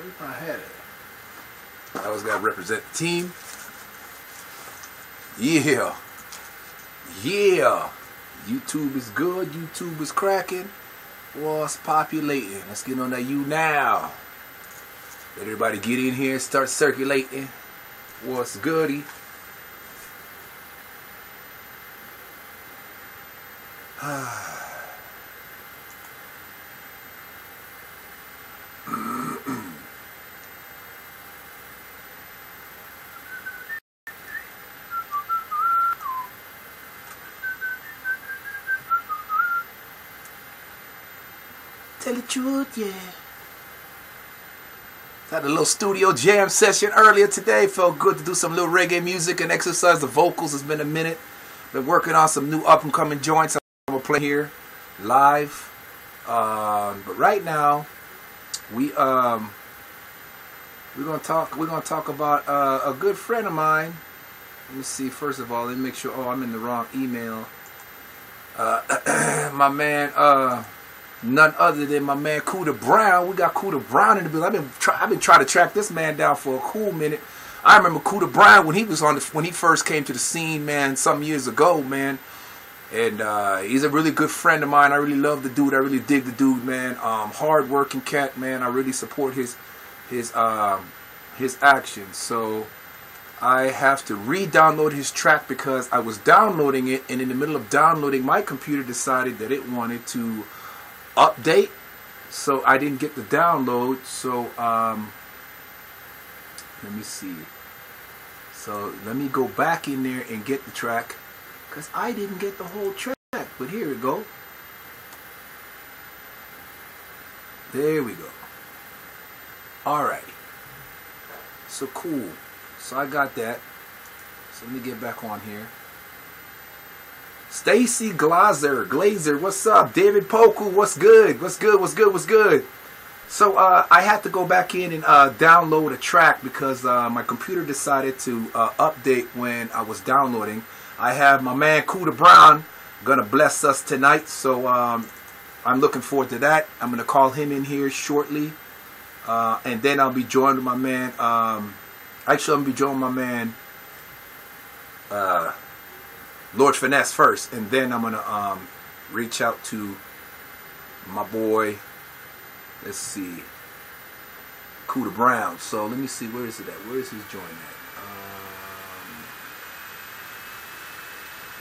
Every time I had it. I always got to represent the team. Yeah. Yeah. YouTube is good. YouTube is cracking. What's populating? Let's get on that YouNow. Let everybody get in here and start circulating. What's goody? Tell the truth, yeah. Had a little studio jam session earlier today. Felt good to do some little reggae music and exercise the vocals. It's been a minute. Been working on some new up and coming joints I'm gonna play here live. But right now we're gonna talk about a good friend of mine. Let me see. First of all, let me make sure. Oh, I'm in the wrong email. My man. None other than my man Cooter Brown. We got Cooter Brown in the building. I've been trying to track this man down for a cool minute. I remember Cooter Brown when he was when he first came to the scene, man, some years ago, man. And he's a really good friend of mine. I really love the dude. I really dig the dude, man. Hard working cat, man. I really support his actions. So I have to re-download his track because I was downloading it, and in the middle of downloading, my computer decided that it wanted to update, so I didn't get the download. So let me see. So let me go back in there and get the track because I didn't get the whole track. But here we go. There we go. Alright. So cool. So I got that. So let me get back on here. Stacy Glazer, what's up? David Poku, what's good? What's good? So I had to go back in and download a track because my computer decided to update when I was downloading. I have my man Cooter Brown gonna bless us tonight, so I'm looking forward to that. I'm gonna call him in here shortly, and then I'll be joined with my man. Actually, I'm gonna be joined with my man. Lord Finesse first, and then I'm gonna reach out to my boy. Let's see, Cooter Brown. So let me see, where is it at? Where is his joint at?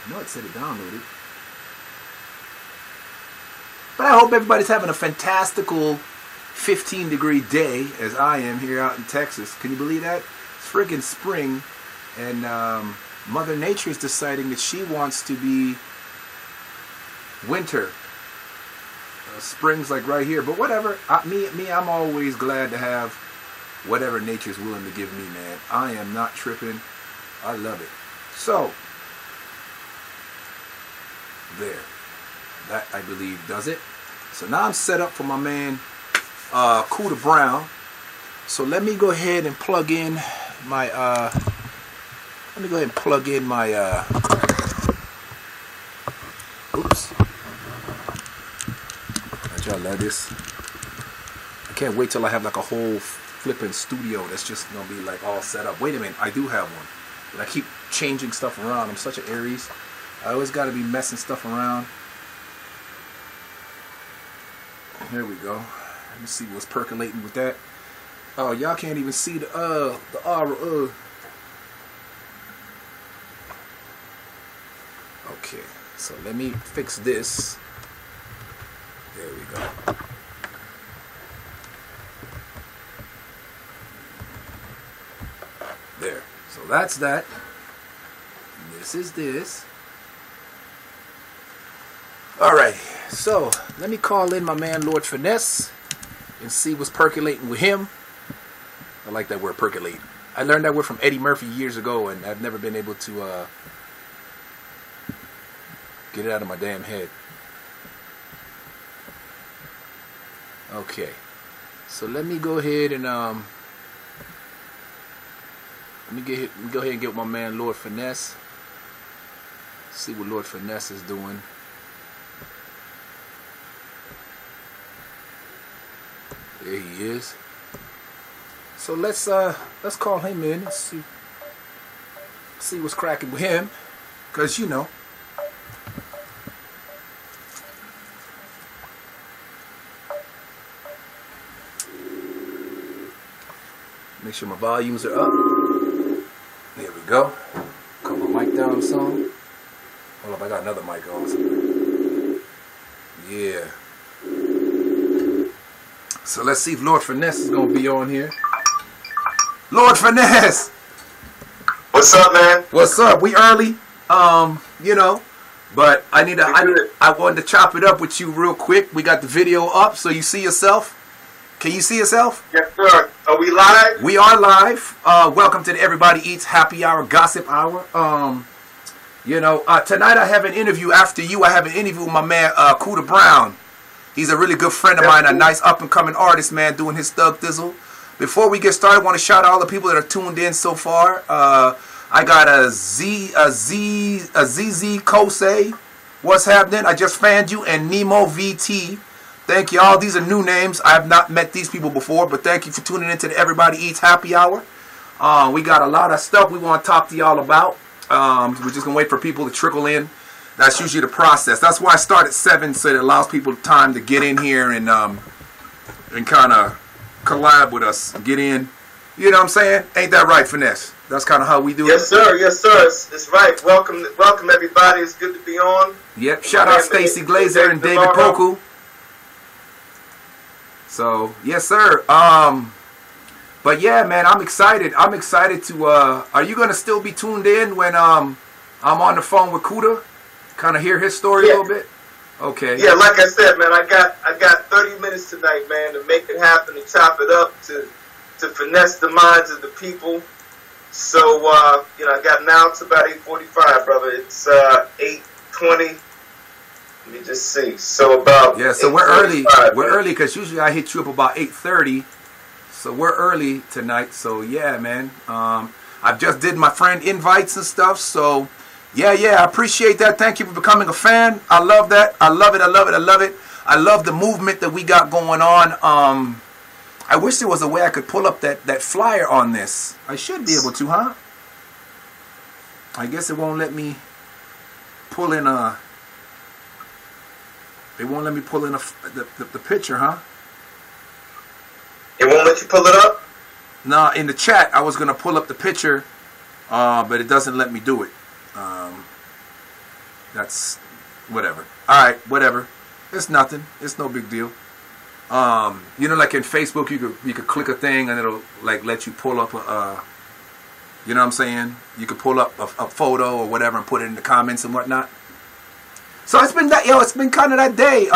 I know it said it downloaded, but I hope everybody's having a fantastical 15-degree day as I am here out in Texas. Can you believe that? It's friggin' spring, and Mother Nature is deciding that she wants to be winter. Spring's like right here, but whatever. I'm always glad to have whatever nature's willing to give me, man. I am not tripping. I love it. So there, that I believe does it. So now I'm set up for my man Cooter Brown. So let me go ahead and plug in my oops. Y'all love this. I can't wait till I have like a whole flipping studio that's just gonna be like all set up. Wait a minute, I do have one. But I keep changing stuff around. I'm such an Aries. I always gotta be messing stuff around. Here we go. Let me see what's percolating with that. Oh, y'all can't even see the aura. Okay, so let me fix this. There we go. There. So that's that. This is this. Alright, so let me call in my man Lord Finesse and see what's percolating with him. I like that word, percolate. I learned that word from Eddie Murphy years ago, and I've never been able to get it out of my damn head. Okay, so let me go ahead and let me go ahead and get with my man Lord Finesse. See what Lord Finesse is doing. There he is. So let's call him in. Let's see what's cracking with him, cause you know. Make sure my volumes are up. There we go. Couple mic down some. Hold up, I got another mic on somewhere. Yeah. So let's see if Lord Finesse is gonna be on here. Lord Finesse! What's up, man? What's up? We early. You know. But I wanted to chop it up with you real quick. We got the video up, so you see yourself. Can you see yourself? Yes, sir. Are we live? We are live. Welcome to the Everybody Eats Happy Hour, Gossip Hour. Tonight I have an interview after you. I have an interview with my man, Cuda Brown. He's a really good friend of mine, a nice up-and-coming artist, man, doing his thug thizzle. Before we get started, I want to shout out all the people that are tuned in so far. I got a ZZ Kosei. What's happening? I just fanned you. And Nemo VT. Thank y'all. These are new names. I have not met these people before, but thank you for tuning into the Everybody Eats Happy Hour. We got a lot of stuff we want to talk to y'all about. We're just going to wait for people to trickle in. That's usually the process. That's why I start at 7, so it allows people time to get in here and kind of collab with us. Get in. You know what I'm saying? Ain't that right, Finesse? That's kind of how we do it. Yes, sir. Yes, sir. It's right. Welcome, everybody. It's good to be on. Yep. Shout out Stacy Glazer and David Poku. So, yes, sir. But yeah, man, I'm excited. I'm excited to. Are you gonna still be tuned in when I'm on the phone with Cuda? Kind of hear his story a little bit. Okay. Yeah, like I said, man, I got 30 minutes tonight, man, to make it happen, to chop it up, to finesse the minds of the people. So I got now it's about 8:45, brother. It's 8:20. Let me just see. So about so we're early. We're early because usually I hit you up about 8:30. So we're early tonight. So yeah, man. I've just did my friend invites and stuff. So yeah, I appreciate that. Thank you for becoming a fan. I love that. I love it. I love it. I love it. I love the movement that we got going on. I wish there was a way I could pull up that flyer on this. I should be able to, huh? I guess it won't let me pull in a. It won't let me pull in the picture, huh? It won't let you pull it up? No, in the chat, I was going to pull up the picture, but it doesn't let me do it. That's whatever. All right, whatever. It's nothing. It's no big deal. Like in Facebook, you could click a thing and it'll like let you pull up you know what I'm saying? You could pull up a photo or whatever and put it in the comments and whatnot. So it's been that, it's been kind of that day.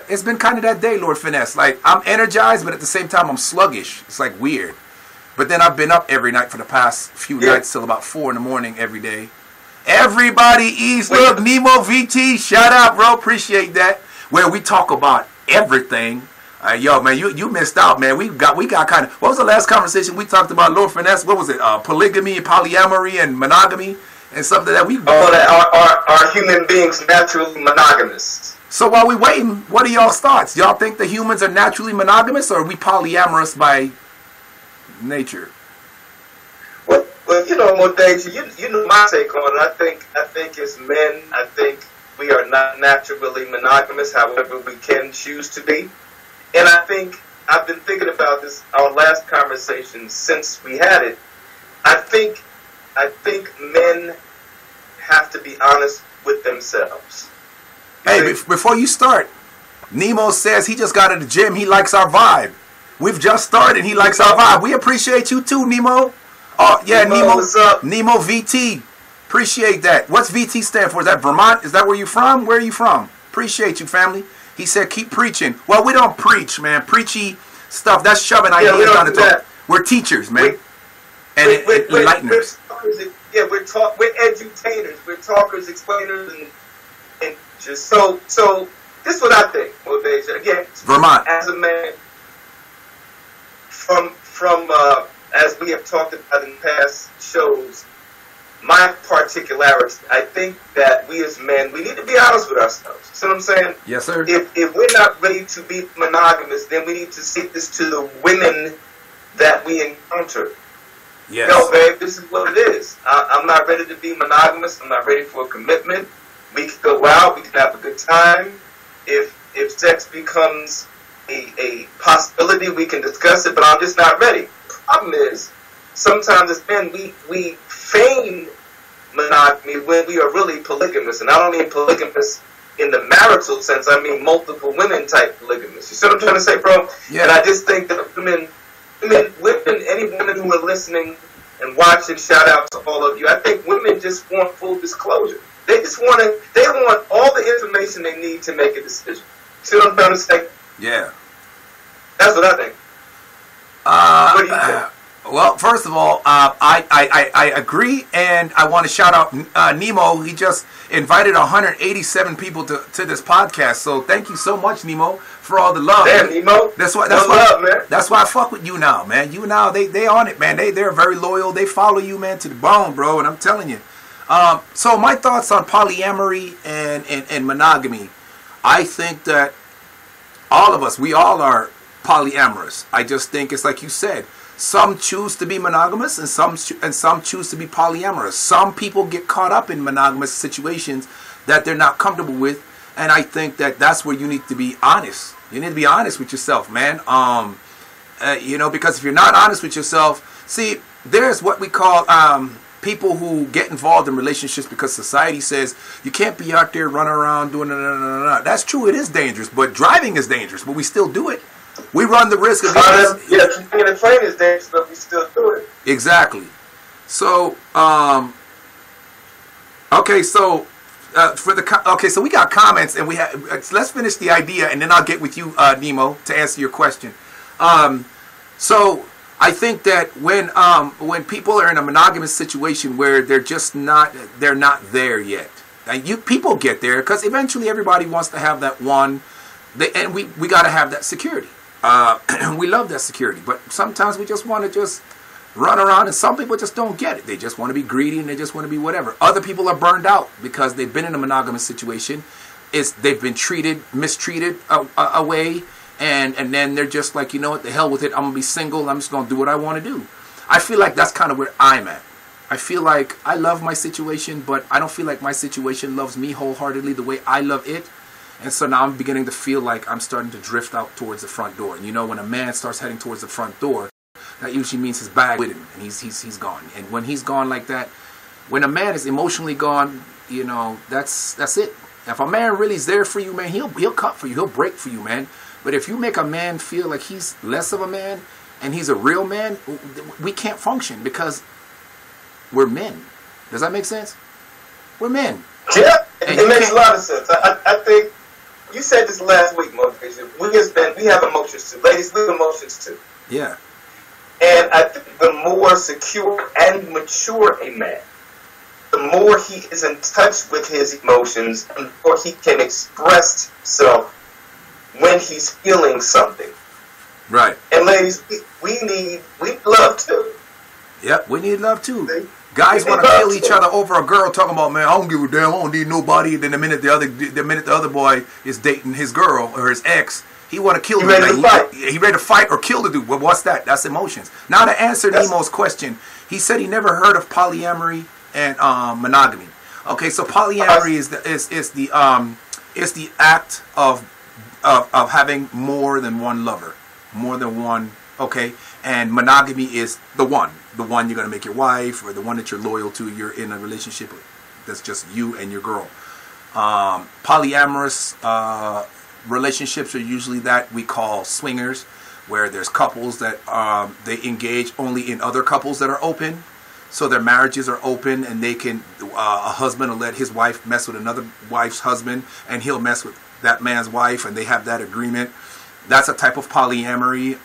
It's been kind of that day, Lord Finesse. Like, I'm energized, but at the same time, I'm sluggish. It's like weird. But then I've been up every night for the past few nights till about 4 in the morning every day. Everybody eats. Look, Nemo VT, shout out, bro. Appreciate that. Where we talk about everything. Yo, man, you missed out, man. We got kind of. What was the last conversation we talked about, Lord Finesse? What was it? Polygamy, polyamory, and monogamy. And something that are human beings naturally monogamous? So while we waiting, what are y'all's thoughts? Y'all think the humans are naturally monogamous, or are we polyamorous by nature? Well, Modeja, you know my take on it. I think as men, I think we are not naturally monogamous. However, we can choose to be. And I think I've been thinking about this our last conversation since we had it. I think men have to be honest with themselves. Hey, before you start, Nemo says he just got at the gym. He likes our vibe. We've just started. He likes our vibe. We appreciate you too, Nemo. Oh, yeah, Nemo. What's up? Nemo VT. Appreciate that. What's VT stand for? Is that Vermont? Is that where you from? Where are you from? Appreciate you, family. He said keep preaching. Well, we don't preach, man. Preachy stuff. That's shoving ideas down the throat. We're teachers, man. We're enlighteners. We're edutators. We're talkers, explainers, and just so this is what I think, Modeja. Again, Vermont. As a man, from as we have talked about in past shows, my particularity, I think that we as men, we need to be honest with ourselves. See what I'm saying? Yes, sir. If we're not ready to be monogamous, then we need to seek this to the women that we encounter. Yes. No, babe, this is what it is. I'm not ready to be monogamous. I'm not ready for a commitment. We can go out. We can have a good time. If sex becomes a possibility, we can discuss it, but I'm just not ready. The problem is, sometimes as men, we feign monogamy when we are really polygamous. And I don't mean polygamous in the marital sense. I mean multiple women type polygamous. You see what I'm trying to say, bro? Yeah. And I just think that women, any women who are listening and watching, shout out to all of you. I think women just want full disclosure. They want all the information they need to make a decision. See what I'm trying to say? Yeah. That's what I think. What do you think? Well, first of all, I agree, and I want to shout out Nemo. He just invited 187 people to this podcast, so thank you so much, Nemo, for all the love. Damn, Nemo. That's why I fuck with YouNow, man. YouNow, they on it, man. They're very loyal. They follow you, man, to the bone, bro. And I'm telling you. So my thoughts on polyamory and monogamy. I think that all of us, we all are polyamorous. I just think it's like you said. Some choose to be monogamous and some choose to be polyamorous. Some people get caught up in monogamous situations that they're not comfortable with, and I think that that's where you need to be honest. You need to be honest with yourself, man. Because if you're not honest with yourself, see, there's what we call people who get involved in relationships because society says you can't be out there running around doing That's true, it is dangerous, but driving is dangerous, but we still do it. We run the risk of being a train is dangerous, but we still do it. Exactly. So, so we got comments, and we have. Let's finish the idea, and then I'll get with you, Nemo, to answer your question. So I think that when people are in a monogamous situation where they're not there yet. And people get there because eventually everybody wants to have that one, and we got to have that security. We love that security, but sometimes we just want to just run around, and some people just don't get it. They just want to be greedy, and they just want to be whatever. Other people are burned out because they've been in a monogamous situation. They've been mistreated away, and then they're just like, you know what, the hell with it. I'm going to be single. I'm just going to do what I want to do. I feel like that's kind of where I'm at. I feel like I love my situation, but I don't feel like my situation loves me wholeheartedly the way I love it. And so now I'm beginning to feel like I'm starting to drift out towards the front door. And you know, when a man starts heading towards the front door, that usually means his bag with him, and he's gone. And when he's gone like that, when a man is emotionally gone, you know, that's it. If a man really is there for you, man, he'll cut for you, he'll break for you, man. But if you make a man feel like he's less of a man and he's a real man, we can't function because we're men. Does that make sense? We're men. Yeah, it makes a lot of sense. I think. You said this last week, Motivation. We have emotions too. Ladies, we have emotions too. Yeah. And I think the more secure and mature a man, the more he is in touch with his emotions, and the more he can express himself when he's feeling something. Right. And ladies, we need love too. Yep, we need love too. See? Guys want to kill each other over a girl, talking about, man, I don't give a damn, I don't need nobody. And then the minute the other boy is dating his girl or his ex, he want to kill the dude. He ready to fight or kill the dude. Well, what's that? That's emotions. Now to answer Nemo's question, he said he never heard of polyamory and monogamy. Okay, so polyamory is the act of having more than one lover, more than one. Okay, and monogamy is the one you're going to make your wife, or the one that you're loyal to. You're in a relationship with. That's just you and your girl. Polyamorous relationships are usually that we call swingers, where there's couples that they engage only in other couples that are open. So their marriages are open, and they can a husband will let his wife mess with another wife's husband, and he'll mess with that man's wife, and they have that agreement. That's a type of polyamory.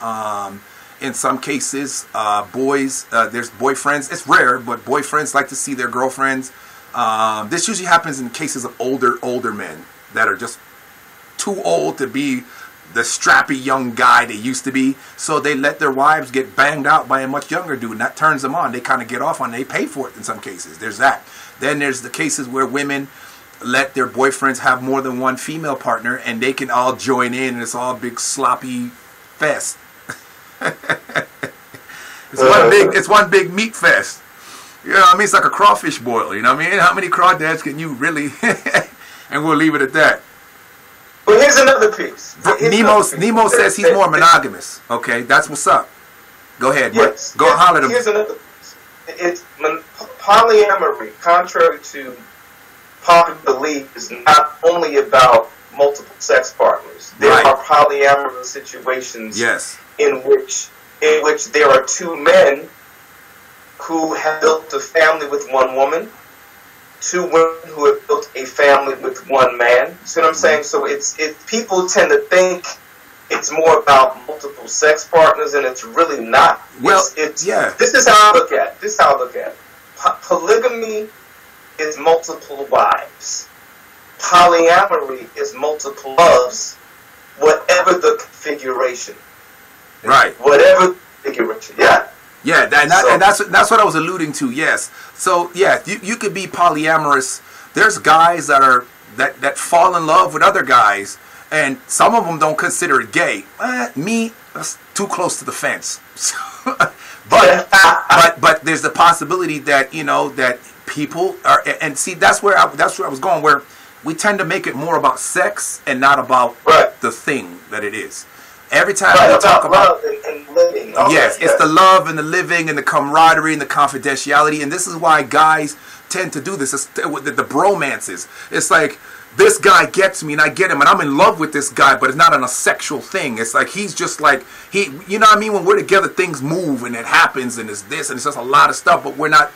In some cases, there's boyfriends. It's rare, but boyfriends like to see their girlfriends. This usually happens in cases of older men that are just too old to be the strappy young guy they used to be. So they let their wives get banged out by a much younger dude, and that turns them on. They kind of get off on it. They pay for it in some cases. There's that. Then there's the cases where women let their boyfriends have more than one female partner, and they can all join in, and it's all a big sloppy fest. It's one big meat fest. You know what I mean? It's like a crawfish boil. You know what I mean? How many crawdads can you really? And we'll leave it at that. But here's another piece. Nemo says he's more monogamous. Okay, that's what's up. Go ahead. Yes. Go holler at him. Here's another piece. It's polyamory, contrary to popular belief, is not only about multiple sex partners. There are polyamorous situations in which there are two men who have built a family with one woman, two women who have built a family with one man. See what I'm saying? So people tend to think it's more about multiple sex partners, and it's really not. Well, This is how I look at it. Polygamy is multiple wives. Polyamory is multiple loves, whatever the configuration. Right. Whatever the configuration. Yeah. Yeah, and that's what I was alluding to. Yes. So yeah, you could be polyamorous. There's guys that fall in love with other guys, and some of them don't consider it gay. Me, that's too close to the fence. but there's the possibility that that people are, and see that's where I was going, where we tend to make it more about sex and not about the thing that it is. Every time we talk about love and living. It's the love and the living and the camaraderie and the confidentiality, and this is why guys tend to do this. It's the bromances. It's like, this guy gets me and I get him and I'm in love with this guy, but it's not on a sexual thing. It's like he's just like, you know what I mean? When we're together, things move and it happens and it's this and it's just a lot of stuff, but we're not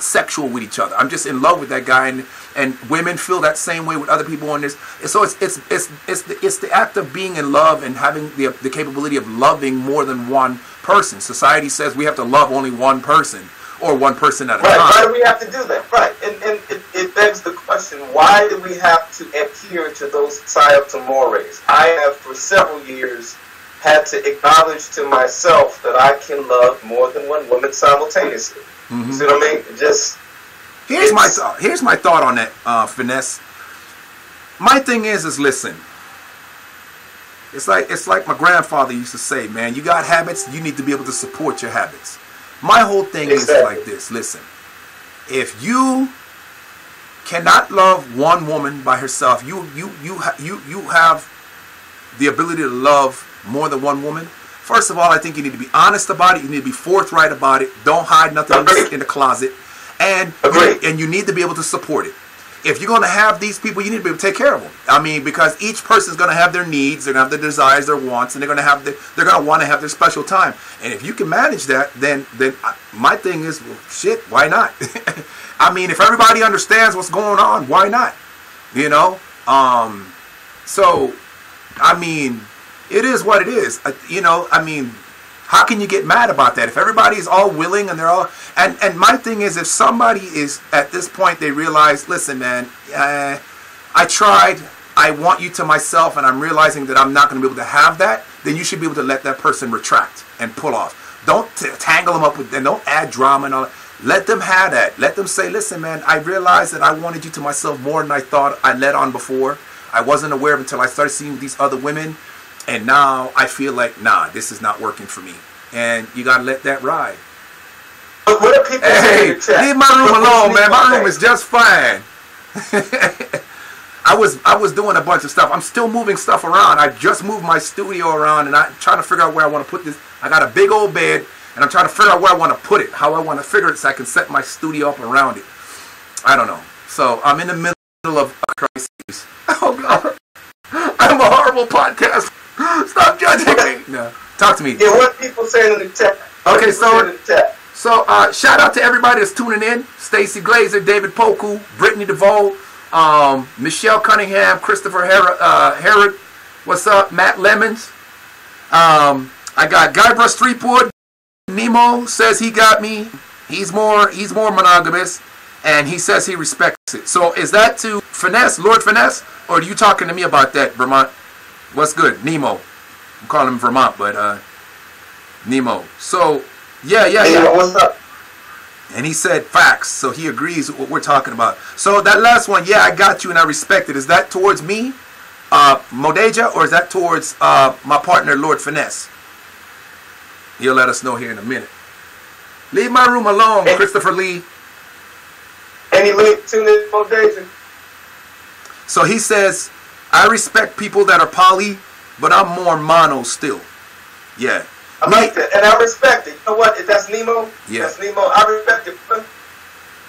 sexual with each other. I'm just in love with that guy, and women feel that same way with other people on this. So it's the act of being in love and having the capability of loving more than one person. Society says we have to love only one person or one person at a time. Why do we have to do that? Right, and it begs the question: why do we have to adhere to those societal mores? I have for several years had to acknowledge to myself that I can love more than one woman simultaneously. Mm-hmm. See what I mean? Here's my thought on that, Finesse. My thing is listen. It's like my grandfather used to say, man, you got habits, you need to be able to support your habits. My whole thing is like this. Listen, if you cannot love one woman by herself, you have the ability to love more than one woman. First of all, I think you need to be honest about it. You need to be forthright about it. Don't hide nothing in the closet. And you need to be able to support it. If you're going to have these people, you need to be able to take care of them. I mean, because each person is going to have their needs, they're going to have their desires, their wants, and they're going to want to have their special time. And if you can manage that, then my thing is, well, shit, why not? I mean, if everybody understands what's going on, why not? You know? So, I mean, it is what it is. I mean, how can you get mad about that? If everybody is all willing and they're all... And my thing is, if somebody is, at this point, they realize, listen, man, I tried, I want you to myself, and I'm realizing that I'm not going to be able to have that, then you should be able to let that person retract and pull off. Don't tangle them up with them. Don't add drama and all that. Let them have that. Let them say, listen, man, I realized that I wanted you to myself more than I thought I let on before. I wasn't aware of it until I started seeing these other women. And now I feel like, nah, this is not working for me. And you got to let that ride. But what are people saying in the chat? Leave my room alone, man. My room is just fine. I was doing a bunch of stuff. I'm still moving stuff around. I just moved my studio around, and I'm trying to figure out where I want to put this. I got a big old bed, and I'm trying to figure out where I want to put it, how I want to figure it so I can set my studio up around it. I don't know. So I'm in the middle of a crisis. Oh, God. I'm a horrible podcast. Stop judging me. No. Talk to me. Yeah, what people saying in the chat? Okay, so shout out to everybody that's tuning in. Stacy Glazer, David Poku, Brittany DeVoe, Michelle Cunningham, Christopher Herod. What's up? Matt Lemons. I got Guybrush Threepwood. Nemo says he got me. He's more monogamous, and he says he respects it. So is that to Finesse, Lord Finesse, or are you talking to me about that, Vermont? What's good, Nemo? I'm calling him Vermont, but Nemo. So yeah. What's up? And he said facts, so he agrees with what we're talking about. So that last one, yeah, I got you and I respect it. Is that towards me, Modeja, or is that towards my partner, Lord Finesse? He'll let us know here in a minute. Leave my room alone, Christopher Lee. Any link to this for Daisy? So he says, I respect people that are poly, but I'm more mono still. Yeah. I like that, and I respect it. You know what? That's Nemo. Yeah. That's Nemo. I respect it.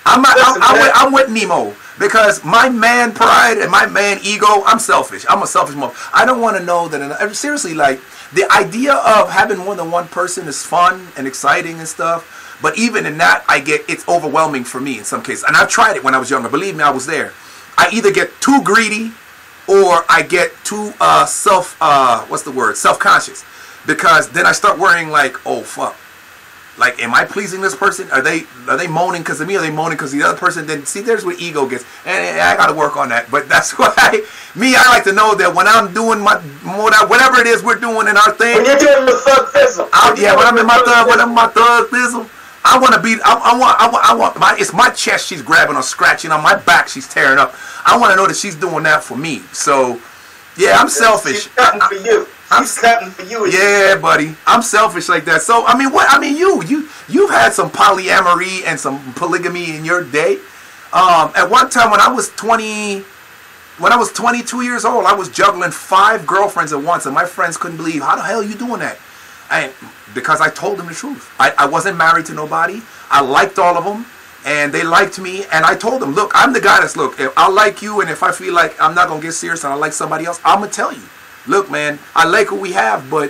I'm with Nemo because my man pride and my man ego, I'm selfish. I'm a selfish motherfucker. I don't want to know that. Seriously, like, the idea of having more than one person is fun and exciting and stuff. But even in that, it's overwhelming for me in some cases. And I've tried it when I was younger. Believe me, I was there. I either get too greedy or I get too self-conscious. Because then I start worrying, like, oh, fuck. Like, am I pleasing this person? Are they moaning because of me? Are they moaning because of the other person? Then, see, there's where ego gets. And I got to work on that. But that's why, I like to know that when I'm doing whatever it is we're doing in our thing. When you're doing the thug thism. When I'm in my thug thism, I want to be, it's my chest she's grabbing or scratching. On my back she's tearing up. I want to know that she's doing that for me. So, yeah, I'm selfish. She's cutting for you. She's cutting for you. Yeah, buddy. I'm selfish like that. So, you've had some polyamory and some polygamy in your day. At one time when I was 22 years old, I was juggling 5 girlfriends at once, and my friends couldn't believe, how the hell are you doing that? Because I told them the truth. I wasn't married to nobody. I liked all of them, and they liked me, and I told them, look, I'm the guy if I like you, and if I feel like I'm not going to get serious and I like somebody else, I'm going to tell you. Look, man, I like what we have, but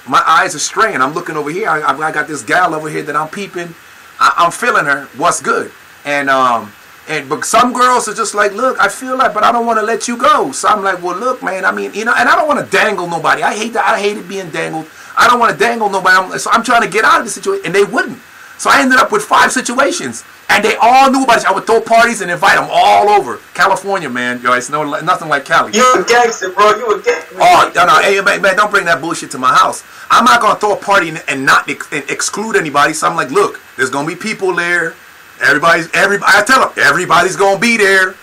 my eyes are straying. I'm looking over here. I got this gal over here that I'm peeping. I'm feeling her. What's good? But some girls are just like, look, I feel like, but I don't want to let you go. So I'm like, well, look, man, and I don't want to dangle nobody. I hate that. I hated being dangled. I don't want to dangle nobody. So I'm trying to get out of the situation, and they wouldn't. So I ended up with 5 situations, and they all knew about it. I would throw parties and invite them all over. California, man. Yo, it's nothing like Cali. You a gangster, bro. You a gangster. Oh, no. Hey, man, don't bring that bullshit to my house. I'm not going to throw a party and not exclude anybody. So I'm like, look, there's going to be people there. I tell them, everybody's going to be there.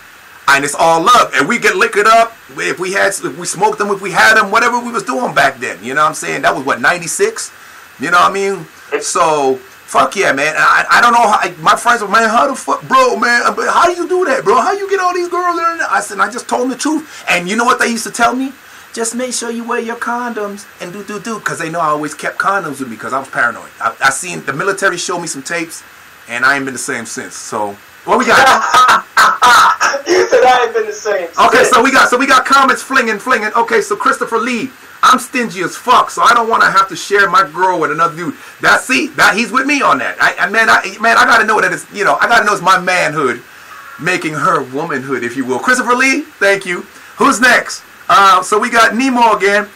And it's all love. And we get liquored up. If we smoked them, if we had them, whatever we was doing back then. You know what I'm saying? That was, 96? You know what I mean? So, fuck yeah, man. I don't know how, my friends were, man, how the fuck, bro, man, how do you do that, bro? How you get all these girls there? I said, I just told them the truth. And you know what they used to tell me? Just make sure you wear your condoms and do. Because they know I always kept condoms with me because I was paranoid. I seen the military show me some tapes, and I ain't been the same since. So, what we got? You said I ain't been the same since. Okay, so we got comments flinging. Okay, so Christopher Lee. I'm stingy as fuck, so I don't want to have to share my girl with another dude. He's with me on that. I gotta know that it's, I gotta know it's my manhood making her womanhood, if you will. Christopher Lee, thank you. Who's next? So we got Nemo again.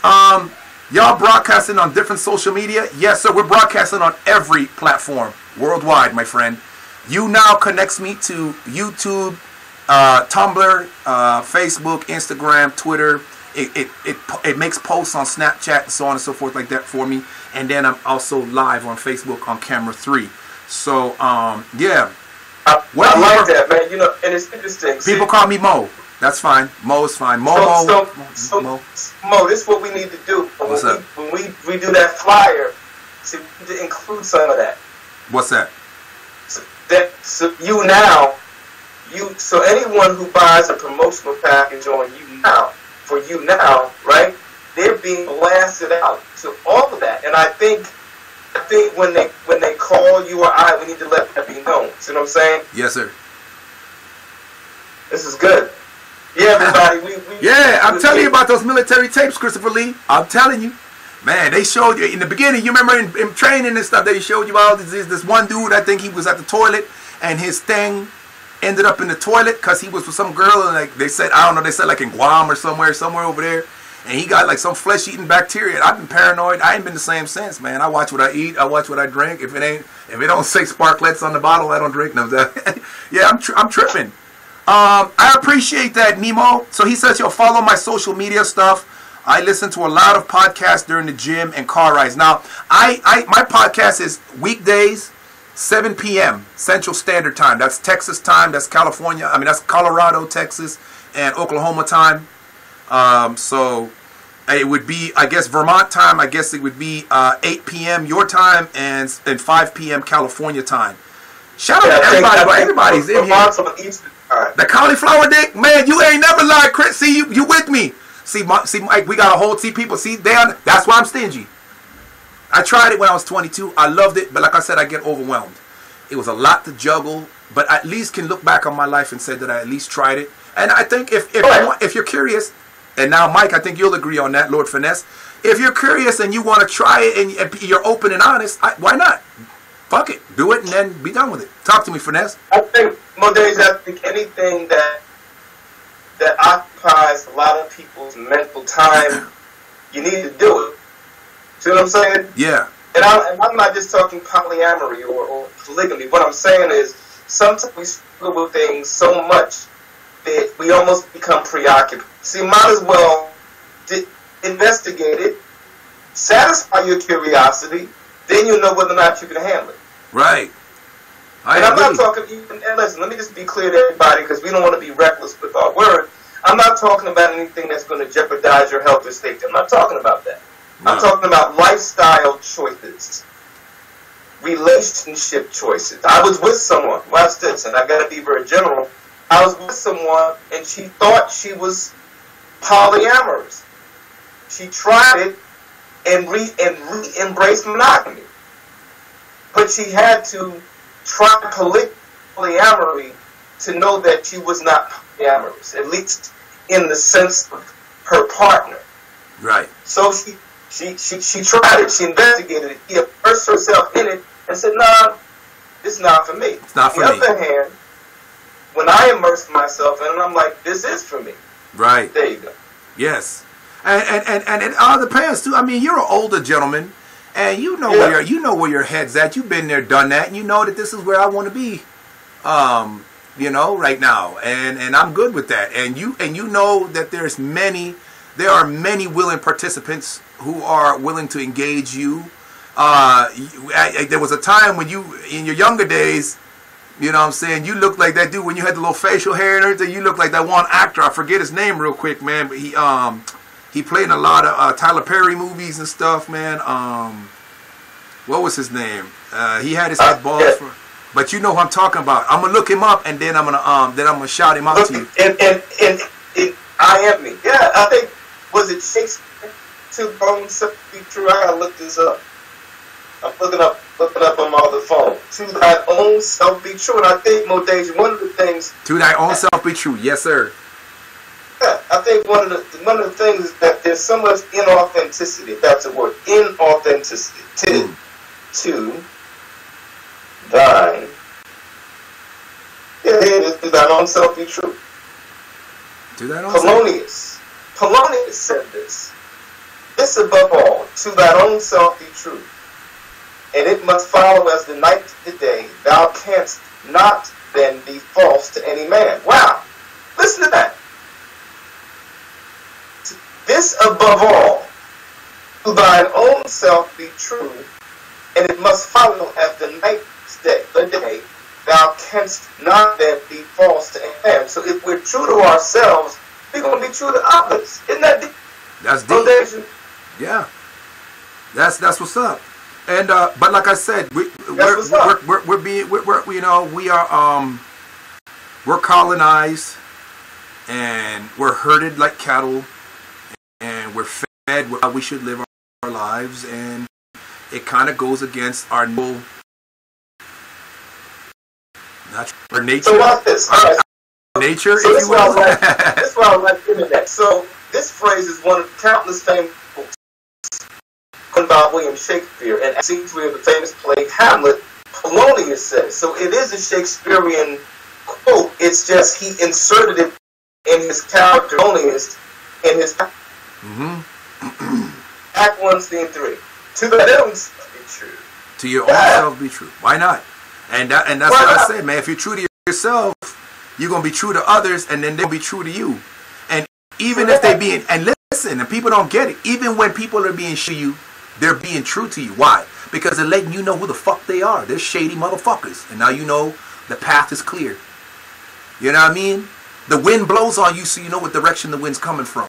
Y'all broadcasting on different social media? Yes, sir. We're broadcasting on every platform worldwide, my friend. YouNow connects me to YouTube, Tumblr, Facebook, Instagram, Twitter. It makes posts on Snapchat and so on and so forth like that for me. And then I'm also live on Facebook on camera 3. So, yeah. I like that, man. And it's interesting. People call me Mo. That's fine. Mo is fine. Mo, Mo, this is what we need to do. What's up? When we do that flyer, see, we need to include some of that. What's that? So anyone who buys a promotional package on YouNow, for YouNow, right? They're being blasted out to all of that, and I think when they call you or I, we need to let that be known. See what I'm saying? Yes, sir. This is good. Yeah, everybody. I'm telling you about those military tapes, Christopher Lee. I'm telling you, man. They showed you in the beginning. You remember in training and stuff, they showed you all this one dude. I think he was at the toilet, and his thing ended up in the toilet because he was with some girl, and they said like in Guam or somewhere over there, and he got like some flesh-eating bacteria. I've been paranoid. I ain't been the same since, man. I watch what I eat. I watch what I drink. If it don't say sparklets on the bottle, I don't drink them. Yeah, I'm tripping. I appreciate that, Nemo. So he says he'll follow my social media stuff. I listen to a lot of podcasts during the gym and car rides. Now, my podcast is weekdays, 7 p.m. Central Standard Time. That's Texas time. That's California. That's Colorado, Texas, and Oklahoma time. So It would be, I guess, Vermont time. I guess it would be 8 p.m. your time and 5 p.m. California time. Shout out to everybody, but everybody's in here. The cauliflower dick, man, you ain't never lied, Chris. See, you with me. See, Mike, we got a whole people. See, that's why I'm stingy. I tried it when I was 22. I loved it, but like I said, I get overwhelmed. It was a lot to juggle, but I at least can look back on my life and say that I at least tried it. And I think if you're curious, and now, Mike, I think you'll agree on that, Lord Finesse. If you're curious and you want to try it and you're open and honest, why not? Fuck it. Do it and then be done with it. Talk to me, Finesse. I think, Modays, I think anything that occupies a lot of people's mental time, you need to do it. See what I'm saying? Yeah. And I'm not just talking polyamory or polygamy. What I'm saying is sometimes we struggle with things so much that we almost become preoccupied. See, might as well investigate it, satisfy your curiosity, then you'll know whether or not you can handle it. Right. I'm not talking, and listen, let me just be clear to everybody, because we don't want to be reckless with our word. I'm not talking about anything that's going to jeopardize your health or safety. I'm not talking about that. No. I'm talking about lifestyle choices, relationship choices. I was with someone, watch this, and I got to be very general. I was with someone, and she thought she was polyamorous. She tried it and re-embraced monogamy. But she had to try polyamory to know that she was not polyamorous, at least in the sense of her partner. Right. So she tried it, she investigated it, she immersed herself in it, and said, nah, it's not for me. It's not for me. On the other hand, when I immersed myself in it, I'm like, this is for me. Right. There you go. Yes. And it all depends too. I mean, you're an older gentleman, and you know where your head's at. You've been there, done that, and you know that this is where I want to be. Right now, and I'm good with that. And you know that there are many willing participants who are willing to engage you. There was a time when you, in your younger days, you know what I'm saying, you looked like that dude when you had the little facial hair and everything. You looked like that one actor. I forget his name real quick, man, but he played in a lot of Tyler Perry movies and stuff, man. What was his name? He had his head bald for. But you know who I'm talking about. I'm gonna look him up, and then I'm gonna shout him out to you. And I am me. Yeah, I think, was it Shakespeare? Two bones be true. I gotta look this up. I'm looking up on my other phone. To thy own self be true. And I think, Modasia, one of the things. To thy own self be true. Yes, sir. Yeah, I think one of the things is that there's so much inauthenticity. If that's a word. Inauthenticity. To thine. Yeah, it is. To thine own self be true. To thine own Polonius said this. This above all, to thine own self be true. And it must follow as the night to the day. Thou canst not then be false to any man. Wow. Listen to that. This above all, to thine own self be true. And it must follow as the night the day, thou canst not then be false to any man. So if we're true to ourselves, we're going to be true to others. Isn't that deep? That's deep. Yeah. That's what's up. And but like I said, we're colonized, and we're herded like cattle, and we're fed how we should live our lives, and it kind of goes against our nature. So watch this. Nature, so if you will. That's why I like internet. So this phrase is one of countless famous books by William Shakespeare, and as scenes where the famous play Hamlet, Polonius says. So it is a Shakespearean quote. It's just he inserted it in his character Polonius in his Act 1, Scene 3. To that own self be true. To your own self be true. Why not? And that's what I say, man. If you're true to yourself, you're gonna be true to others, and then they'll be true to you. And even if they being, and listen, and people don't get it. Even when people are being to you, they're being true to you. Why? Because they're letting you know who the fuck they are. They're shady motherfuckers, and now you know the path is clear. You know what I mean? The wind blows on you, so you know what direction the wind's coming from.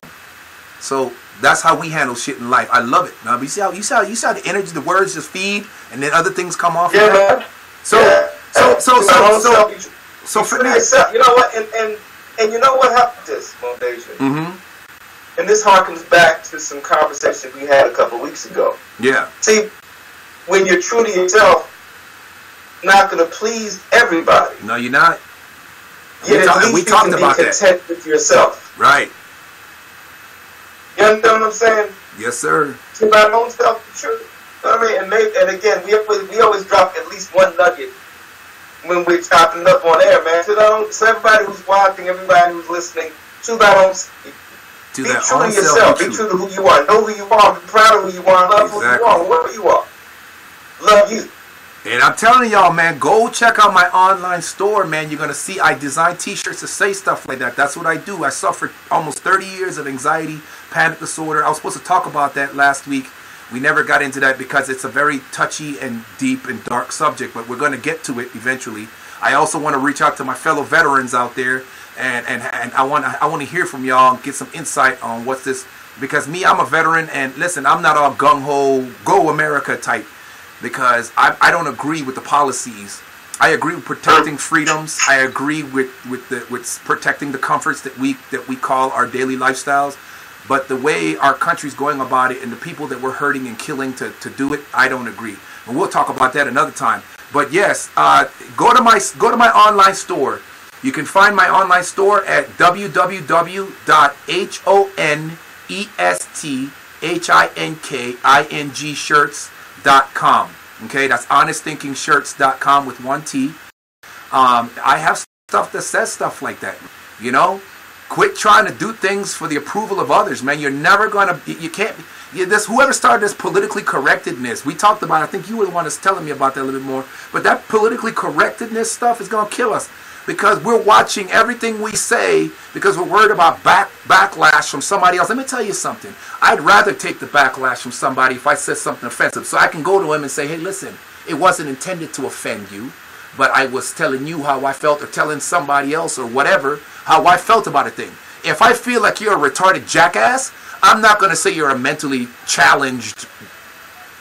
So that's how we handle shit in life. I love it. Now, you see how the energy, the words just feed, and then other things come off. Yeah, man. So for me, you know what, and you know what happened to this motivation. Mm-hmm. And this harkens back to some conversation we had a couple of weeks ago. Yeah. See, when you're true to yourself, not going to please everybody. No, you're not. Yet at least we you talked can about be content that. with yourself. Right. You understand what I'm saying? Yes, sir. To my own self, true. You know what I mean? And again, we always drop at least one nugget when we're chopping it up on air, man. So everybody who's watching, everybody who's listening, to that own. Be true to yourself. Be true to who you are. Know who you are. Be proud of who you are. Love who you are. Whoever you are. Love you. And I'm telling y'all, man, go check out my online store, man. You're going to see I design t-shirts to say stuff like that. That's what I do. I suffered almost 30 years of anxiety, panic disorder. I was supposed to talk about that last week. We never got into that because it's a very touchy and deep and dark subject, but we're going to get to it eventually. I also want to reach out to my fellow veterans out there, and I want to hear from y'all and get some insight on what's this. Because me, I'm a veteran, and listen, I'm not all gung-ho, go America type. Because I don't agree with the policies. I agree with protecting freedoms. I agree with protecting the comforts that we call our daily lifestyles. But the way our country's going about it and the people that we're hurting and killing to do it, I don't agree. And we'll talk about that another time. But yes, go to my online store. You can find my online store at www.honesthinkingshirts.com. Okay, that's honesthinkingshirts.com with one T. I have stuff that says stuff like that. You know, quit trying to do things for the approval of others, man. You're never gonna. You can't. Whoever started this politically correctedness, we talked about. I think you were the one that's telling me about that a little bit more. But that politically correctedness stuff is gonna kill us. Because we're watching everything we say because we're worried about backlash from somebody else. Let me tell you something. I'd rather take the backlash from somebody if I said something offensive. So I can go to him and say, hey, listen, it wasn't intended to offend you, but I was telling you how I felt, or telling somebody else or whatever how I felt about a thing. If I feel like you're a retarded jackass, I'm not going to say you're a mentally challenged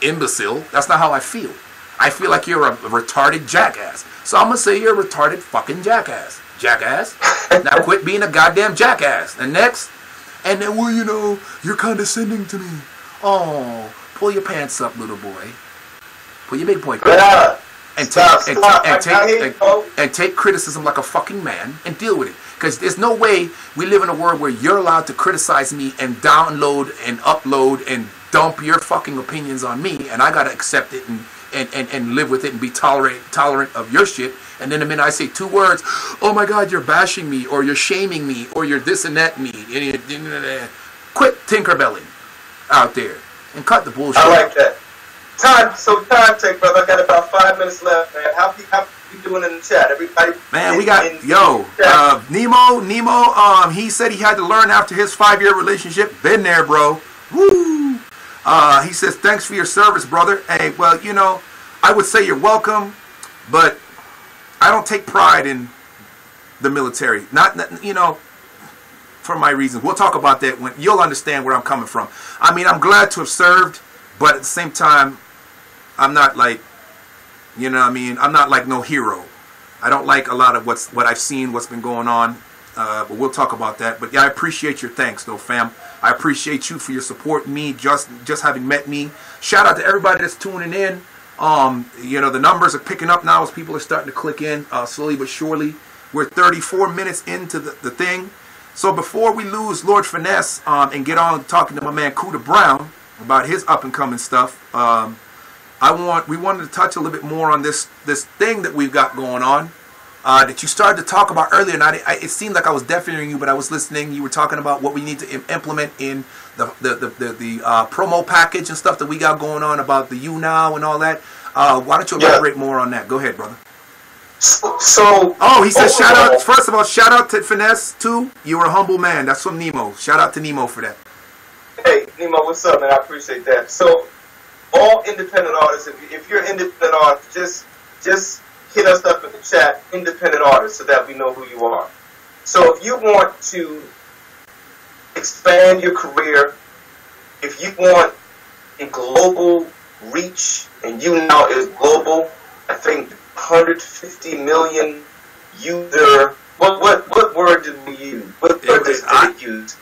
imbecile. That's not how I feel. I feel like you're a retarded jackass. So I'm going to say you're a retarded fucking jackass. Jackass. Now quit being a goddamn jackass. And next, and then, well, you know, you're condescending to me. Oh, pull your pants up, little boy. Pull your big boy pants up. And take criticism like a fucking man and deal with it. Because there's no way we live in a world where you're allowed to criticize me and download and upload and dump your fucking opinions on me, and I got to accept it and live with it and be tolerant of your shit. And then the minute I say two words, oh my God, you're bashing me, or you're shaming me, or you're this and that me. Quit tinkerbelling out there and cut the bullshit. I like that. Time check, brother. I got about 5 minutes left, man. How you doing in the chat? Everybody. Man, we got Nemo. He said he had to learn after his 5-year relationship. Been there, bro. Woo. He says, thanks for your service, brother. Hey, well, you know, I would say you're welcome, but I don't take pride in the military. Not you know, for my reasons. We'll talk about that when you'll understand where I'm coming from. I mean, I'm glad to have served, but at the same time, I'm not like, you know what I mean? I'm not like no hero. I don't like a lot of what I've seen, what's been going on. But we'll talk about that. But yeah, I appreciate your thanks, though, fam. I appreciate you for your support. Me, just having met me. Shout out to everybody that's tuning in. You know, the numbers are picking up now as people are starting to click in slowly but surely. We're 34 minutes into the thing. So before we lose Lord Finesse and get on talking to my man Cuda Brown about his up and coming stuff, we wanted to touch a little bit more on this thing that we've got going on. That you started to talk about earlier, and it seemed like I was deafening you, but I was listening. You were talking about what we need to implement in the promo package and stuff that we got going on about the YouNow and all that. Why don't you elaborate more on that? Go ahead, brother. He says shout out. First of all, shout out to Finesse too. You were a humble man. That's from Nemo. Shout out to Nemo for that. Hey, Nemo, what's up, man? I appreciate that. So, all independent artists, if you're an independent artist, just hit us up in the chat, independent artists, so that we know who you are. So if you want to expand your career, if you want a global reach, and YouNow is global, I think 150 million user. What word did we use? What word did it use?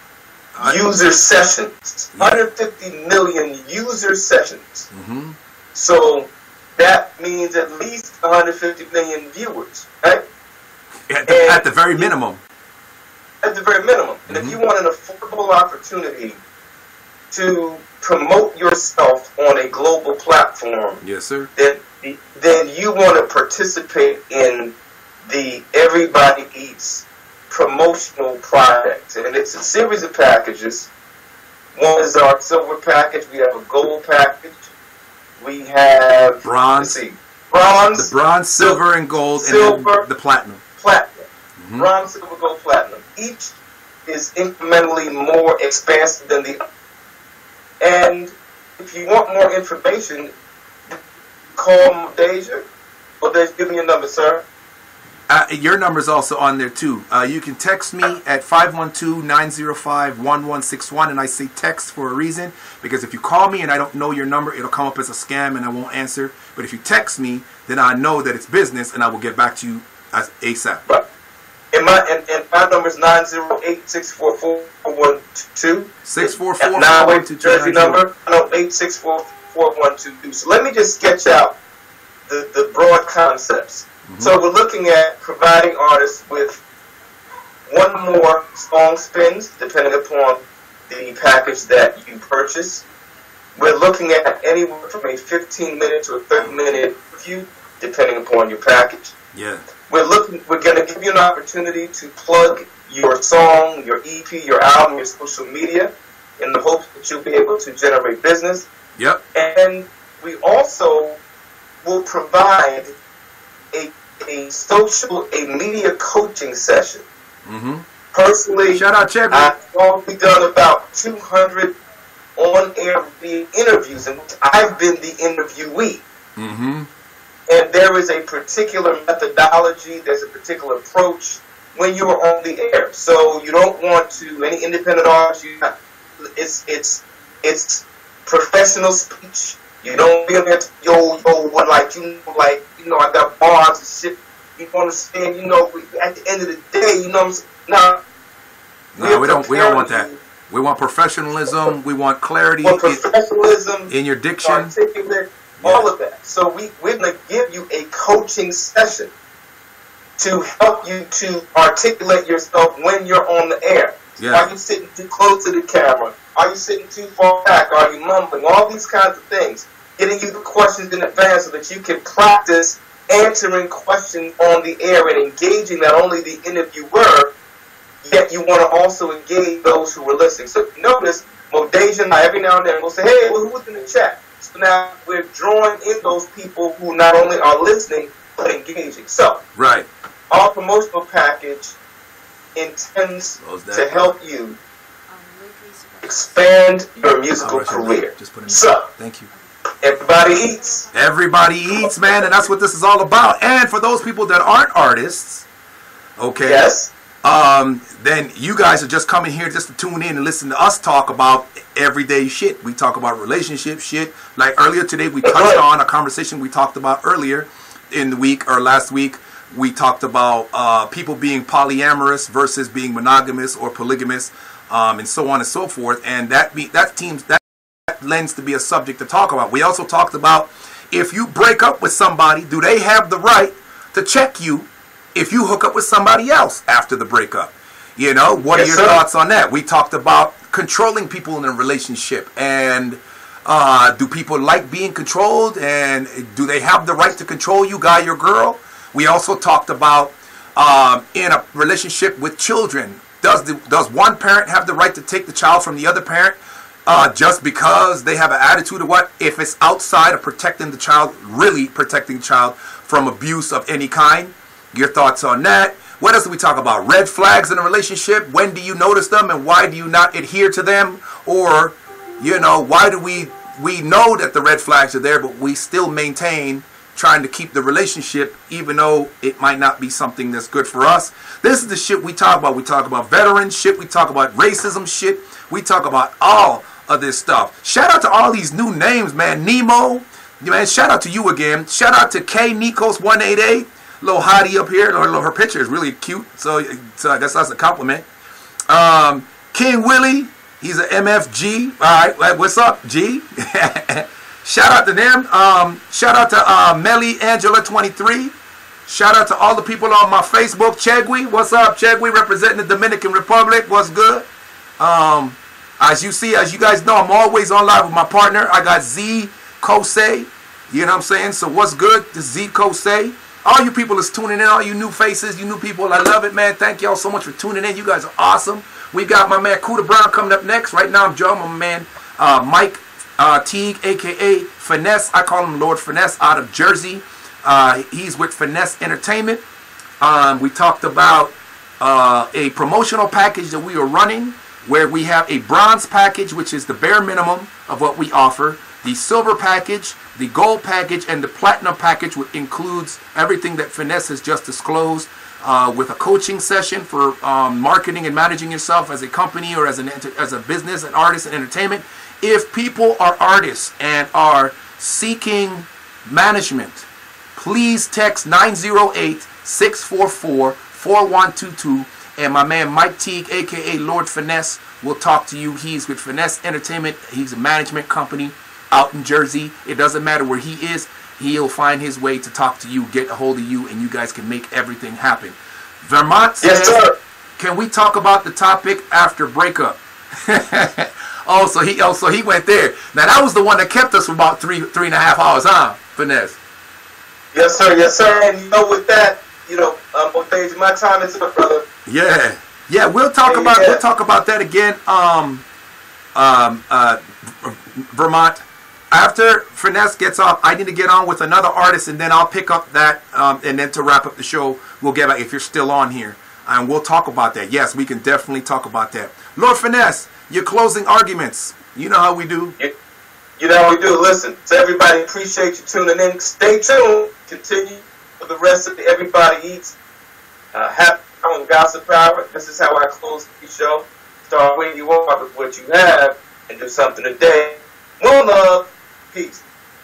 User sessions. 150 million user sessions. Mm-hmm. So that means at least 150 million viewers, right? At the very minimum. At the very minimum. And if you want an affordable opportunity to promote yourself on a global platform, yes, sir, then you want to participate in the Everybody Eats promotional project. And it's a series of packages. One is our silver package. We have a gold package. We have bronze. Let's see, bronze, the bronze, silver, and gold, silver, and then the platinum. Platinum. Mm-hmm. Bronze, silver, gold, platinum. Each is incrementally more expansive than the other. And if you want more information, call Deja. Or Deja, give me your number, sir. Your number's also on there, too. You can text me at 512-905-1161, and I say text for a reason, because if you call me and I don't know your number, it'll come up as a scam and I won't answer. But if you text me, then I know that it's business, and I will get back to you as ASAP. Right. And my number is 908-644-4122. 644-4122. Jersey number, 908-644-4122. So let me just sketch out the broad concepts. Mm-hmm. So we're looking at providing artists with one more song spins, depending upon the package that you purchase. We're looking at anywhere from a 15-minute to a 30-minute review, depending upon your package. Yeah. We're going to give you an opportunity to plug your song, your EP, your album, your social media, in the hopes that you'll be able to generate business. Yep. And we also will provide a media coaching session. Mm-hmm. Personally, shout out, Chevy. I've only done about 200 on-air interviews in which I've been the interviewee. Mm-hmm. And there is a particular methodology, there's a particular approach when you are on the air. So you don't want to, any independent artist, it's professional speech. You don't be there to I got bars and shit. You understand, at the end of the day, we don't want that. We want professionalism. We want clarity. In your diction. Articulate, all of that. So we're going to give you a coaching session to help you to articulate yourself when you're on the air. Yeah. Are you sitting too close to the camera? Are you sitting too far back? Are you mumbling? All these kinds of things. Getting you the questions in advance so that you can practice answering questions on the air and engaging not only the interviewer, yet you want to also engage those who are listening. So notice, Modeja and I every now and then will say, hey, well, who's in the chat? So now we're drawing in those people who not only are listening, but engaging. So, right. Our promotional package intends to help you expand your musical career. So, thank you. Everybody eats. Everybody eats, man, and that's what this is all about. And for those people that aren't artists, okay, yes, then you guys are just coming here just to tune in and listen to us talk about everyday shit. We talk about relationship shit. Like earlier today, we touched on a conversation we talked about earlier in the week or last week. We talked about people being polyamorous versus being monogamous or polygamous, and so on and so forth. And that lends to be a subject to talk about. We also talked about if you break up with somebody, do they have the right to check you if you hook up with somebody else after the breakup? What are your thoughts on that? We talked about controlling people in a relationship, and do people like being controlled, and do they have the right to control you, guy or girl? We also talked about in a relationship with children, does one parent have the right to take the child from the other parent just because they have an attitude of what? If it's outside of protecting the child, really protecting the child from abuse of any kind? Your thoughts on that? What else do we talk about? Red flags in a relationship. When do you notice them and why do you not adhere to them? Or, why do we know that the red flags are there but we still maintain trying to keep the relationship, even though it might not be something that's good for us. This is the shit we talk about. We talk about veteran shit. We talk about racism shit. We talk about all of this stuff. Shout out to all these new names, man. Nemo, man. Shout out to you again. Shout out to K Nikos 188. Little hottie up here. Her picture is really cute. So I guess that's a compliment. King Willie. He's an MFG. All right, what's up, G? Shout out to them. Shout out to Melly Angela 23. Shout out to all the people on my Facebook. Chegui, what's up, Chegui? Representing the Dominican Republic. What's good? As you guys know, I'm always on live with my partner. I got Z Kosei. You know what I'm saying? So what's good? This Z Kosei. All you people is tuning in. All you new faces, you new people. I love it, man. Thank y'all so much for tuning in. You guys are awesome. We got my man Kuda Brown coming up next. Right now I'm joined with my man Mike Teague, a.k.a. Finesse. I call him Lord Finesse out of Jersey. He's with Finesse Entertainment. We talked about a promotional package that we are running where we have a bronze package, which is the bare minimum of what we offer, the silver package, the gold package, and the platinum package, which includes everything that Finesse has just disclosed, with a coaching session for marketing and managing yourself as a company or as a business, an artist, and entertainment. If people are artists and are seeking management, please text 908-644-4122, and my man Mike Teague, a.k.a. Lord Finesse, will talk to you. He's with Finesse Entertainment. He's a management company out in Jersey. It doesn't matter where he is. He'll find his way to talk to you, get a hold of you, and you guys can make everything happen. Vermont says, yes, sir. Can we talk about the topic after breakup? So he went there. Now that was the one that kept us for about three and a half hours, huh, Finesse? Yes, sir. Yes, sir. And with that, on stage, my time is up, brother. Yeah. We'll talk about that again. Vermont. After Finesse gets off, I need to get on with another artist, and then I'll pick up that, and then to wrap up the show, we'll get back if you're still on here, and we'll talk about that. Yes, we can definitely talk about that. Lord Finesse, your closing arguments. You know how we do. You know how we do. Listen, to everybody, appreciate you tuning in. Stay tuned. Continue for the rest of the Everybody Eats. Happy on Gossip Power. This is how I close the show. Start where you are with what you have, and do something today. More love. Peace.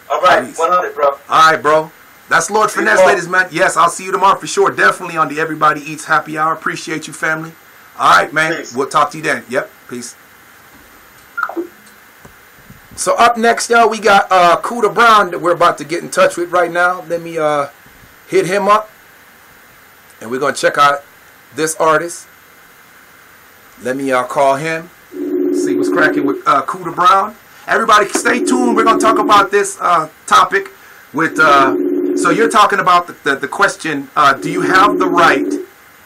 All right, peace. 100, bro. All right, bro. That's Lord Finesse, ladies and man. Yes, I'll see you tomorrow for sure. Definitely on the Everybody Eats Happy Hour. Appreciate you, family. All right, man. Peace. We'll talk to you then. Yep. Peace. So up next, y'all, we got Kuda Brown that we're about to get in touch with right now. Let me hit him up, and we're gonna check out this artist. Let me call him. See what's cracking with Kuda Brown. Everybody, stay tuned. We're gonna talk about this topic with. So you're talking about the question: do you have the right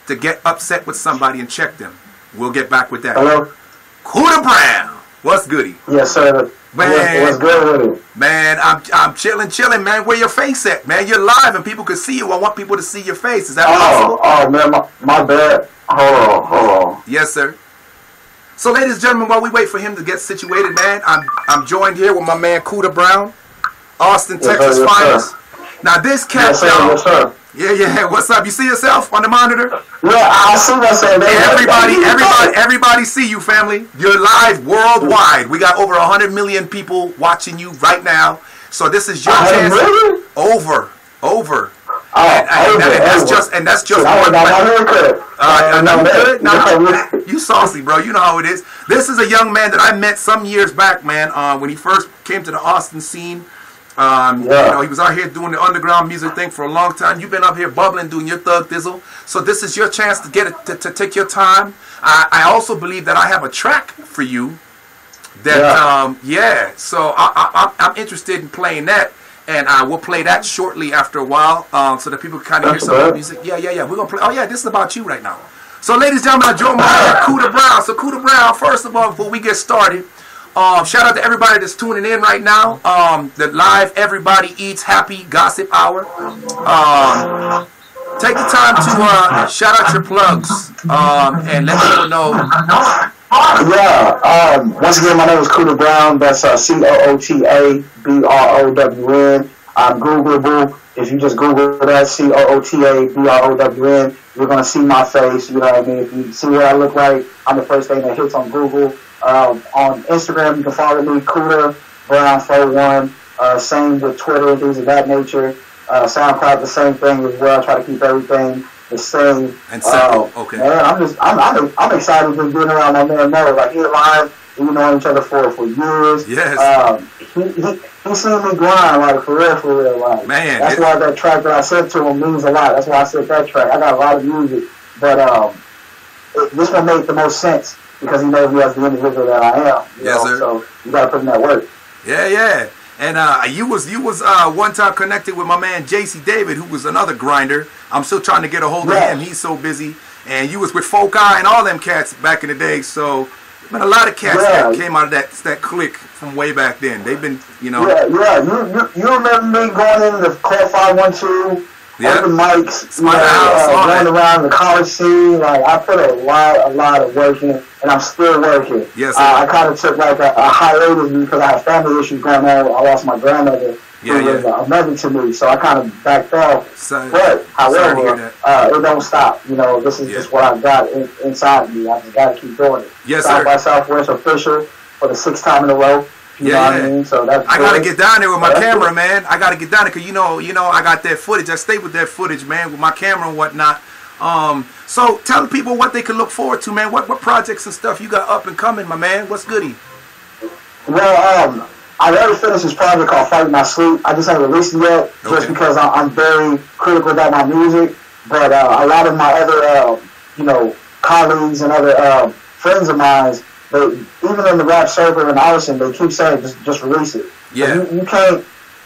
to get upset with somebody and check them? We'll get back with that. Hello, Kuda Brown. What's goody? Yes, sir. Man, what's good with it? Man, I'm chilling, man. Where your face at, man? You're live and people can see you. I want people to see your face. Is that possible? Oh, man, my bad. Hold on. Yes, sir. So, ladies and gentlemen, while we wait for him to get situated, man, I'm joined here with my man Kuda Brown, Austin, Texas finest. Now, this cat, yes, sir. Yeah. What's up? You see yourself on the monitor? Yeah, I see myself. Everybody see you, family. You're live worldwide. We got over 100 million people watching you right now. So this is your chance. Really? Over. And that's just one you saucy, bro. You know how it is. This is a young man that I met some years back, man. When he first came to the Austin scene. He was out here doing the underground music thing for a long time. You've been up here bubbling, doing your thug thizzle. So this is your chance to get it, to take your time. I also believe that I have a track for you. So I'm interested in playing that, and we'll play that shortly after a while, so that people can kind of hear some of the music. Yeah. We're gonna play. Oh yeah, this is about you right now. So ladies and gentlemen, I joined my Kuda Brown. So Kuda Brown, first of all, before we get started. Shout out to everybody that's tuning in right now. The live Everybody Eats Happy Gossip Hour. Take the time to shout out your plugs and let people know. Once again, my name is Kuda Brown. That's COOTABROWN. I'm Googleable. If you just Google that, COOTABROWN, you're going to see my face. You know what I mean? If you see what I look like, I'm the first thing that hits on Google. On Instagram, you can follow me, Cuda Brown 41. Same with Twitter and things of that nature. SoundCloud, the same thing as well. I try to keep everything the same. And simple. Okay. Man, I'm excited just being around my man Mo. Like, he's live. We've known each other for years. Yes. He seen me grind, like, for real. Like, man, that's why that track that I sent to him means a lot. That's why I sent that track. I got a lot of music, but this one made the most sense because he knows me as the individual that I am. Yes, sir. So you got to put in that work. Yeah. And you was one time connected with my man JC David, who was another grinder. I'm still trying to get a hold of him. He's so busy. And you was with Folk Eye and all them cats back in the day. So, man, a lot of cats that came out of that clique from way back then. They've been, you know. Yeah. You remember me going in the Club 512, open mics, going around the college scene. Like, I put a lot of work in, and I'm still working. Yes, I kind of took like a hiatus because I had family issues going on. I lost my grandmother, who was a mother to me, so I kind of backed off. But however, it don't stop. You know, this is just what I've got inside me. I just got to keep doing it. Yes, South by Southwest official for the 6th time in a row. You know what I mean? So that's I gotta get down there with my camera, man. I gotta get down there because you know, I got that footage. I stay with that footage, man, with my camera and whatnot. So tell people what they can look forward to, man. What projects and stuff you got up and coming, my man? What's goody? Well, I already finished this project called Fight My Sleep. I just haven't released it yet, just because I'm very critical about my music. But a lot of my other, colleagues and other friends of mine, even in the rap circle and Allison, they keep saying just release it. Yeah. You can't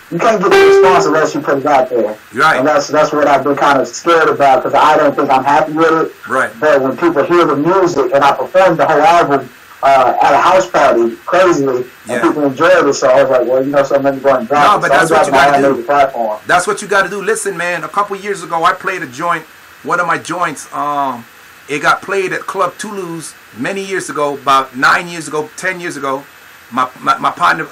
get the response unless you put it out there. Right. And that's what I've been kind of scared about because I don't think I'm happy with it. Right. But when people hear the music and I performed the whole album at a house party, crazily, and people enjoyed it, so I was like, well, something, let me go and drop it. No, but that's what you got to do. Platform. That's what you got to do. Listen, man, a couple years ago, I played a joint, one of my joints, it got played at Club Toulouse many years ago, about 9 years ago, 10 years ago. My partner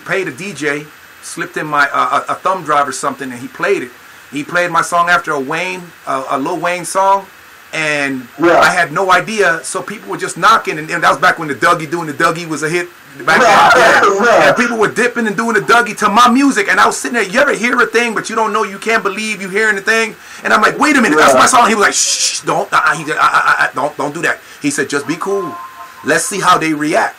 paid a DJ, slipped in my a thumb drive or something, and he played it. He played my song after a Lil Wayne song, and I had no idea. So people were just knocking, and that was back when the doing the Dougie was a hit. Back then, and people were dipping and doing the Dougie to my music, and I was sitting there. You ever hear a thing, but you don't know, you can't believe you hearing the thing, and I'm like, wait a minute, that's my song. He was like, shh, don't do that. He said, just be cool. Let's see how they react.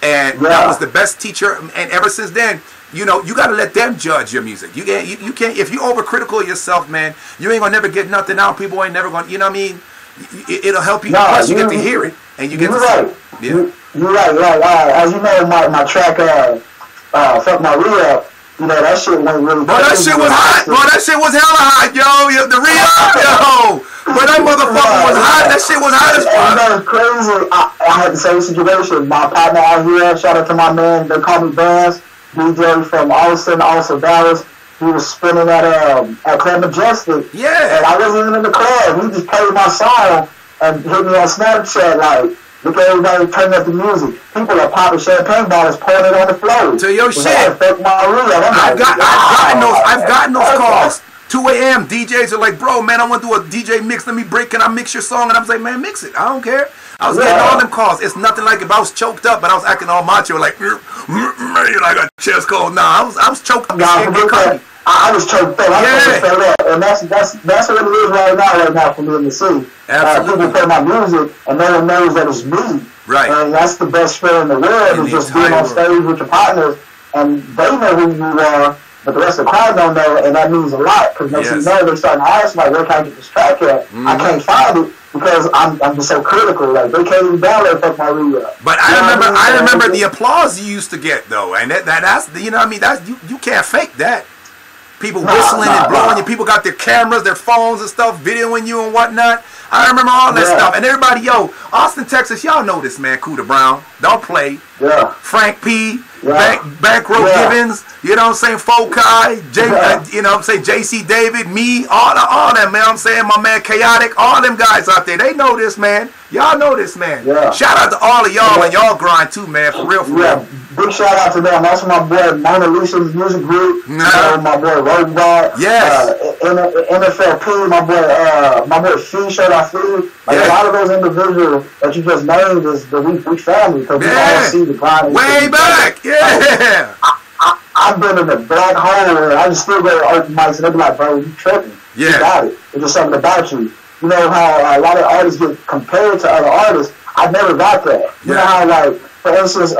And that was the best teacher. And ever since then, you got to let them judge your music. You can't if you overcritical of yourself, man, you ain't gonna never get nothing out. People ain't never gonna, you know what I mean? It'll help you. Plus, you get to hear it, and you get to see it. You're right. As you know, my track, Fuck My Re-Up, that shit went really crazy. Bro, that shit was hot. Bro, that shit was hella hot, yo. The Re-Up, yo. But that motherfucker was hot. That shit was hot as fuck. That was crazy. I had the same situation. My partner out here, shout out to my man, they call me Vance, DJ from Austin, also Dallas. He was spinning at Club Majestic. Yeah. And I wasn't even in the club. He just played my song and hit me on Snapchat like, look at everybody turning up the music. People are popping champagne bottles, pouring it on the floor. To your shit. I've gotten those calls. 2 a.m. DJs are like, bro, man, I want to do a DJ mix. Can I mix your song? And I was like, man, mix it. I don't care. I was getting all them calls. It's nothing like if I was choked up, but I was acting all macho, like, man, I got chest cold. Nah, I was choked up. I was choked up. And that's what it is right now for me in the city. People play my music, and no one knows that it's me. Right. And that's the best feeling in the world, is just being on stage with your partners, and they know who you are, but the rest of the crowd don't know, and that means a lot, because next thing you know, they're starting to ask, like, where can I get this track at? I can't find it, because I'm just so critical. Like, they can't even download Fuck My Re-Up. But I remember the applause you used to get, though, and that's you know what I mean? That's you can't fake that. People whistling and blowing you. People got their cameras, their phones and stuff, videoing you and whatnot. I remember all that stuff. And everybody, Austin, Texas, y'all know this, man, Cuda Brown. Don't play. Yeah. Frank P. Bankroll Givens, you know what I'm saying, Folk Eye, you know what I'm saying, JC David, me, all that, man, I'm saying, my man Chaotic, all them guys out there, they know this, man. Y'all know this, man. Yeah. Shout out to all of y'all and y'all grind too, man. For real, for real. Big shout out to them. Also, my boy Mona Lisa's music group. My boy Robot. Yes. NFLP. My boy Fee. Shout out Fee. Like a lot of those individuals that you just named is the we family because we all see the grind. Way back. Yeah. I've been in the black hole and I just still go to open mics and they be like, bro, you tripping. Yeah. You got it. It's just something about you. You know how a lot of artists get compared to other artists? I never got that. You know how, like, for instance,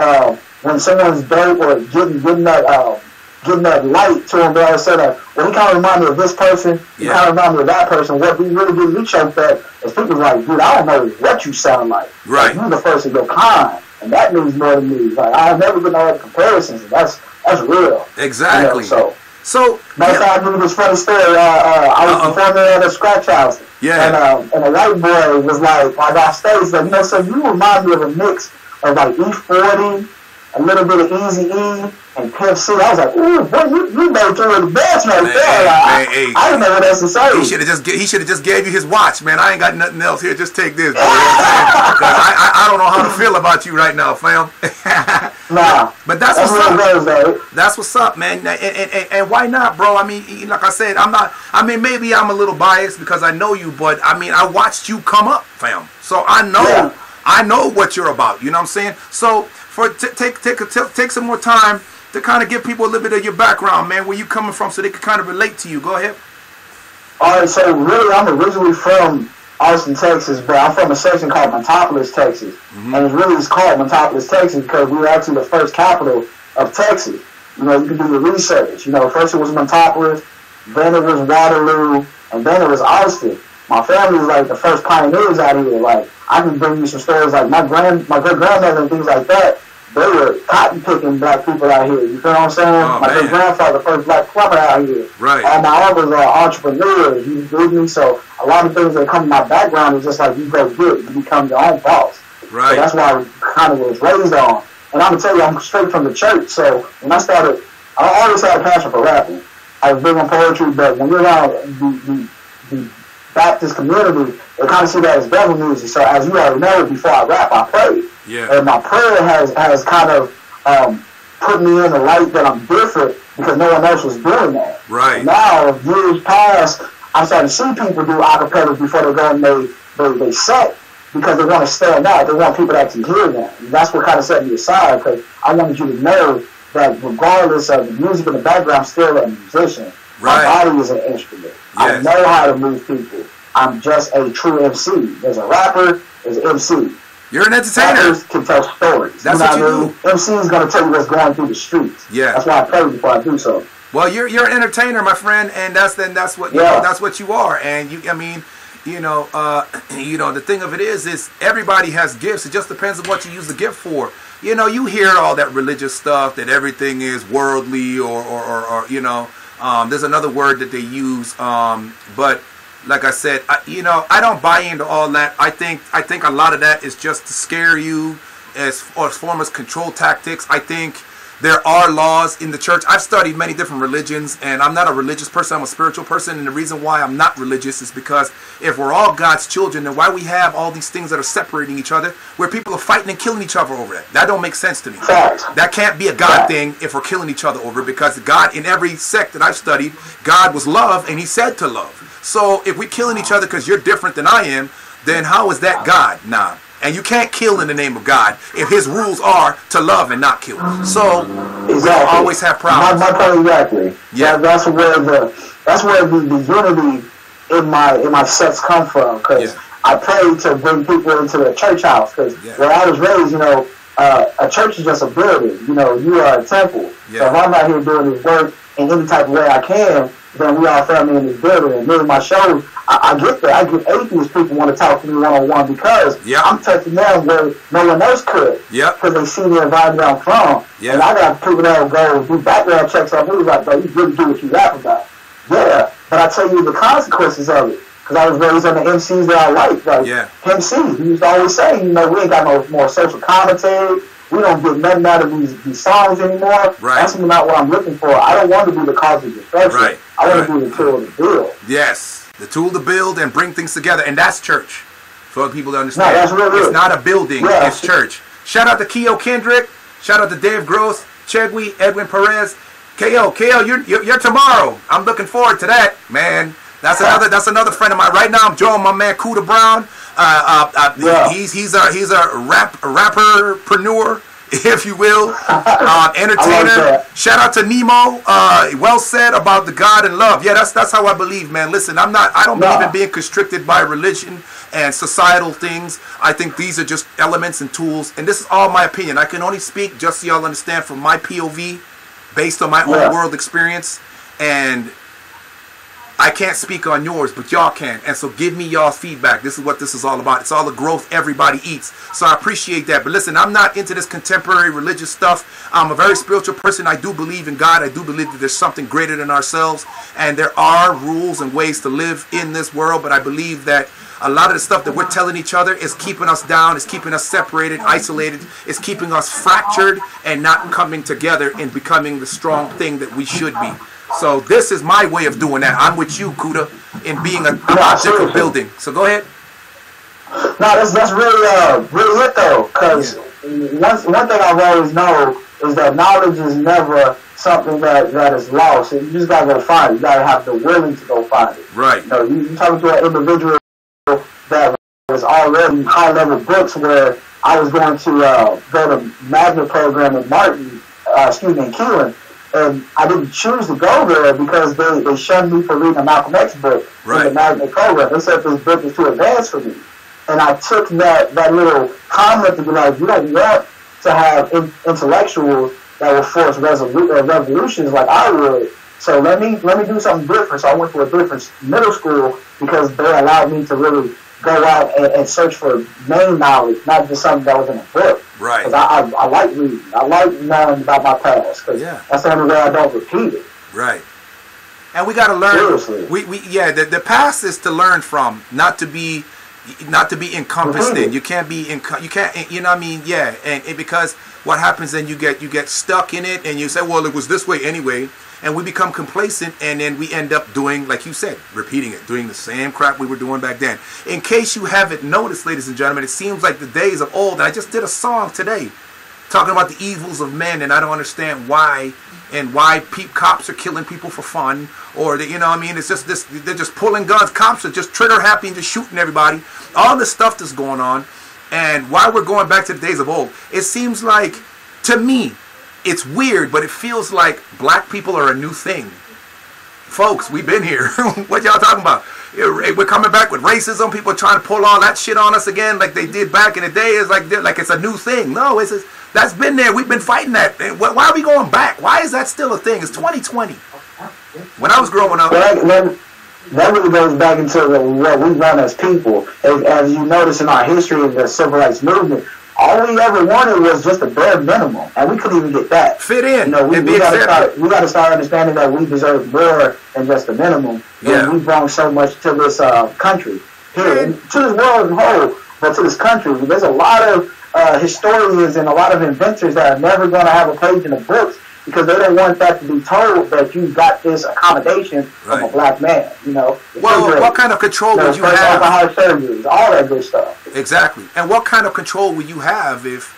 when someone's dope or getting that light to them, they always say that, well, he kind of remind me of this person, he kind of remind me of that person. What we really get me choked up is people like, dude, I don't know what you sound like. Right. Like, you're the first of your kind, and that means more to me. Like, I've never been no other comparisons, and that's real. Exactly. You know, so matter of fact, I knew this funny story. I was performing at a scratch house. Yeah. And a white boy was like off stage, like, you know, so you remind me of a mix of like E40, a little bit of Eazy-E, and Pimp C. I was like, ooh, boy, you made through the best right there. I didn't know what else to say. He should have just gave you his watch, man. I ain't got nothing else here. Just take this. I don't know how to feel about you right now, fam. Nah, but that's what's up. That's what's up, man. And why not, bro? I mean, like I said, maybe I'm a little biased because I know you, but I mean, I watched you come up, fam. So I know what you're about. You know what I'm saying? So take some more time to kind of give people a little bit of your background, man, where you coming from, so they can kind of relate to you. Go ahead. All right, so really, I'm originally from Austin, Texas, but I'm from a section called Montopolis, Texas. Mm-hmm. And it's called Montopolis, Texas, because we were actually the first capital of Texas. You know, you can do the research. You know, first it was Montopolis, then it was Waterloo, and then it was Austin. My family was like the first pioneers out here. Like, I can bring you some stories like my great-grandmother and things like that. They were cotton-picking black people out here. You feel what I'm saying? My great-grandfather, the first black plumber out here. Right. All my uncles are entrepreneurs. You with me? So a lot of things that come in my background is just like you go get it. You become your own boss. Right. So that's why I kind of was raised on. And I'm going to tell you, I'm straight from the church. So when I started, I always had a passion for rapping. I was big on poetry, but when you're around the Baptist community, they kind of see that as devil music. So as you already know, before I rap, I pray. Yeah. And my prayer has kind of put me in the light that I'm different because no one else was doing that. Right. And now, years past, I'm starting to see people do acapellas before they go and they set because they want to stand out. They want people to actually hear them. And that's what kind of set me aside because I wanted you to know that regardless of the music in the background, I'm still a musician. Right. My body is an instrument. Yes. I know how to move people. I'm just a true MC. There's a rapper, there's an MC. You're an entertainer. Rappers can tell stories. That's what you do. MC is going to tell you what's going through the streets. Yeah. That's why I pray before I do so. Well, you're an entertainer, my friend, and that's what you know, that's what you are. And the thing of it is everybody has gifts. It just depends on what you use the gift for. You know, you hear all that religious stuff that everything is worldly or there's another word that they use, but like I said, I don't buy into all that. I think a lot of that is just to scare you as form as control tactics. I think there are laws in the church. I've studied many different religions, and I'm not a religious person. I'm a spiritual person, and the reason why I'm not religious is because if we're all God's children, then why we have all these things that are separating each other, where people are fighting and killing each other over that? That don't make sense to me. That can't be a God thing if we're killing each other over it, because God, in every sect that I've studied, God was love, and he said to love. So if we're killing each other because you're different than I am, then how is that God? Nah. And you can't kill in the name of God if his rules are to love and not kill. So we'll always have problems. My point exactly. Yeah, that's where the unity in my sets come from. Because I pray to bring people into the church house. Because where I was raised, a church is just a building. You are a temple. Yeah. So if I'm out here doing this work in any type of way I can, then we all family in this building. And during my shows, I get that. I get atheist people want to talk to me one-on-one because I'm touching them where no one else could. Because they see the environment I'm from. And I got people that will go do background checks on me like, bro, you really do what you rap about. Yeah, but I tell you the consequences of it. Because I was raised on the MCs that I like. Like, MC, he used to always say, we ain't got no more social commentary. We don't get nothing out of these songs anymore. Right. That's not what I'm looking for. I don't want to be the cause of destruction. Right. I want to be the tool to build. Yes, the tool to build and bring things together. And that's church. for people to understand. No, that's really it's not a building, yeah. It's church. Shout out to Keo Kendrick. Shout out to Dave Gross, Chegui, Edwin Perez. KO, you're tomorrow. I'm looking forward to that, man. That's another friend of mine. Right now, I'm joining my man Kuda Brown. Yeah. He's a rapperpreneur, if you will, entertainer. Shout out to Nemo. Well said about the God and love. Yeah, that's how I believe, man. Listen, I don't believe in being constricted by religion and societal things. I think these are just elements and tools, and this is all my opinion. I can only speak just so y'all understand from my POV, based on my own world experience, and I can't speak on yours, but y'all can. And so give me y'all's feedback. This is what this is all about. It's all the growth everybody eats. So I appreciate that. But listen, I'm not into this contemporary religious stuff. I'm a very spiritual person. I do believe in God. I do believe that there's something greater than ourselves. And there are rules and ways to live in this world. But I believe that a lot of the stuff that we're telling each other is keeping us down, is keeping us separated, isolated, is keeping us fractured and not coming together and becoming the strong thing that we should be. So this is my way of doing that. I'm with you, Kuda, in being an object of building. So go ahead. No, that's really it though, because one thing I've always known is that knowledge is never something that is lost. You just gotta go find it. You gotta have the willing to go find it. Right. You know, you talking to an individual that was already high level books where I was going to go to magnet program in in Keelan. And I didn't choose to go there because they shunned me for reading a Malcolm X book in the magnet program. They said this book is too advanced for me. And I took that little comment to be like, you don't want to have intellectuals that will force revolutions like I would. So let me do something different. So I went to a different middle school because they allowed me to really go out and search for main knowledge, not just something that was in a book. Right. Because I like reading. I like knowing about my past. Because that's the only way I don't repeat it. Right. And we got to learn. Seriously. The past is to learn from, not to be encompassed in. You can't be you know what I mean? Yeah. And because what happens then you get stuck in it and you say, well, it was this way anyway. And we become complacent, and then we end up doing, like you said, repeating it, doing the same crap we were doing back then. In case you haven't noticed, ladies and gentlemen, it seems like the days of old. And I just did a song today talking about the evils of men, and I don't understand why and why cops are killing people for fun, or you know what I mean? It's just this, they're just pulling guns. Cops are just trigger happy and just shooting everybody. All this stuff that's going on, and why we're going back to the days of old. It seems like, to me, it's weird, but it feels like black people are a new thing. Folks, we've been here. What y'all talking about? We're coming back with racism. People are trying to pull all that shit on us again like they did back in the day. It's like it's a new thing. No, that's been there. We've been fighting that. Why are we going back? Why is that still a thing? It's 2020. When I was growing up... That really goes back into what we've done as people. As you notice in our history of the civil rights movement, all we ever wanted was just a bare minimum, and we couldn't even get that. Fit in. You know, we got to start understanding that we deserve more than just the minimum. Yeah. And we've brought so much to this country, here, and to this world as a whole, but to this country. There's a lot of historians and a lot of inventors that are never going to have a page in the books because they don't want that to be told that you got this accommodation from a black man. You know. Well, what kind of control would you have? Alcoholic surgeries, all that good stuff. Exactly. And what kind of control would you have if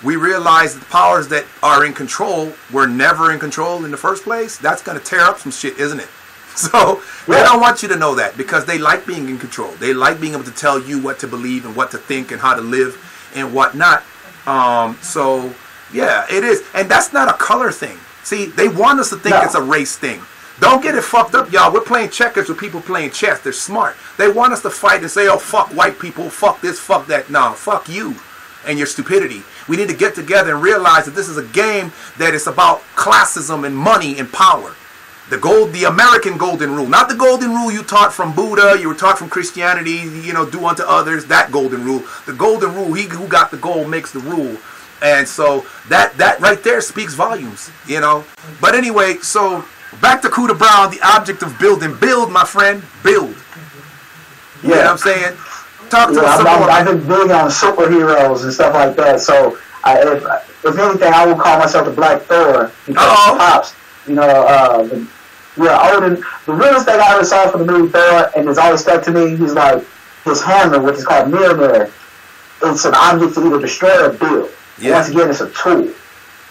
we realize that the powers that are in control were never in control in the first place? That's going to tear up some shit, isn't it? So they don't want you to know that because they like being in control. They like being able to tell you what to believe and what to think and how to live and whatnot. So yeah, it is. And that's not a color thing. See, they want us to think it's a race thing. Don't get it fucked up, y'all. We're playing checkers with people playing chess. They're smart. They want us to fight and say, oh, fuck white people, fuck this, fuck that. No, fuck you and your stupidity. We need to get together and realize that this is a game that is about classism and money and power. The American golden rule. Not the golden rule you taught from Buddha, you were taught from Christianity, you know, do unto others, that golden rule. The golden rule, he who got the gold makes the rule. And so that right there speaks volumes, you know. But anyway, so back to Kuda Brown, the object of building. Build, my friend, build. You know what I'm saying? Talk to us some more. I've been big on superheroes and stuff like that. So if anything, I would call myself the Black Thor because Pops, you know, Odin. The realest thing I ever saw from the movie Thor, and it's always stuck to me. He's like, his hammer, which is called Mjolnir, it's an object to either destroy or build. Yeah. Once again, it's a tool.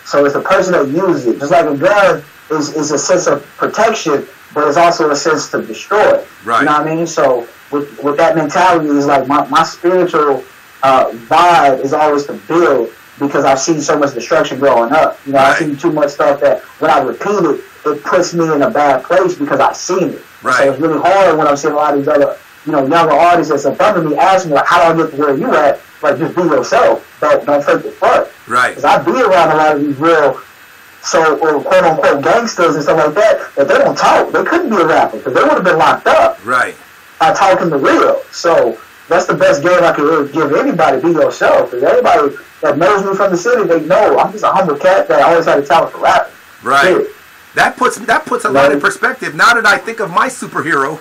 So it's the person that uses it. Just like a gun is a sense of protection, but it's also a sense to destroy. Right. You know what I mean? So with that mentality, is like my spiritual vibe is always to build, because I've seen so much destruction growing up. You know, I've seen too much stuff that when I repeat it, it puts me in a bad place because I've seen it. Right. So it's really hard when I'm seeing a lot of these other, younger artists that's in front of me asking me, like, how do I get to where you at? Like, just be yourself. Don't fake the front. Right. Because I be around a lot of these real, quote unquote gangsters and stuff like that they don't talk. They couldn't be a rapper because they would have been locked up. Right. By talking the real. So that's the best game I could really give anybody. Be yourself. Because everybody that knows me from the city, they know I'm just a humble cat that always had a talent for rapping. Right. Yeah. That puts a lot in perspective. Now that I think of my superhero,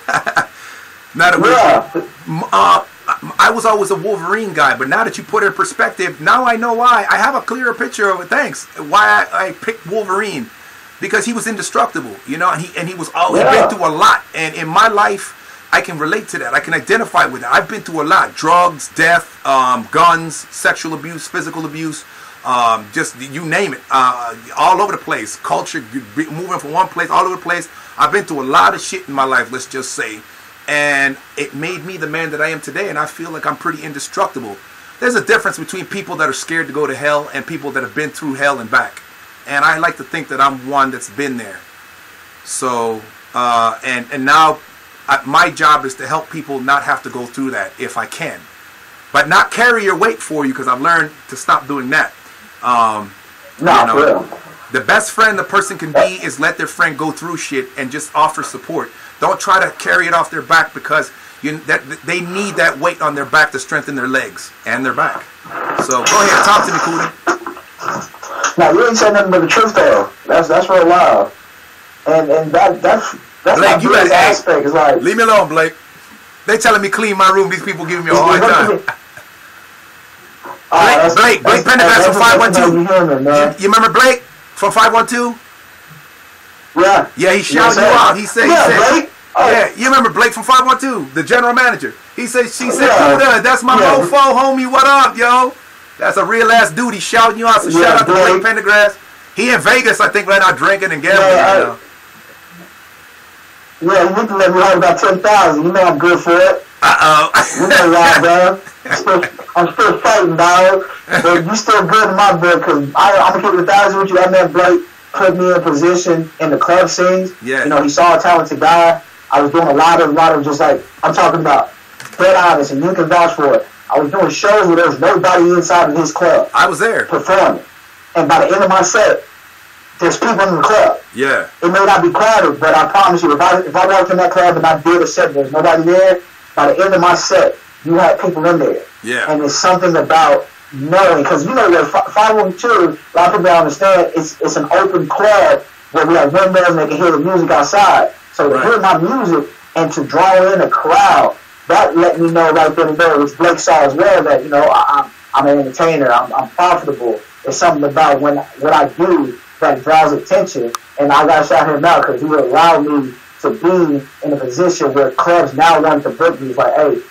I was always a Wolverine guy, but now that you put it in perspective, now I know why. I have a clearer picture of it. Thanks. Why I picked Wolverine, because he was indestructible, and he was always been through a lot. And in my life, I can relate to that. I can identify with it. I've been through a lot: drugs, death, guns, sexual abuse, physical abuse. Just you name it, all over the place. Culture, moving from one place all over the place. I've been through a lot of shit in my life, let's just say, and it made me the man that I am today. And I feel like I'm pretty indestructible. There's a difference between people that are scared to go to hell and people that have been through hell and back. And I like to think that I'm one that's been there. So, and now my job is to help people not have to go through that if I can, but not carry your weight for you, because I've learned to stop doing that. The best friend the person can be is let their friend go through shit and just offer support. Don't try to carry it off their back, because they need that weight on their back to strengthen their legs and their back. So go ahead, talk to me, Cootie. Now you ain't saying nothing but the truth though. That's real loud, and that's Blake, you better aspect. Is like, leave me alone, Blake. They telling me clean my room. These people giving me a hard time. Blake Pendergrass from 512. You remember Blake from 512? Yeah. Yeah, he shouted you out. He said, Blake. Yeah, you remember Blake from 512, the general manager. She said, that's my mofo, homie. What up, yo? That's a real ass dude. He's shouting you out. So shout out to Blake Pendergrass. He in Vegas, I think, right now, drinking and gambling. Yeah, you can let me hold about 10,000. You know I'm good for it. You know why, dog. I'm still fighting, dog. But you still good in my book, because I'm going to keep it 1,000 with you. That man Blake put me in position in the club scenes. Yeah. He saw a talented guy. I was doing a lot of just like, I'm talking about dead honest, and you can vouch for it. I was doing shows where there was nobody inside of his club. I was there. Performing. And by the end of my set, there's people in the club. Yeah. It may not be crowded, but I promise you, if I walked in that club and I did a set, there's nobody there, by the end of my set, you had people in there. Yeah. And it's something about knowing, because that 512, a lot of people don't understand, it's an open club where we have windows and they can hear the music outside. So to hear my music and to draw in a crowd, that let me know right then and there, which Blake saw as well, that, I'm an entertainer, I'm profitable. There's something about what I do that draws attention, and I got to shout him out because he allowed me to be in a position where clubs now want to book me. It's like, hey,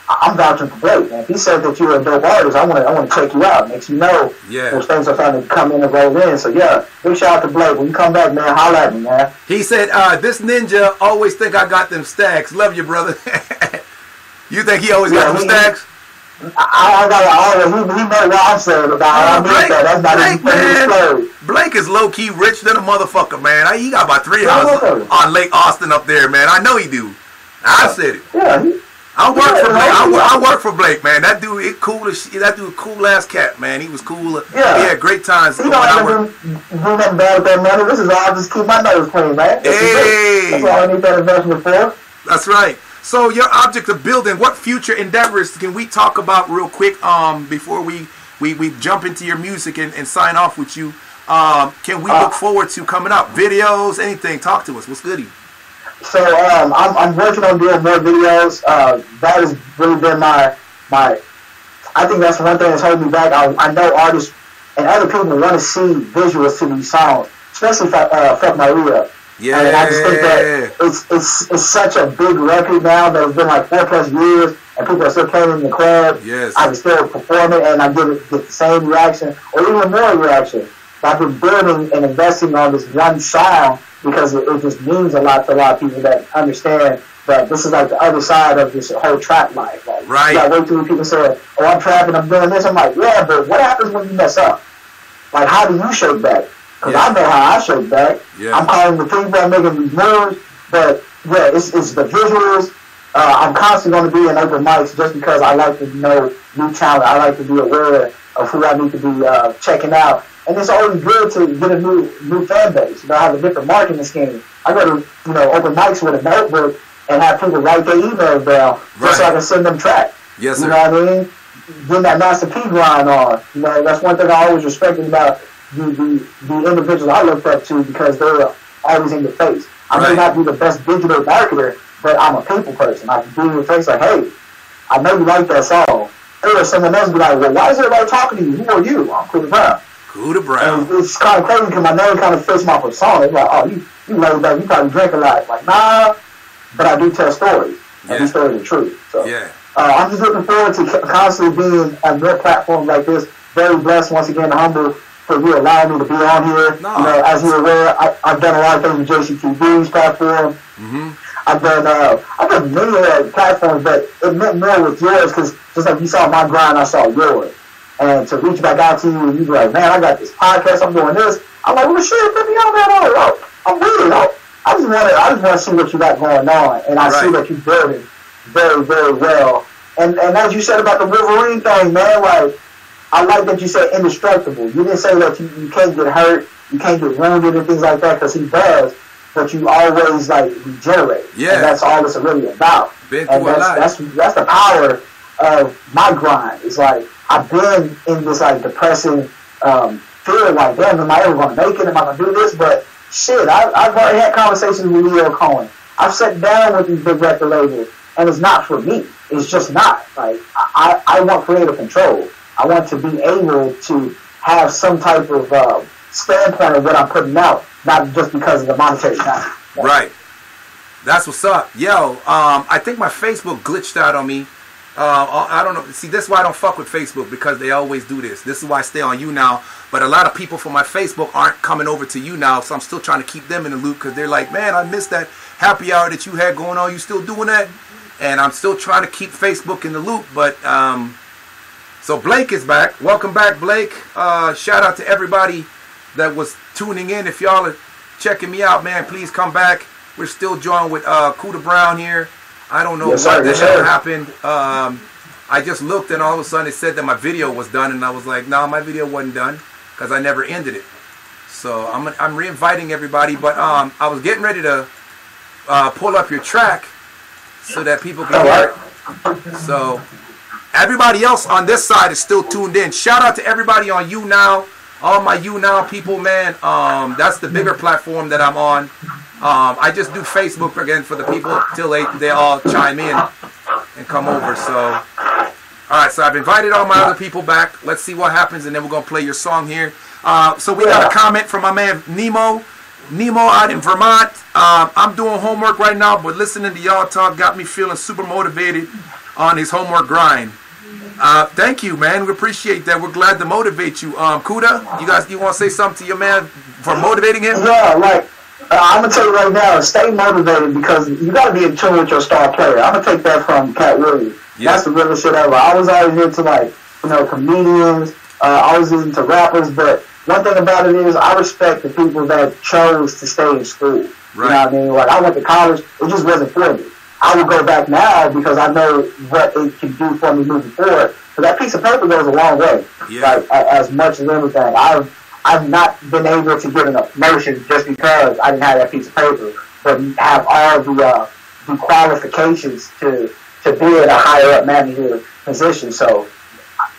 I'm vouching for Blake, man. If he said that you're a dope artist, I want to check you out. Makes you know those things are starting to come in and roll in. So yeah, big shout out to Blake. When you come back, man, holla at me, man. He said, this ninja always think I got them stacks. Love you, brother. You think he always got them stacks? I got he know what I'm saying about Blake, that's not man. Blake is low key rich than a motherfucker, man. He got about 3 houses on Lake Austin up there, man. I know he do. I said it. Yeah. I work for Blake. I work for Blake, man. That dude, that dude, a cool ass cat, man. He was cool. Yeah. He had great times. You know, I do nothing bad with that money. This is all I just keep my nose clean, man. Hey. That's all I need that investment for. That's right. So your object of building, what future endeavors can we talk about real quick before we jump into your music and sign off with you? Can we look forward to coming up? Videos, anything? Talk to us. What's goody? So I'm working on doing more videos. That has really been my I think that's one thing that's holding me back. I know artists and other people want to see visuals to these songs, especially Fuck My Re-Up. Yeah. And I just think that it's such a big record now that it's been like 4+ years, and people are still playing in the club. Yes. I can still perform it, and I get the same reaction, or even more reaction. I've been building and investing on this one song because it just means a lot to a lot of people that understand that this is like the other side of this whole trap life. Like, right. You got way too many people say, "Oh, I'm trapping, I'm doing this." I'm like, yeah, but what happens when you mess up? Like, how do you shake back? Because I know how I shake back. Yeah. I'm calling the people that making these moves, but yeah, it's the visuals. I'm constantly going to be in open mics just because I like to know new talent. I like to be aware of who I need to be checking out. And it's always good to get a new fan base. You know, I have a different marketing scheme. I go to, open mics with a notebook and have people write their email down just so I can send them tracks. Yes, sir. You know what I mean? Getting that Master P grind on. You know, that's one thing I always respected about the individuals I look up to because they're always in your face. I may not be the best digital marketer, but I'm a people person. I can be in your face like, hey, I know you like that song. Or someone else be like, well, why is everybody talking to you? Who are you? I'm Cooter Brown. Cooter Brown. And it's kind of crazy because my name kind of fits my persona. It's like, oh, you laid back, you probably drink a lot. Like, nah, but I do tell stories. And these stories are true. So, I'm just looking forward to constantly being on your platform like this. Very blessed, once again, humble for you allowing me to be on here. No. As you're aware, I've done a lot of things with JCTV's platform. Mm-hmm. I've done many platforms, but it meant more with yours because just like you saw my grind, I saw yours. And to reach back out to you and you be like, man, I got this podcast, I'm doing this. I'm like, well, shit, put me on that. I'm with it. I just want to see what you got going on, and I see that you're building very, very well. And as you said about the Wolverine thing, man, like, I like that you said indestructible. You didn't say that you can't get hurt, you can't get wounded and things like that, because he does, but you always, like, regenerate. Yeah. And that's all it's really about. And that's the power of my grind. It's like, I've been in this, like, depressing feeling like, damn, am I ever going to make it? Am I going to do this? But shit, I've already had conversations with Leo Cohen. I've sat down with these big record labels, and it's not for me. It's just not. Like, I want creative control. I want to be able to have some type of standpoint of what I'm putting out, not just because of the monetary value. Right. That's what's up. Yo, I think my Facebook glitched out on me. I don't know. See, this is why I don't fuck with Facebook, because they always do this. This is why I stay on YouNow. But a lot of people from my Facebook aren't coming over to YouNow, so I'm still trying to keep them in the loop because they're like, man, I missed that happy hour that you had going on. You still doing that? And I'm still trying to keep Facebook in the loop. But so Blake is back. Welcome back, Blake. Shout out to everybody that was tuning in. If y'all are checking me out, man, please come back. We're still joined with Cooter Brown here. I don't know what the hell happened. I just looked and all of a sudden it said that my video was done, and I was like, no, my video wasn't done because I never ended it. So I'm re-inviting everybody, but I was getting ready to pull up your track so that people can hear it. So everybody else on this side is still tuned in. Shout out to everybody on YouNow, all my YouNow people, man. That's the bigger platform that I'm on. I just do Facebook again for the people till they all chime in and come over. So, all right. So I've invited all my other people back. Let's see what happens, and then we're gonna play your song here. So we got a comment from my man Nemo. Nemo out in Vermont. I'm doing homework right now, but listening to y'all talk got me feeling super motivated on his homework grind. Thank you, man. We appreciate that. We're glad to motivate you. Kuda, you want to say something to your man for motivating him? Yeah, like. I'm going to tell you right now, stay motivated because you got to be in tune with your star player. I'm going to take that from Pat Williams. Yeah. That's the realest shit ever. I was always into, like, comedians. I was into rappers. But one thing about it is I respect the people that chose to stay in school. Right. You know what I mean? Like, I went to college. It just wasn't for me. I would go back now because I know what it can do for me moving forward. But that piece of paper goes a long way. Yeah. Like, as much as everything. I've not been able to get an promotion just because I didn't have that piece of paper, but have all the qualifications to be at a higher up manager position. So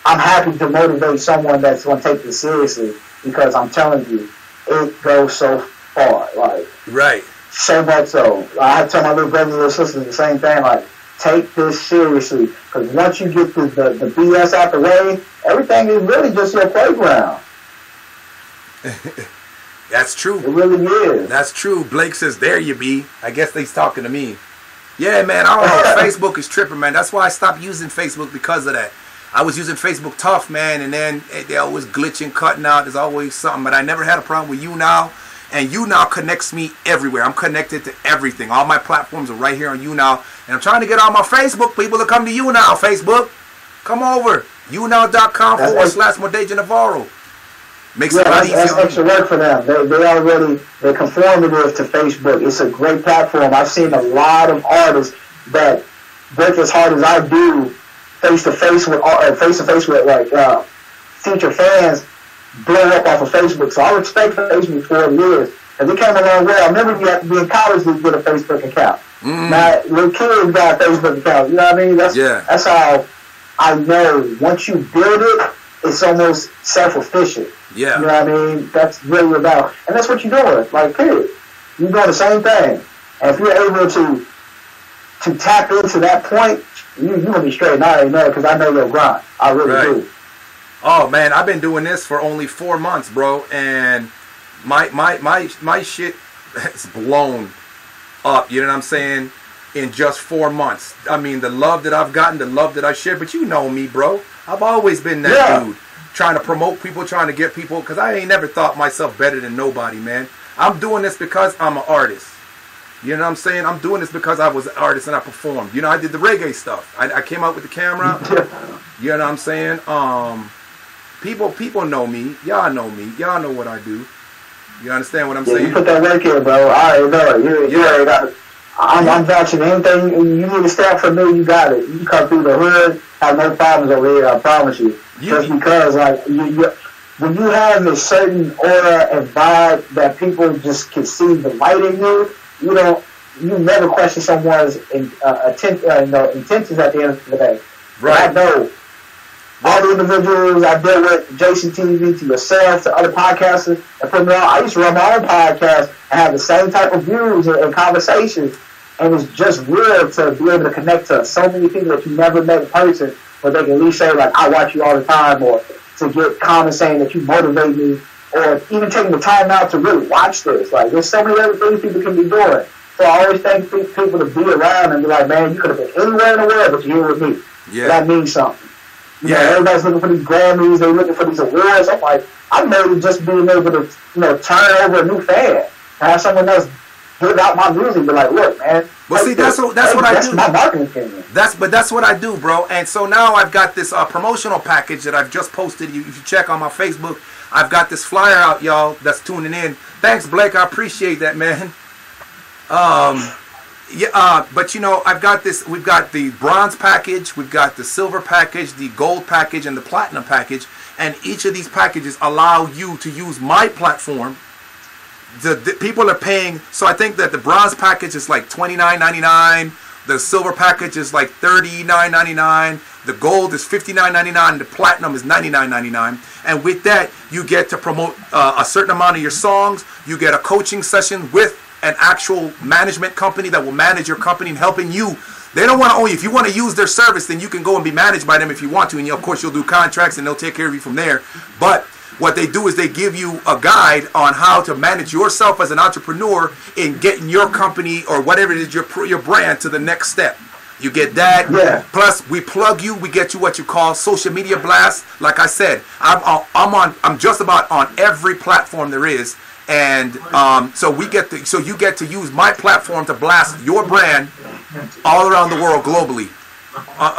I'm happy to motivate someone that's going to take this seriously because I'm telling you, it goes so far. Like, right. So much so. I have to tell my little brothers and sisters the same thing. Like, take this seriously because once you get the BS out the way, everything is really just your playground. That's true. It really is. That's true. Blake says, there you be. I guess he's talking to me. Yeah, man, I don't know. Facebook is tripping, man. That's why I stopped using Facebook because of that. I was using Facebook tough, man, and then they always glitching, cutting out. There's always something, but I never had a problem with YouNow. And YouNow connects me everywhere. I'm connected to everything. All my platforms are right here on YouNow. And I'm trying to get all my Facebook people to come to YouNow. Facebook, come over. YouNow.com/Modeja Navarro. Makes it a lot easier. That's extra work for them. They're conformative to Facebook. It's a great platform. I've seen a lot of artists that work as hard as I do face to face with like future fans blow up off of Facebook. So I respect Facebook for years. And it came a long way. I remember you had to be in college to get a Facebook account. Now, little kids got a Facebook account. You know what I mean? That's how I know once you build it, it's almost self-efficient. Yeah. You know what I mean? That's really about, and that's what you're doing. Like, period. You're doing the same thing. And if you're able to tap into that point, you're going to be straight. And I already know because I know your grind. I really do. Oh, man, I've been doing this for only 4 months, bro. And my shit has blown up. You know what I'm saying? In just 4 months. I mean, the love that I've gotten, the love that I share. But you know me, bro. I've always been that dude. Trying to promote people, trying to get people. Because I ain't never thought myself better than nobody, man. I'm doing this because I'm an artist. You know what I'm saying? I'm doing this because I was an artist and I performed. You know, I did the reggae stuff. I came out with the camera. You know what I'm saying? People know me. Y'all know me. Y'all know what I do. You understand what I'm saying? You put that work in, bro. I already know it. You already got it. I'm vouching anything you need to start from me. You got it. You can come through the hood. Have no problems over here. I promise you. Just because, like, when you have a certain aura and vibe that people just can see the light in you, you never question someone's intentions at the end of the day. Right. I know all the individuals I deal with, Jason TV, to yourself, to other podcasters, and put me on. I used to run my own podcast and have the same type of views and conversations, and it's just real to be able to connect to so many people that you never met in person, but they can at least say, like, I watch you all the time, or to get comments saying that you motivate me, or even taking the time out to really watch this. Like, there's so many other things people can be doing. So I always thank people to be around and be like, man, you could have been anywhere in the world, but you're here with me. Yeah. That means something. You know, everybody's looking for these Grammys, they're looking for these awards. I'm like, I'm maybe just being able to, turn over a new fan and have someone else give out my music and be like, look, man. Well, see, that's what I do. That's my marketing opinion. That's what I do, bro. And so now I've got this promotional package that I've just posted. You should check on my Facebook. I've got this flyer out, y'all, that's tuning in. Thanks, Blake. I appreciate that, man. But I've got this. We've got the bronze package, we've got the silver package, the gold package, and the platinum package. And each of these packages allow you to use my platform. The people are paying. So I think that the bronze package is like $29.99. The silver package is like $39.99. The gold is $59.99. The platinum is $99.99. And with that, you get to promote a certain amount of your songs. You get a coaching session with an actual management company that will manage your company and helping you. They don't want to own you. If you want to use their service, then you can go and be managed by them if you want to. And of course, you'll do contracts and they'll take care of you from there. But what they do is they give you a guide on how to manage yourself as an entrepreneur in getting your company or whatever it is, your brand to the next step. You get that. Yeah. Plus, we plug you. We get you what you call social media blasts. Like I said, I'm just about on every platform there is. And so you get to use my platform to blast your brand all around the world globally.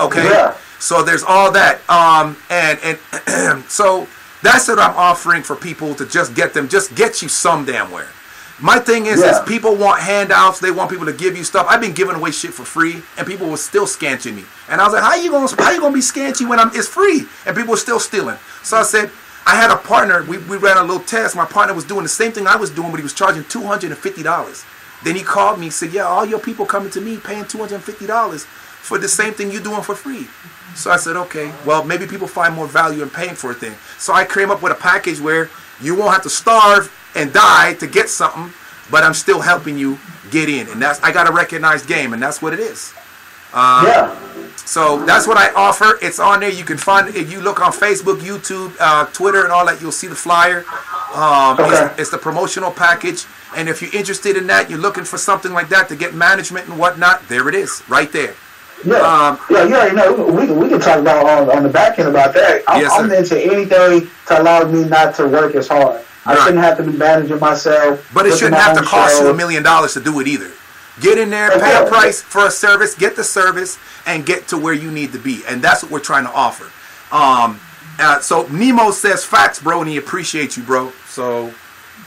Okay. Yeah. So there's all that. And so that's what I'm offering for people to just get you some damn where. My thing is people want handouts. They want people to give you stuff. I've been giving away shit for free, and people were still scanching me. And I was like, how you gonna be scanchy when it's free? And people were still stealing. So I said, I had a partner. We ran a little test. My partner was doing the same thing I was doing, but he was charging $250. Then he called me and said, yeah, all your people coming to me paying $250 for the same thing you're doing for free. So I said, okay, well, maybe people find more value in paying for a thing. So I came up with a package where you won't have to starve and die to get something, but I'm still helping you get in. And I got a recognized game, and that's what it is. So that's what I offer. It's on there. You can find it. If you look on Facebook, YouTube, Twitter, and all that, you'll see the flyer. It's the promotional package. And if you're interested in that, you're looking for something like that to get management and whatnot, there it is, right there. Yeah, you already know. We can talk about on the back end about that. I'm into anything to allow me not to work as hard. I shouldn't have to be managing myself. But it shouldn't have to cost you $1 million to do it either. Get in there, pay a price for a service, get the service, and get to where you need to be. And that's what we're trying to offer. So Nemo says facts, bro, and he appreciates you, bro. So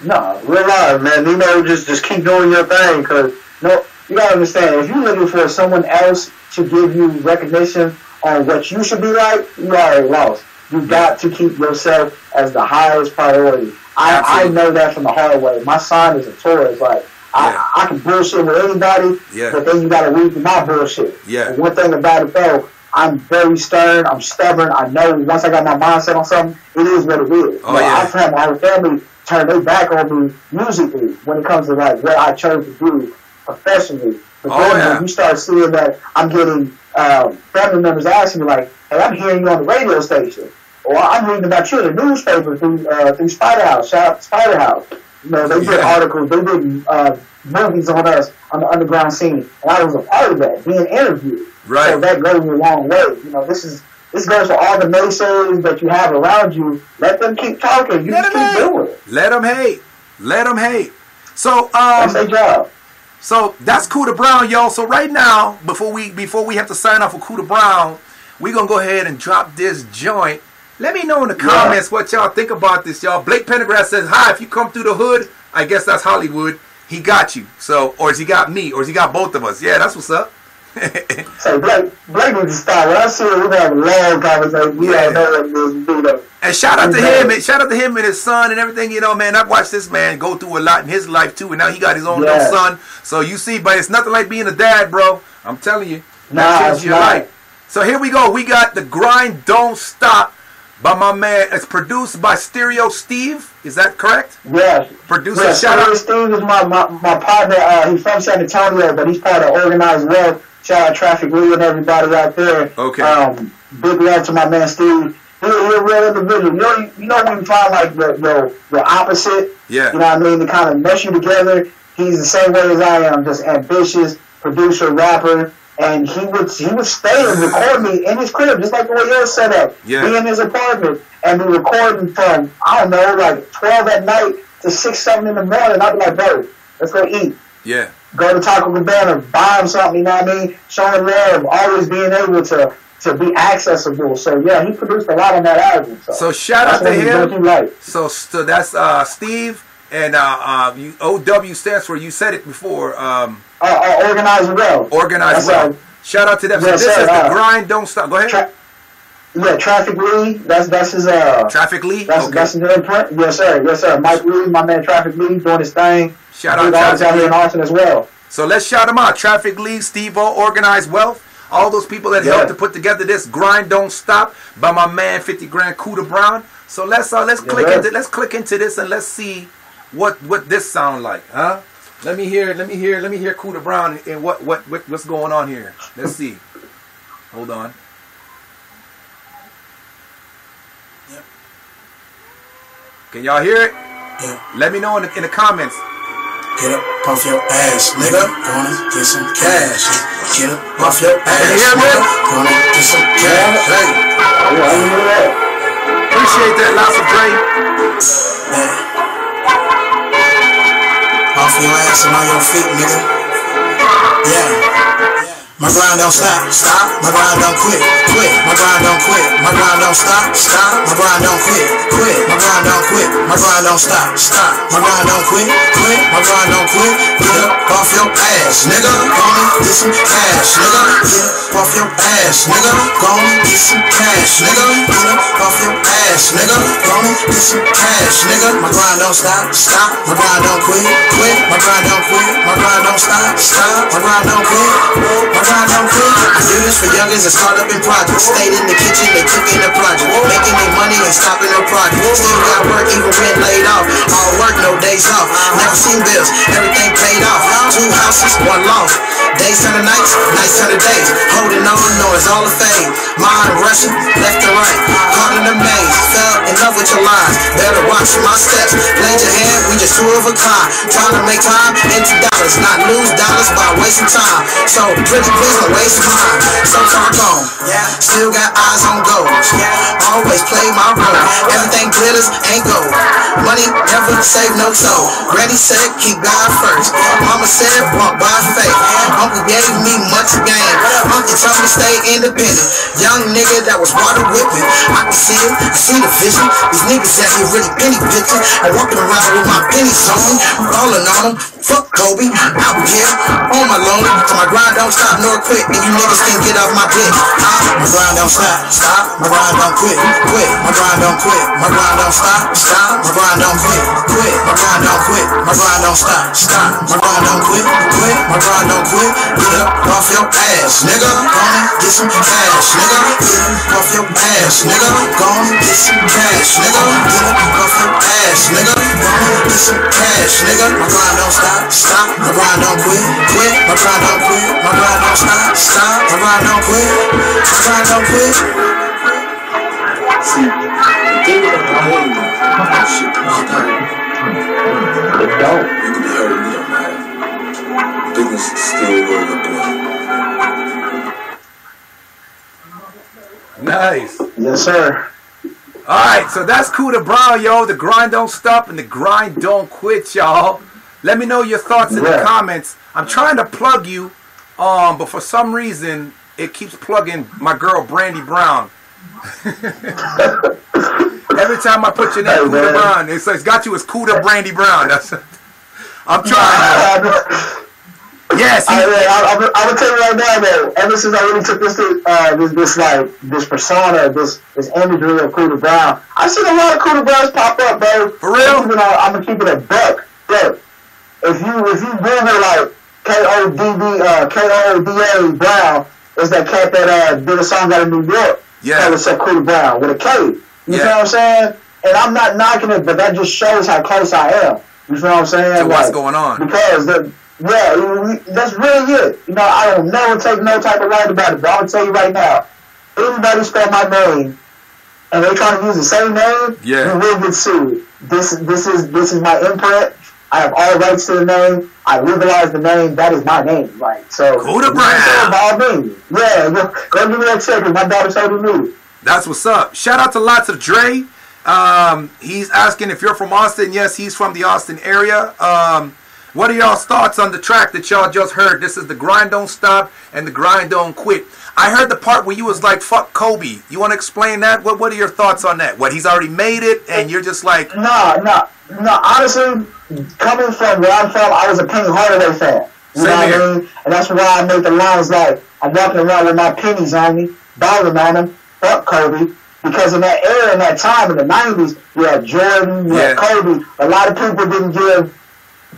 no, real live, man. Nemo, just keep doing your thing, because you gotta understand, if you're looking for someone else to give you recognition on what you should be like, you already lost. You got to keep yourself as the highest priority. I know that from the hard way. My son is a Taurus. Like, I can bullshit with anybody, but then you got to read through my bullshit. But one thing about it, though, I'm very stern. I'm stubborn. I know once I got my mindset on something, it is what it is. I've had my whole family turn their back on me musically when it comes to like what I chose to do professionally. But then when you start seeing that I'm getting family members asking me like, hey, I'm hearing you on the radio station, or I'm reading about you in the newspaper through Spider House. Shout out to Spider House. You know, they did articles, they did movies on us on the underground scene, and I was a part of that, being interviewed. Right. So that goes a long way. You know, this goes for all the naysayers that you have around you. Let them keep talking. You just keep doing it. Let them hate. Let them hate. So that's their job. So that's Cuda Brown, y'all. So right now, before we have to sign off with Cuda Brown, we're gonna go ahead and drop this joint. Let me know in the comments what y'all think about this, y'all. Blake Pendergrass says, hi, if you come through the hood, I guess that's Hollywood. He got you. So, or has he got me? Or has he got both of us? Yeah, that's what's up. So Blake needs to stop. When I see him, we have a long conversation. We all know that. And shout out to him, and shout out to him and his son and everything. You know, man, I've watched this man go through a lot in his life too, and now he got his own little son. So you see, but it's nothing like being a dad, bro. I'm telling you, that changes your life. So here we go. We got The Grind Don't Stop by my man. It's produced by Stereo Steve. Is that correct? Yes. Producer, yes, shout out. Steve is my partner. He's from San Antonio, but he's part of Organized Wealth. Shout out Traffic Lee and everybody out there. Okay. Big love to my man Steve. He's a real individual. You know when you find like the opposite. Yeah. You know what I mean? To kind of mesh you together. He's the same way as I am, just ambitious producer, rapper. And he would stay and record me in his crib, just like the way you're set up. Yeah. Be in his apartment and be recording from, I don't know, like 12 at night to 6, 7 in the morning. I'd be like, bro, let's go eat. Yeah. Go to Taco Cabana, buy him something, you know what I mean? Showing love, always being able to be accessible. So, yeah, he produced a lot on that album. So shout out to him. Like. So that's Steve, and OW stands for, you said it before, Organized Well. Organized Well. Shout out to them. Yes, so this is The Grind Don't Stop. Go ahead. Traffic Lee. That's his Traffic Lee? That's his imprint. Yes, sir. Yes, sir. Mike Lee, my man Traffic Lee, doing his thing. Shout out Traffic out here in Austin as well. So let's shout them out. Traffic Lee, Steve-O, Organized Wealth. All those people that helped to put together this Grind Don't Stop by my man 50 Grand Cuda Brown. So let's click into this and let's see what this sound like, huh? Let me hear Cuda Brown and what's going on here. Let's see. Hold on. Yep. Can y'all hear it? Yeah. Let me know in the comments. Get up off your ass, nigga. Gonna get some cash. Get up off your ass, nigga. Gonna get some cash. Hey. Appreciate that, lots of Dre. Yeah. Off your ass and on your feet, nigga. Yeah. My grind don't stop, stop. My grind don't quit, quit. My grind don't quit. My grind don't stop, stop. My grind don't quit, quit. My grind don't quit. My grind don't stop, stop. My grind don't quit, quit. My grind don't quit. Get up off your ass, nigga. Gonna get some cash, nigga. Get up off your ass, nigga. Gonna get some cash, nigga. Get up off your ass, nigga. Gonna get some cash, nigga. My grind don't stop, stop. My grind don't quit, quit. My grind don't quit. My grind don't stop, stop. My grind don't quit, quit. I do this for youngins that start up in projects. Stayed in the kitchen, they cooking the project. Making their money and stopping no project. Still got work even when laid off. All work, no no days off. Never seen bills, everything paid off. 2 houses, 1 loft. Days turn to nights, nights turn to days. Holding on, no, it's all a fade. Mind rushing, left and right. Caught in the maze, fell in love with your lines. Better watch my steps. Lend your hand, we just 2 of a kind. Trying to make time into dollars, not lose dollars by wasting time. So pretty please don't waste mine. So far gone, still got eyes on gold. Always play my role. Everything glitters ain't gold. Money never save no soul. Granny said keep God first. Mama said walk by faith. Uncle gave me much game. Uncle told me stay independent. Young nigga that was water whipping. I can see him, I see the vision. These niggas out here really penny picking. I'm walking around with my pennies on me, rolling on them. Fuck Kobe, out here on my lonely. So my grind don't stop nor quit, and you niggas can get off my dick. My grind don't stop, stop. My grind don't quit, quit. My grind don't quit. My grind don't stop, stop. My grind don't quit, quit. My grind don't quit. My grind don't stop, stop. My grind don't quit, quit. My grind don't quit. Get up off your ass, nigga. Gonna get some cash, nigga. Get up off your ass, nigga. Gonna get some cash, nigga. Get up off your ass, nigga. Gonna get some cash, nigga. My grind don't stop, stop. My grind don't quit, quit. My grind don't quit. My grind don't stop, stop. My grind don't quit. My grind don't quit. See, the thing about the whole shit, It don't. you can be heard and it don't matter. Business is still what we're doing. Nice. Yes, sir. All right, so that's Cuda Brown, yo. The grind don't stop and the grind don't quit, y'all. Let me know your thoughts in the comments. I'm trying to plug you, but for some reason it keeps plugging my girl Brandy Brown. Every time I put your name, Cuda Brown, it's got you as Cuda Brandy Brown. I'm trying. Yes. I would tell you right now, though. Ever since I really took this persona, this imagery of Cuda Brown, I've seen a lot of Cuda Browns pop up, bro. For real? I'm gonna keep it a buck. Look, if you Google like Koda Brown, is that cat that did a song out of New York? Yeah. It's Cuda Brown with a K. You know what I'm saying? And I'm not knocking it, but that just shows how close I am. You know what I'm saying? So what's going on? Because that's really it. You know, I don't never take no type of light about it, but I'll tell you right now, anybody spell my name and they trying to use the same name, you will get sued. This is my imprint. I have all rights to the name. I legalize the name. That is my name, right? So Cuda Brown. Yeah, go give me that check. My daughter told me. That's what's up. Shout out to Lots of Dre. He's asking if you're from Austin. Yes, he's from the Austin area. What are y'all's thoughts on the track that y'all just heard? This is The Grind Don't Stop and The Grind Don't Quit. I heard the part where you was like, fuck Kobe. You want to explain that? What are your thoughts on that? What, he's already made it and you're just like... No. Honestly, coming from where I'm from, I was a Penny Hardaway fan. You know what I mean? And that's why I make the lines like, I'm walking around with my pennies on me, balling on them, fuck Kobe. Because in that era, in that time, in the 90s, you had Jordan, you had Kobe. A lot of people didn't give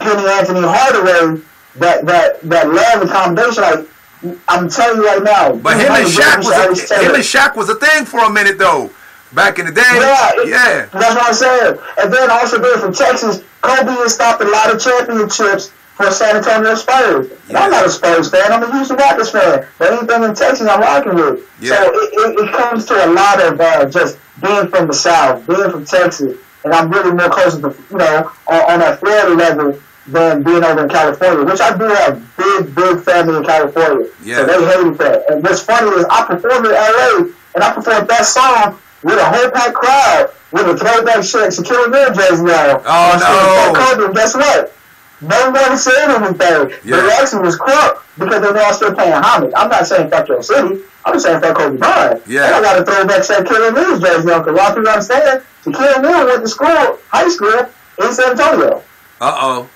Penny Anthony Hardaway that love and commendation. Like, I'm telling you right now. But him and Shaq was a thing for a minute, though. Back in the day. Yeah. That's what I'm saying. And then also being from Texas, Kobe has stopped a lot of championships for San Antonio Spurs. Yeah. I'm not a Spurs fan. I'm a Houston Rockets fan. But anything in Texas, I'm rocking with. Yeah. So it comes to a lot of just being from the South, being from Texas, and I'm really more closer to, on that Florida level than being over in California, which I do have big family in California. Yeah. So they hated that. And what's funny is I performed in LA, and I performed that song with a whole packed crowd with a throwback Shaquille O'Neal jersey on. Oh, no. And guess what? No one said anything. Yeah. The reaction was crunk because they know I'm still paying homage. I'm not saying fuck your city. I'm just saying fuck Kobe Bryant. Yeah. And I got to throw back Shaquille O'Neal's jersey on because a lot of people understand Shaquille O'Neal went to school, high school, in San Antonio. Uh-oh.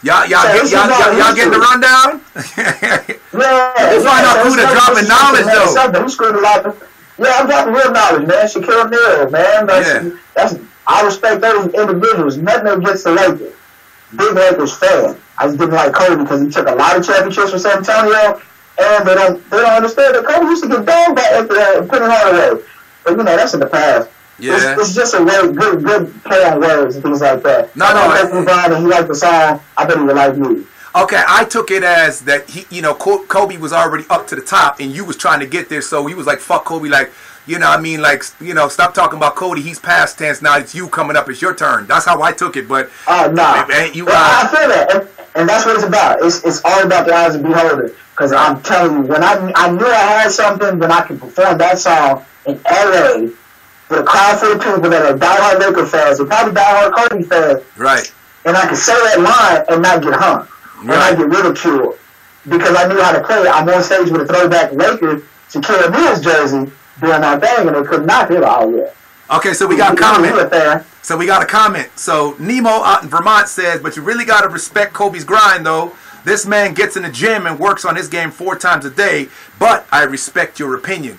Y'all getting the rundown? We'll find out who the dropping knowledge, though. He screwed a lot of... Yeah, I'm dropping real knowledge, man. Shaquille O'Neal, man. That's I respect those individuals. Nothing against the Lakers. Big Lakers fan. I just didn't like Kobe because he took a lot of championships for San Antonio, and they don't understand that Kobe used to get dogged by Penny Hardaway. But that's in the past. Yeah. It's just a good play on words and things like that. No. Kobe Bryant, and he liked the song. I bet he would like me. Okay, I took it as that Kobe was already up to the top, and you was trying to get there, so he was like, "Fuck Kobe," like, stop talking about Kobe. He's past tense now. It's you coming up. It's your turn. That's how I took it. But no, I feel that, and that's what it's about. It's all about the eyes of the beholder. Because I'm telling you, when I knew I had something, when I could perform that song in LA with a crowd full of people that are diehard Laker fans, or probably diehard Kobe fans, right? And I could say that line and not get hung. And I get ridiculed because I knew how to play. I'm on stage with a throwback Lakers Shaquille O'Neal's jersey doing my thing, and they could not hit all yet. Okay, so we got a comment. So Nemo out in Vermont says, but you really got to respect Kobe's grind, though. This man gets in the gym and works on his game 4 times a day, but I respect your opinion.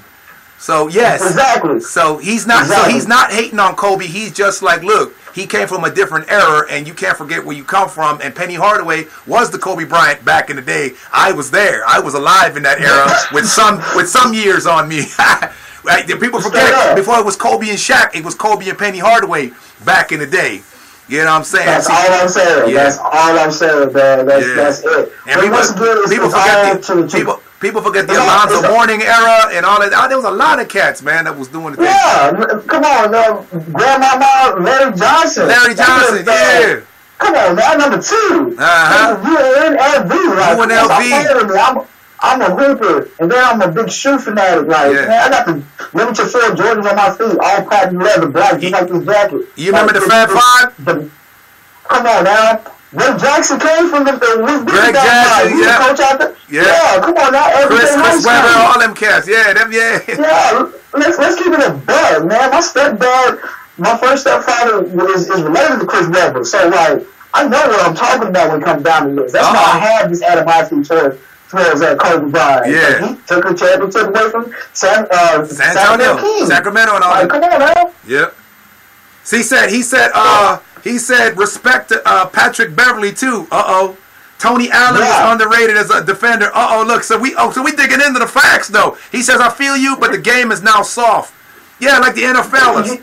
So yes, exactly. So he's not hating on Kobe. He's just like, look, he came from a different era, and you can't forget where you come from. And Penny Hardaway was the Kobe Bryant back in the day. I was there. I was alive in that era with some years on me. Right? People forget before it was Kobe and Shaq, it was Kobe and Penny Hardaway back in the day. You know what I'm saying? That's all I'm saying. Yeah. That's all I'm saying, man. That's it. And people forget the Alonzo Mourning era and all that. There was a lot of cats, man, that was doing the thing. Yeah, come on, Grandmama Larry Johnson. Yeah. Come on, man, number 2. UNLV. I'm a hooper, and then I'm a big shoe fanatic. Like, man, I got the limited 4 Jordans on my feet, all patent leather, black, just like this jacket. You remember the Fab Five? Come on, now. Ray Jackson came from the Greg Jackson, coach out there. Yeah, come on now. Chris Webber, all them cats. Yeah, them, yeah. Yeah, let's keep it a bug, man. My first stepfather is related to Chris Webber, so like I know what I'm talking about when it comes down to this. That's why I have this animosity towards Kobe Bryant. Yeah, he took a championship away from San Antonio, Sacramento, and all that. Come on, man. Yep. So he said respect to Patrick Beverly too. Tony Allen was underrated as a defender. Look, so we digging into the facts though. He says I feel you, but the game is now soft. Yeah, like the NFL is.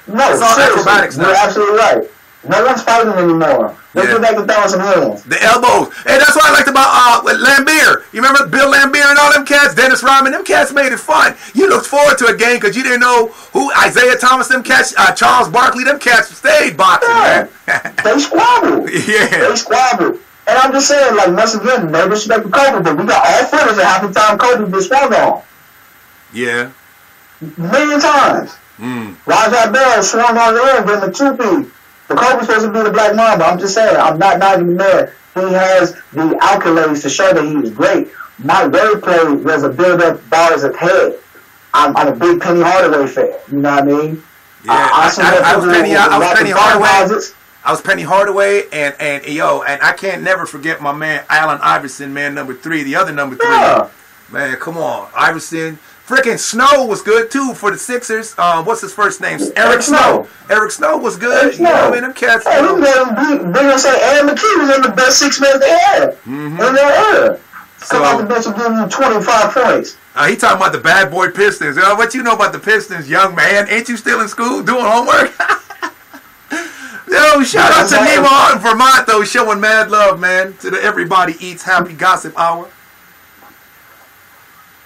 No, it's all acrobatics now. You're absolutely right. No one's fighting anymore. Let's get back to throwing some hands. The elbows. Hey, that's what I liked about Lambeer. You remember Bill Lambeer and all them cats? Dennis Rodman, them cats made it fun. You looked forward to a game because you didn't know who Isaiah Thomas, them cats, Charles Barkley, them cats stayed boxing, man. They squabbled. They squabbled. And I'm just saying, like, once again, no disrespect to Kobe, but we got all footage of half the time Kobe was swung on. Yeah. Million times. Rajah Bell swung on the end, getting the 2-piece. The Kobe's supposed to be the Black Mamba. I'm just saying, I'm not even there. He has the accolades to show that he is great. My wordplay was a build-up bars of head. I'm a big Penny Hardaway fan. You know what I mean? Yeah, I was Penny Hardaway, and I can't never forget my man Allen Iverson, man, number 3, the other number 3. Yeah. Man, come on, Iverson. Freaking Snow was good too for the Sixers. What's his first name? Eric Snow. Eric Snow was good. You know what I mean? Them cats. Hey, they're gonna say Aaron McKee was one of the best 6 men they had in their era. Come out the bench and give you 25 points. He talking about the bad boy Pistons. What you know about the Pistons, young man? Ain't you still in school doing homework? Yo, shout out to Nemo out in Vermont though, showing mad love, man, to the Everybody Eats Happy Gossip Hour.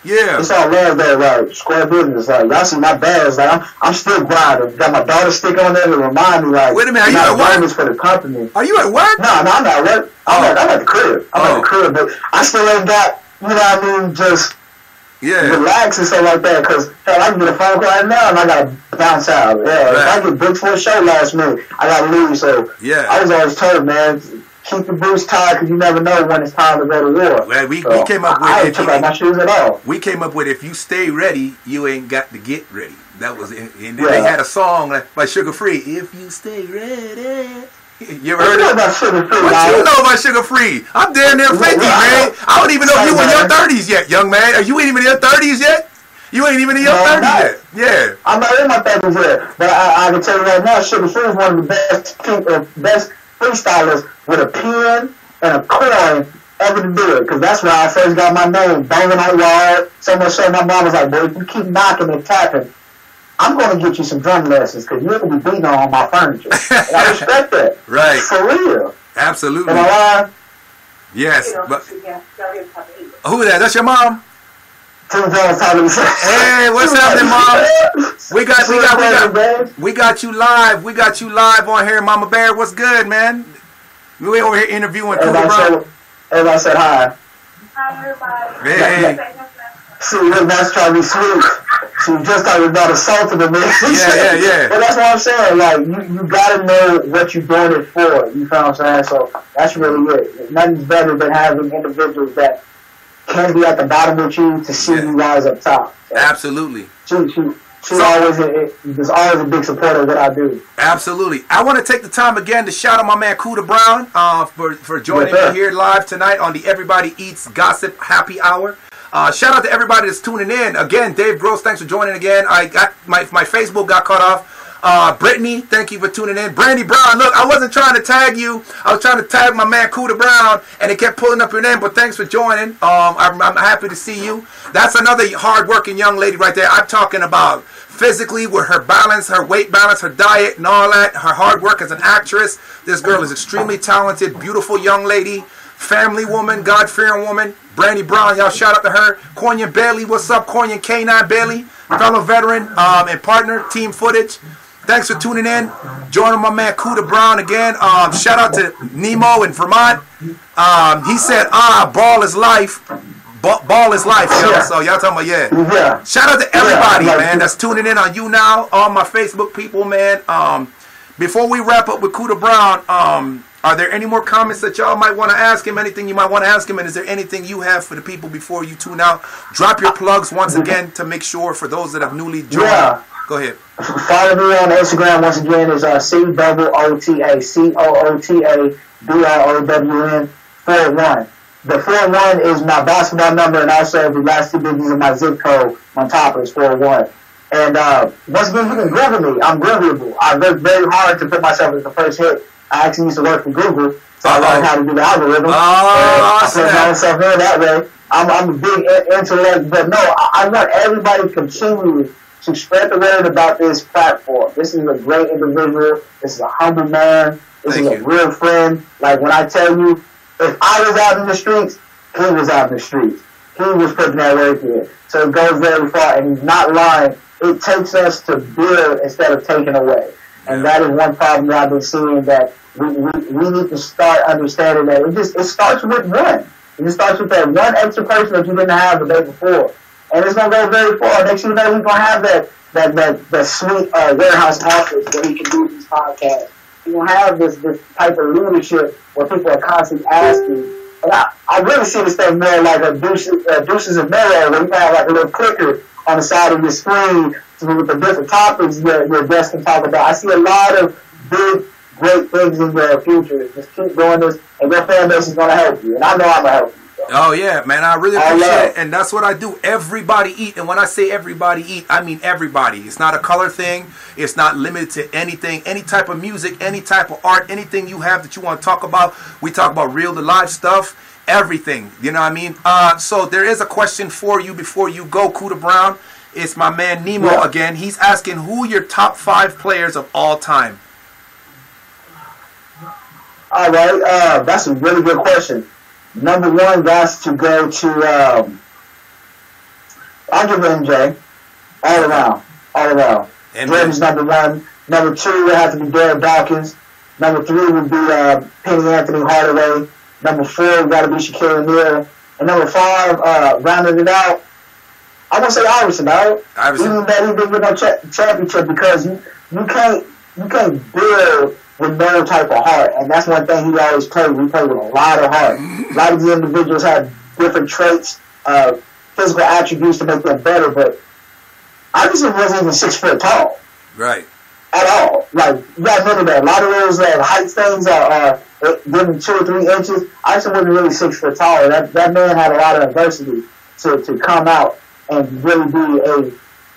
Yeah. It's all love though, like square business. Like y'all see my badge, like I'm still grinding. Got my daughter stick on there to remind me, like, wait a minute, are you at work? For the company. Are you at work? No, I'm not at work. I'm at the crib. I'm at the crib, but I still ain't got, you know what I mean, just relax and stuff like that. Cause hell, I can get a phone call right now and I gotta bounce out. Yeah, if I get booked for a show last minute, I gotta leave. So I was always told, man, keep the boots tied because you never know when it's time to go to war. Well, we came up with. I ain't took out my shoes at all. We came up with if you stay ready, you ain't got to get ready. That was, and then they had a song by Sugar Free. If you stay ready. You ever heard it? About Sugar Free, what you know about Sugar Free? I'm damn near 50, man. I don't even know if you in your 30s yet, young man. Are you even in your 30s yet? You ain't even in your 30s yet. Yeah. I'm not in my 30s yet. But I can tell you right now, Sugar Free is one of the best freestylers with a pen and a coin ever to do it. Because that's where I first got my name. Banging out yard. So much so my mom was like, boy, if you keep knocking and tapping, I'm going to get you some drum lessons because you're going to be beating on my furniture. And I respect that. Right. For real. Absolutely. Am I lying? Yes. But who that? That's your mom? Hey, what's happening, Mom? We got you live. We got you live on here, Mama Bear. What's good, man? We over here interviewing Cooter Brown. Everybody said hi. Hi, everybody. Hey. See, that's trying to be sweet. She just talking about assaulting me. Yeah. But that's what I'm saying. Like, you gotta know what you're doing it for. You feel what I'm saying? So that's really it. Nothing's better than having individuals that can be at the bottom with you to see you rise up top. So absolutely. She's always a big supporter of what I do. Absolutely. I want to take the time again to shout out my man Cooter Brown for joining me here live tonight on the Everybody Eats Gossip Happy Hour. Shout out to everybody that's tuning in. Again, Dave Gross, thanks for joining again. I got my Facebook got cut off. Brittany, thank you for tuning in. Brandy Brown, look, I wasn't trying to tag you. I was trying to tag my man Cooter Brown, and it kept pulling up your name, but thanks for joining. I'm happy to see you. That's another hard-working young lady right there. I'm talking about physically with her balance, her weight balance, her diet, and all that. Her hard work as an actress. This girl is extremely talented, beautiful young lady. Family woman, God-fearing woman. Brandy Brown, y'all shout out to her. Cornian Bailey, what's up? Cornian K9 Bailey, fellow veteran and partner, Team Footage. Thanks for tuning in. Joining my man Cooter Brown again. Shout out to Nemo in Vermont. He said, ball is life. Ball is life, yo. So y'all talking about, yeah. Shout out to everybody, man, that's tuning in on YouNow. All my Facebook people, man. Before we wrap up with Cooter Brown, are there any more comments that y'all might want to ask him? Anything you might want to ask him? And is there anything you have for the people before you tune out? Drop your plugs once again to make sure for those that have newly joined. Yeah. Go ahead. Follow me on Instagram once again is COOTACOOTABROWN41. The 41 is my basketball number, and also the last two digits of my zip code on top is 41. And once again, you can Google me. I'm Googleable. I worked very hard to put myself as the first hit. I actually used to work for Google, so I learned how to do the algorithm. I put myself in that way. I'm a big intellect, but no, I want everybody to continue to spread the word about this platform. This is a great individual. This is a humble man. This is a real friend. Like when I tell you, if I was out in the streets, he was out in the streets. He was putting that work in. So it goes very far, and he's not lying. It takes us to build instead of taking away. And that is one problem that I've been seeing, that we need to start understanding that it starts with one. It just starts with that one extra person that you didn't have the day before. And it's going to go very far. Next thing you know, he's going to have that sweet warehouse office where he can do these podcasts. He's going to have this type of leadership where people are constantly asking. And I really see this stuff more like a Deuces and Mero, where you have like a little clicker on the side of your screen with the different topics your guests can talk about. I see a lot of big, great things in your future. Just keep doing this, and your fan base is going to help you. And I know I'm going to help you. So. Oh, yeah, man. I really appreciate it. And that's what I do. Everybody eat. And when I say everybody eat, I mean everybody. It's not a color thing. It's not limited to anything. Any type of music, any type of art, anything you have that you want to talk about. We talk about real to live stuff. Everything. You know what I mean? So there is a question for you before you go, Cooter Brown. It's my man Nemo again. He's asking who your top 5 players of all time. All right. That's a really good question. Number 1, that's to go to I'll give MJ. All around. Jordan's number 1. Number 2 would have to be Derek Dawkins. Number 3 would be Penny Anthony Hardaway. Number 4 would got to be Shaquille O'Neal. And number 5, rounding it out, I'm gonna say Iverson, dog. Even though he didn't get no championship, because you can't build with no type of heart, and that's one thing he always played. We played with a lot of heart. A lot of these individuals have different traits, physical attributes to make them better, but Iverson wasn't even 6 foot tall. Right. At all. Like, you gotta remember that. A lot of those height things are given 2 or 3 inches. Iverson wasn't really 6 foot tall. That man had a lot of adversity to come out and really be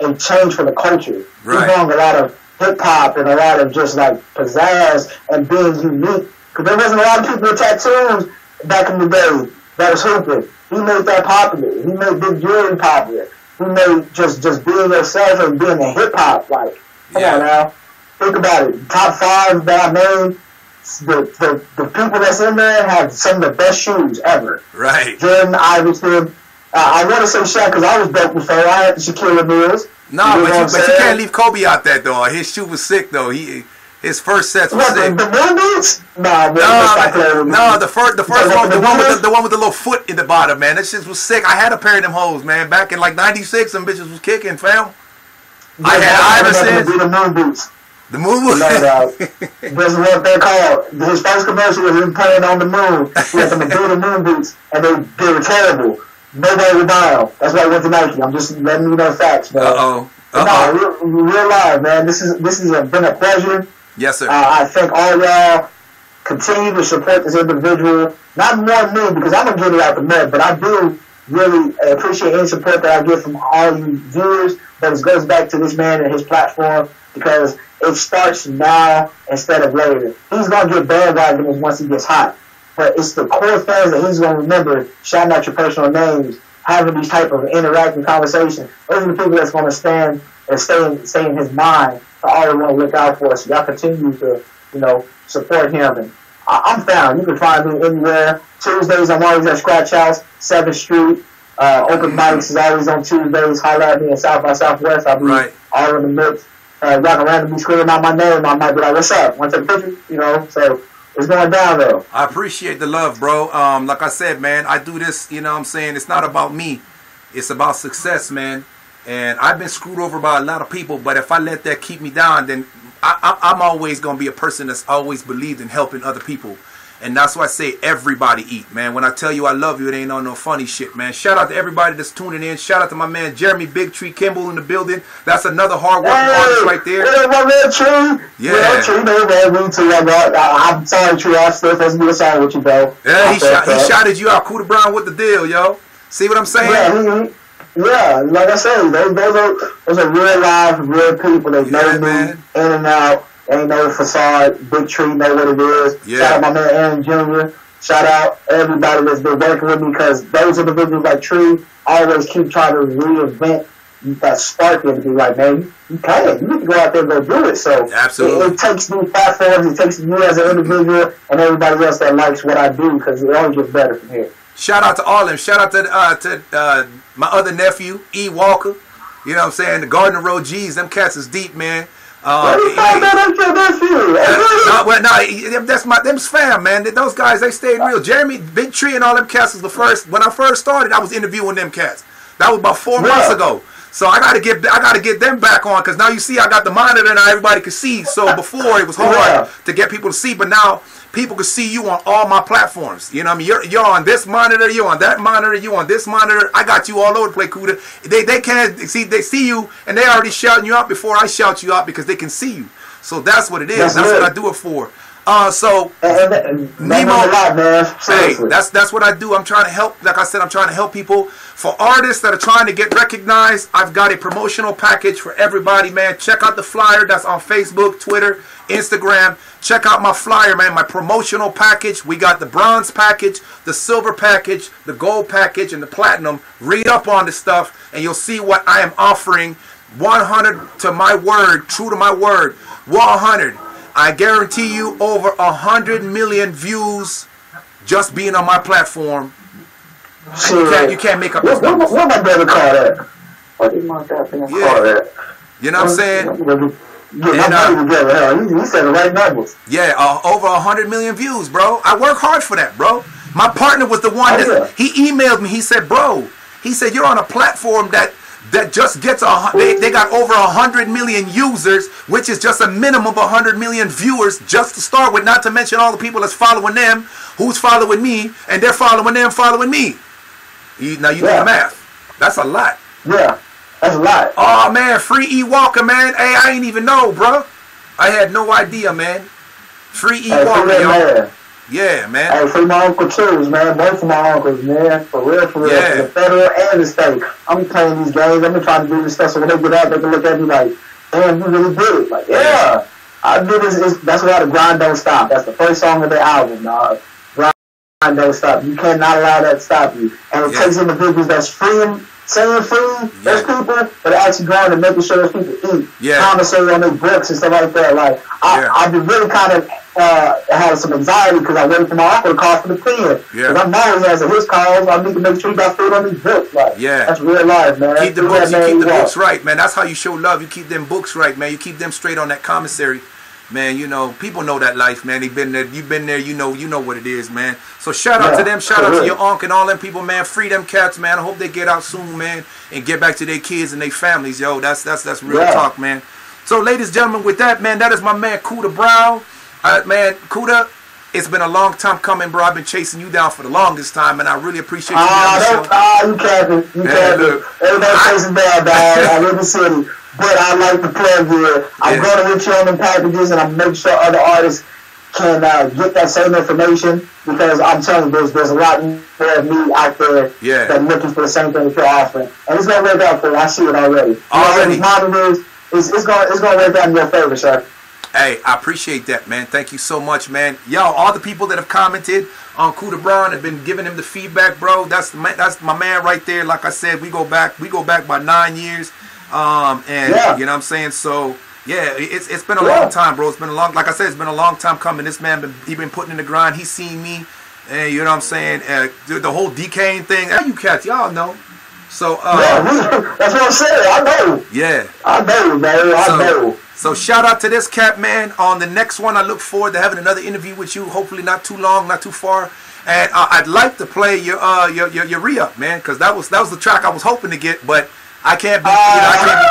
a change for the culture. Right. He brought a lot of hip-hop and a lot of just like pizzazz and being unique. Because there wasn't a lot of people with tattoos back in the day that was hooping. He made that popular. He made big jewelry popular. who made just being yourself and being in hip hop. Like, come on now, think about it. Top 5 that I named, the people that's in there have some of the best shoes ever. Right. Jordan, Iverson. I want to say Shaq because I was broke before. I had the Shaquille O'Neals. No, but you can't leave Kobe out there though. His shoe was sick though. His first sets was sick. The moon boots? No, the first one, the one with the little foot in the bottom, man. That shit was sick. I had a pair of them hoes, man. Back in like '96, them bitches was kicking, fam. I had Iverson. The moon boots. The moon boots. That's what they're called. His first commercial was him playing on the moon. He had them Adidas moon boots, and they were terrible. Nobody would buy them. That's why I went to Nike. I'm just letting you know facts, man. No, real live, man. This has been a pleasure. Yes, sir. I thank all y'all. Continue to support this individual. Not more me, because I'm going to get it out the mud, but I do really appreciate any support that I get from all you viewers. But it goes back to this man and his platform, because it starts now instead of later. He's going to get bandwagoners once he gets hot. But it's the core things that he's going to remember, shouting out your personal names, having these type of interacting conversations. Those are the people that's going to stand and stay in his mind for all we want to look out for. So y'all continue to, support him. And I'm found. You can find me anywhere. Tuesdays, I'm always at Scratch House, 7th Street. Open mics is always on Tuesdays. Holler at me in South by Southwest. I'll be all in the mix. Y'all can randomly scream out my name. I might be like, what's up? Want to take a picture? So it's going down, though. I appreciate the love, bro. Like I said, man, I do this, what I'm saying? It's not about me. It's about success, man. And I've been screwed over by a lot of people, but if I let that keep me down, then I'm always going to be a person that's always believed in helping other people. And that's why I say everybody eat, man. When I tell you I love you, it ain't on no funny shit, man. Shout out to everybody that's tuning in. Shout out to my man Jeremy Big Tree Kimball in the building. That's another hard-working artist right there. Yeah, my man Tree. Yeah, Tree, man, me too. I'm sorry, Tree. I'm still supposed to be a song with you, bro. Yeah, he shouted you out. Cooter Brown with the deal, yo. See what I'm saying? Yeah, like I said, those are real live, real people. They know me in and out. Ain't no facade. Big Tree know what it is. Yeah. Shout out my man Aaron Jr. Shout out everybody that's been working with me, because those individuals like Tree always keep trying to reinvent that spark and be like, man, you can. You need to go out there and go do it. So it takes these platforms. It takes you as an individual and everybody else that likes what I do, because it only gets better from here. Shout out to all of them. Shout out to my other nephew, E. Walker. You know what I'm saying? The Gardner Road G's. Them cats is deep, man. Them's fam, man. Those guys, they stayed real. Jeremy, Big Tree, and all them cats was the first. When I first started, I was interviewing them cats. That was about 4 months ago. So I gotta get them back on, because now you see I got the monitor now everybody can see. So before it was hard to get people to see, but now people can see you on all my platforms. You know what I mean? You're on this monitor, you're on that monitor, you on this monitor. I got you all over the place, Kuda. They can't see, they see you and they already shouting you out before I shout you out, because they can see you. So that's what it is. That's what I do it for. So Nemo, hey, that's what I do. I'm trying to help. Like I said, I'm trying to help people. For artists that are trying to get recognized, I've got a promotional package for everybody, man. Check out the flyer that's on Facebook, Twitter, Instagram. Check out my flyer, man. My promotional package. We got the bronze package, the silver package, the gold package, and the platinum. Read up on this stuff, and you'll see what I am offering. 100 to my word, true to my word. 100. I guarantee you over 100 million views just being on my platform. You can't make up this numbers. What my brother call that? What did my brother call that? You know what I'm saying? He said the right numbers. Yeah, over 100 million views, bro. I work hard for that, bro. My partner was the one he emailed me. He said, bro, you're on a platform that just gets they got over 100 million users, which is just a minimum of 100 million viewers just to start with, not to mention all the people that's following them, who's following me, and they're following them, following me. Now you do the math. That's a lot. Yeah, that's a lot. Oh man, free E Walker, man. Hey, I ain't even know, bro. I had no idea, man. Free E Walker, yo. Yeah, man. Hey, free my uncle too, man. Both of my uncles, man. For real. Yeah. The federal and the state. I'm playing these games. I'm trying to do this stuff so when they get out, they can look at me like, damn, you really did it. Like, yeah. I do this. That's why the grind don't stop. That's the first song of the album, dog. don't stop you. You cannot allow that to stop you. And it takes individuals that's freeing, saying free those people, but actually going and making sure those people eat. Commissary on their books and stuff like that. Like I've been really kind of had some anxiety because I waited for my uncle to call for the pen. Because I know he has his calls. I need to make sure he got food on these books. Like, that's real life, man. Keep the books. You keep the books right, man. That's how you show love. You keep them books right, man. You keep them straight on that commissary. Man, you know, people know that life, man. They've been there, you've been there, you know what it is, man. So shout out to them, shout out to your uncle and all them people, man. Free them cats, man. I hope they get out soon, man, and get back to their kids and their families, yo. That's real talk, man. So, ladies and gentlemen, with that, man, that is my man Kuda Brown. Man, Kuda, it's been a long time coming, bro. I've been chasing you down for the longest time, and I really appreciate you. You capping. You capping. Everybody chasing down, dog. I live in the city. But I like to plug here. I'm going to hit you on the packages, and I'm making sure other artists can get that same information, because I'm telling you, there's a lot more of me out there that are looking for the same thing that you're offering. And it's going to work out for you. I see it already. It's going to work out in your favor, sir. Hey, I appreciate that, man. Thank you so much, man. Yo, all the people that have commented on Kuda Brown have been giving him the feedback, bro. That's my man right there. Like I said, we go back by 9 years. You know what I'm saying? So yeah, it's been a long time, bro. It's been a long, like I said, it's been a long time coming. This man he been putting in the grind. He's seen me, and you know what I'm saying? The whole decaying thing. You cats, y'all know. So that's what I'm saying. I know. Yeah, I know, man. I know. So shout out to this cat, man. On the next one, I look forward to having another interview with you. Hopefully not too long, not too far. And I'd like to play your re-up, man, because that was the track I was hoping to get, but I can't be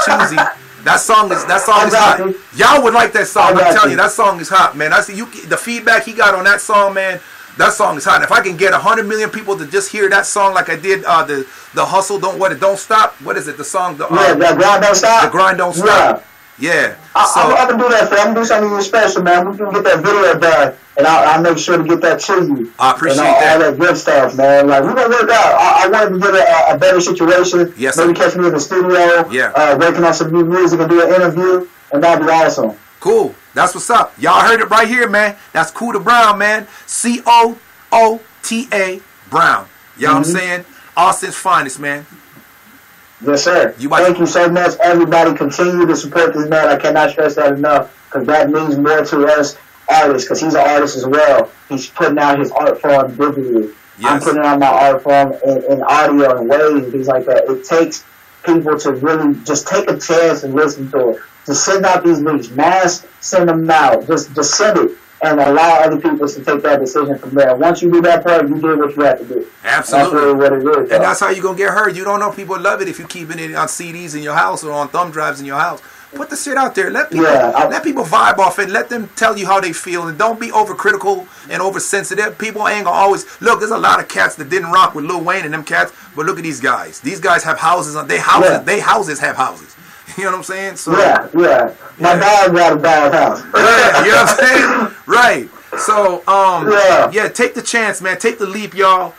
choosy. That song is hot. Y'all would like that song. I'm telling you, that song is hot, man. I see the feedback he got on that song, man. That song is hot. And if I can get 100 million people to just hear that song, like I did the hustle don't stop. What is it? The song the grind don't stop. The grind don't stop. Yeah. I can do that for you. I'm going to do something special, man. We can get that video done, and I'll make sure to get that to you. I appreciate all that good stuff, man. Like, we're going to work out. I wanted to get a better situation. Yes, maybe catch me in the studio, working on some new music and do an interview, and that'd be awesome. Cool. That's what's up. Y'all heard it right here, man. That's Kuda Brown, man. COOTA Brown. You know what I'm saying? Austin's finest, man. Yes, sir. Thank you so much, everybody. Continue to support this man. I cannot stress that enough, because that means more to us artists, because he's an artist as well. He's putting out his art form digitally. Yes. I'm putting out my art form in audio and waves and things like that. It takes people to really just take a chance and listen to it. Just send out these beats. Mass, send them out. Just send it. And allow other people to take that decision from there. Once you do that part, you do what you have to do. Absolutely. That's really what it is. And that's how you're going to get heard. You don't know people love it if you're keeping it on CDs in your house or on thumb drives in your house. Put the shit out there. Let people vibe off it. Let them tell you how they feel. And don't be overcritical and oversensitive. People ain't going to always... Look, there's a lot of cats that didn't rock with Lil Wayne and them cats. But look at these guys. These guys have houses. They houses have houses. You know what I'm saying? So, yeah. My dog got a dog house. Yeah, you know what I'm saying? Right. So, take the chance, man. Take the leap, y'all.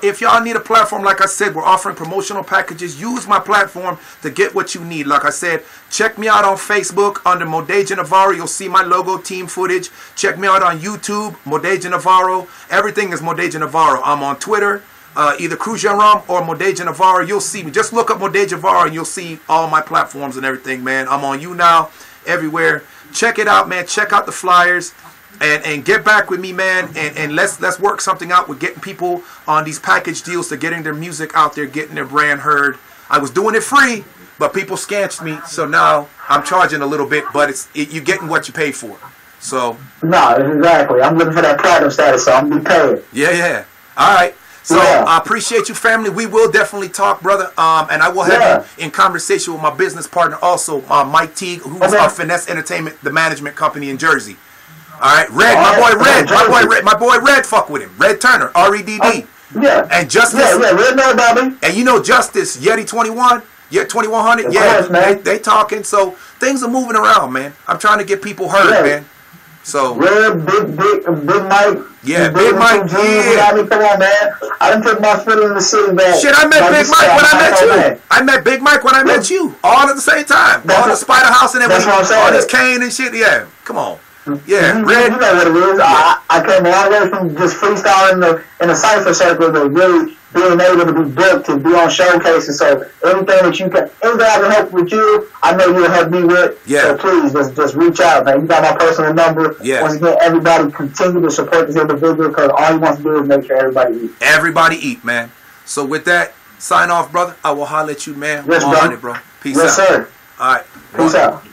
If y'all need a platform, like I said, we're offering promotional packages. Use my platform to get what you need. Like I said, check me out on Facebook under Modeja Navarro. You'll see my logo, team footage. Check me out on YouTube, Modeja Navarro. Everything is Modeja Navarro. I'm on Twitter. Either Cruz Ram or Modeja Navarro. You'll see me. Just look up Modeja Navarro and you'll see all my platforms and everything, man. I'm on YouNow, everywhere. Check it out, man. Check out the flyers and get back with me, man. And let's work something out with getting people on these package deals to getting their music out there, getting their brand heard. I was doing it free, but people scanched me, so now I'm charging a little bit, but you're getting what you pay for. So no, exactly. I'm looking for that platinum status, so I'm gonna be paying. Yeah. All right. So I appreciate you, family. We will definitely talk, brother. And I will have you in conversation with my business partner also, Mike Teague, who's our Finesse Entertainment, the management company in Jersey. All right, Red, my boy Red, fuck with him. Red Turner, REDD. Yeah. And Justice. Yeah, Red know about me. And you know Justice, Yeti 21, Yeti 2100. Yeah, they talking. So things are moving around, man. I'm trying to get people heard, man. So Red, Big Mike. Yeah, Big Mike. Yeah. Come on, man. I done put my foot in the city, man. Shit, I met Big Mike when I met you. I met Big Mike when I met you. All at the same time. On the Spider House and everything. On his cane and shit. Yeah. Come on. Yeah, you Red. know what it is. I came a long way from just freestyling in the cypher circle to really being able to be booked to be on showcases. So anything anything I can help with you, I know you'll help me with. Yeah. So please just reach out, man. You got my personal number. Yeah. Once again, everybody continue to support this individual because all he wants to do is make sure everybody eats. Everybody eat, man. So with that, sign off, brother. I will holler at you, man. Yes, bro. Peace yes, out. sir. All right. Peace out.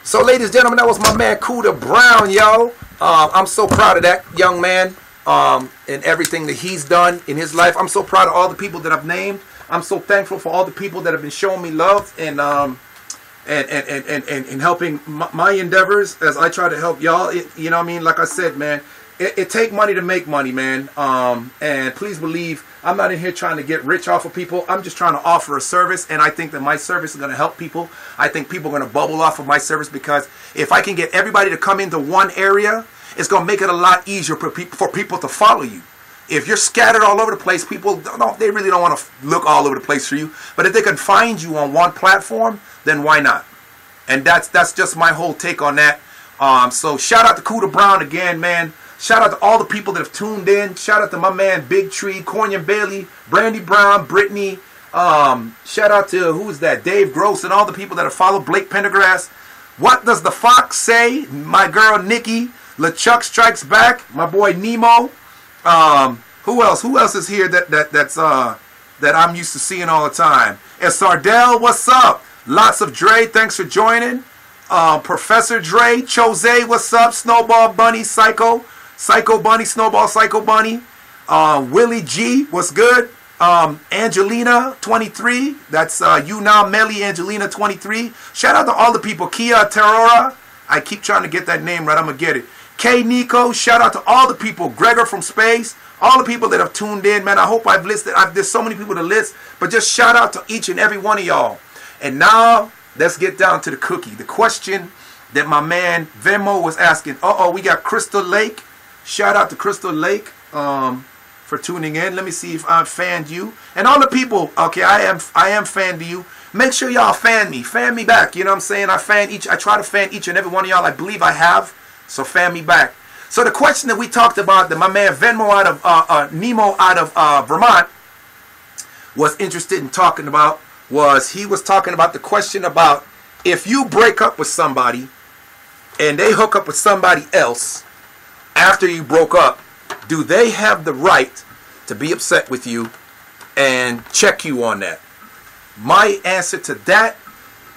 So, ladies and gentlemen, that was my man Cooter Brown, yo. I'm so proud of that young man and everything that he's done in his life. I'm so proud of all the people that I've named. I'm so thankful for all the people that have been showing me love and helping my endeavors as I try to help y'all. You know what I mean? Like I said, man, it take money to make money, man. And please believe I'm not in here trying to get rich off of people. I'm just trying to offer a service, and I think that my service is going to help people. I think people are going to bubble off of my service because if I can get everybody to come into one area, it's going to make it a lot easier for people to follow you. If you're scattered all over the place, people they really don't want to look all over the place for you. But if they can find you on one platform, then why not? And that's just my whole take on that. So shout out to Cooter Brown again, man. Shout out to all the people that have tuned in. Shout out to my man Big Tree, Cornian Bailey, Brandy Brown, Brittany. Shout out to, who is that? Dave Gross and all the people that have followed Blake Pendergrass. What does the Fox say? My girl Nikki. LeChuck Strikes Back. My boy Nemo. Who else? Who else is here that I'm used to seeing all the time? And Sardell, what's up? Lots of Dre, thanks for joining. Professor Dre, Chose, what's up? Snowball Bunny, Psycho Bunny, Snowball Psycho Bunny. Willie G, what's good? Angelina 23, that's YouNow Melly Angelina 23. Shout out to all the people. Kia Terrora, I keep trying to get that name right. I'm gonna get it. K Nico, shout out to all the people. Gregor from Space, all the people that have tuned in, man. I hope I've listed. There's so many people to list, but just shout out to each and every one of y'all. And now let's get down to the cookie. The question that my man Venmo was asking. We got Crystal Lake. Shout out to Crystal Lake for tuning in. Let me see if I fanned you. And all the people, okay, I am fanned to you. Make sure y'all fan me. Fan me back. You know what I'm saying? I try to fan each and every one of y'all. I believe I have. So fan me back. So the question that we talked about that my man Venmo out of Nemo out of Vermont was interested in talking about he was talking about the question about if you break up with somebody and they hook up with somebody else after you broke up, do they have the right to be upset with you and check you on that? My answer to that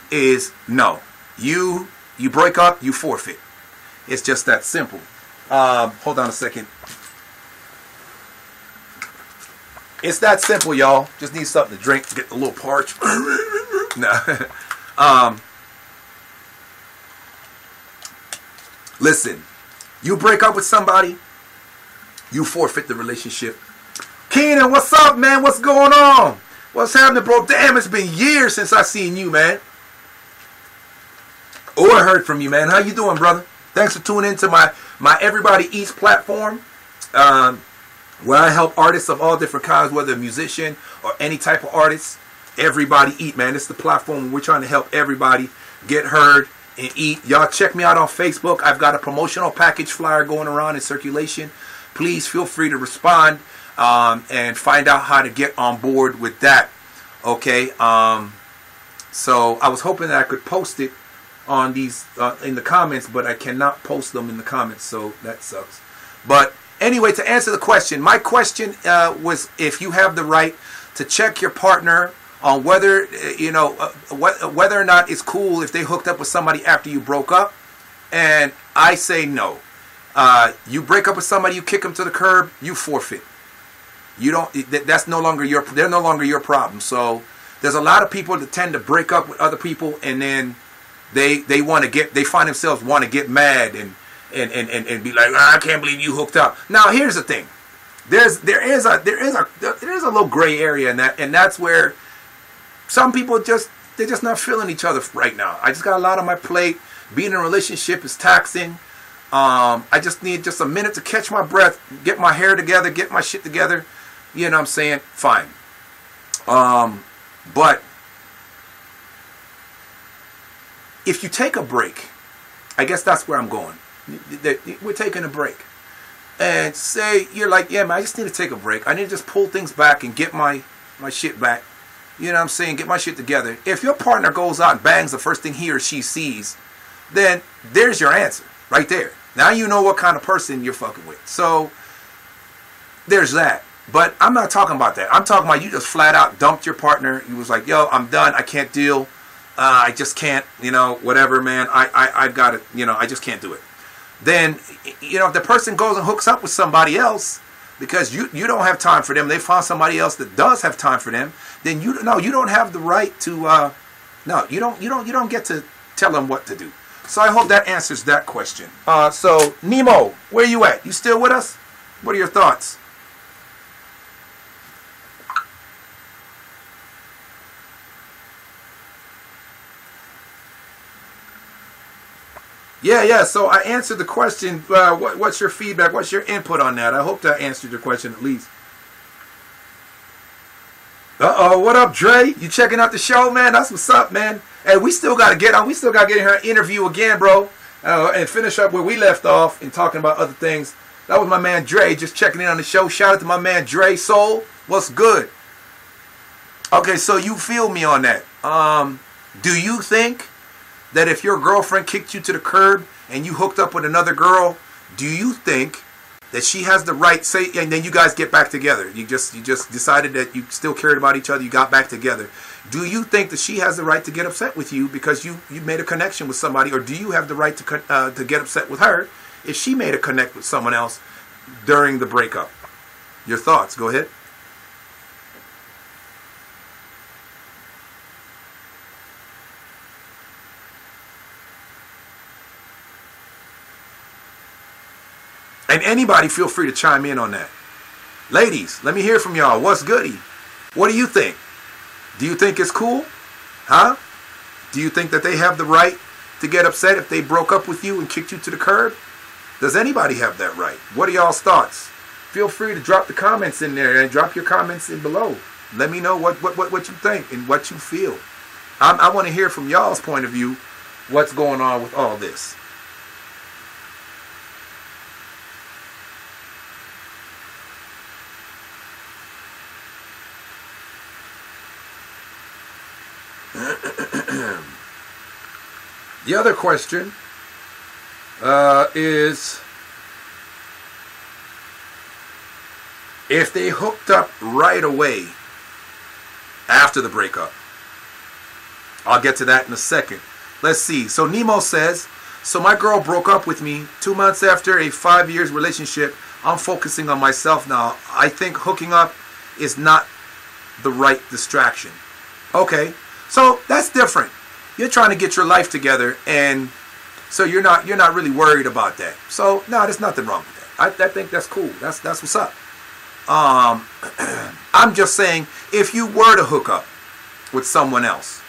is no. You break up, you forfeit. It's just that simple. Hold on a second. It's that simple, y'all. Just need something to drink to get a little parched. No. Listen, you break up with somebody, you forfeit the relationship. Keenan, what's up, man? What's going on? What's happening, bro? Damn, it's been years since I seen you, man. Or I heard from you, man. How you doing, brother? Thanks for tuning into my Everybody Eats platform, where I help artists of all different kinds, whether a musician or any type of artist. Everybody Eat, man. It's the platform where we're trying to help everybody get heard and eat. Y'all check me out on Facebook. I've got a promotional package flyer going around in circulation. Please feel free to respond and find out how to get on board with that. Okay. So I was hoping that I could post it on these in the comments, but I cannot post them in the comments, so that sucks. But anyway, to answer the question, my question was if you have the right to check your partner on whether whether or not it's cool if they hooked up with somebody after you broke up, and I say no. You break up with somebody, you kick them to the curb, you forfeit. You don't. That's no longer your. They're no longer your problem. So there's a lot of people that tend to break up with other people, and then they want to get. They find themselves want to get mad and be like, I can't believe you hooked up. Now here's the thing. There is a little gray area in that, and that's where some people they're just not feeling each other right now. I just got a lot on my plate. Being in a relationship is taxing. I just need just a minute to catch my breath, get my hair together, get my shit together. You know what I'm saying? Fine. But if you take a break I guess that's where I'm going. We're taking a break. And say you're like, yeah, man, I just need to take a break. I need to just pull things back and get my shit back. You know what I'm saying? Get my shit together. If your partner goes out and bangs the first thing he or she sees, then there's your answer right there. Now you know what kind of person you're fucking with. So there's that. But I'm not talking about that. I'm talking about you just flat out dumped your partner. You was like, yo, I'm done. I can't deal. I just can't, whatever, man. I've got it. I just can't do it. Then, if the person goes and hooks up with somebody else because you don't have time for them, they found somebody else that does have time for them, then you don't have the right to you don't get to tell them what to do. So I hope that answers that question. So Nemo, where you at? You still with us? What are your thoughts? Yeah. So I answered the question. What's your feedback? What's your input on that? I hope that answered your question at least. What up, Dre? You checking out the show, man? That's what's up, man. Hey, we still got to get on. We still got to get in her interview again, bro, and finish up where we left off and talking about other things. That was my man Dre just checking in on the show. Shout out to my man Dre Soul. What's good? Okay, so you feel me on that. Do you think that if your girlfriend kicked you to the curb and you hooked up with another girl, do you think that she has the right say, and then you guys get back together? You just decided that you still cared about each other. You got back together. Do you think that she has the right to get upset with you because you made a connection with somebody, or do you have the right to get upset with her if she made a connect with someone else during the breakup? Your thoughts? Go ahead. And anybody feel free to chime in on that. Ladies, let me hear from y'all. What's goody? What do you think? Do you think it's cool? Huh? Do you think that they have the right to get upset if they broke up with you and kicked you to the curb? Does anybody have that right? What are y'all's thoughts? Feel free to drop the comments in there and drop your comments in below. Let me know what you think and what you feel. I want to hear from y'all's point of view what's going on with all this. The other question is, if they hooked up right away after the breakup. I'll get to that in a second. Let's see. So Nemo says, so my girl broke up with me 2 months after a 5 years relationship. I'm focusing on myself now. I think hooking up is not the right distraction. Okay, so that's different. You're trying to get your life together, and so you're not really worried about that. So no, there's nothing wrong with that. I think that's cool. That's what's up. I'm just saying, if you were to hook up with someone else,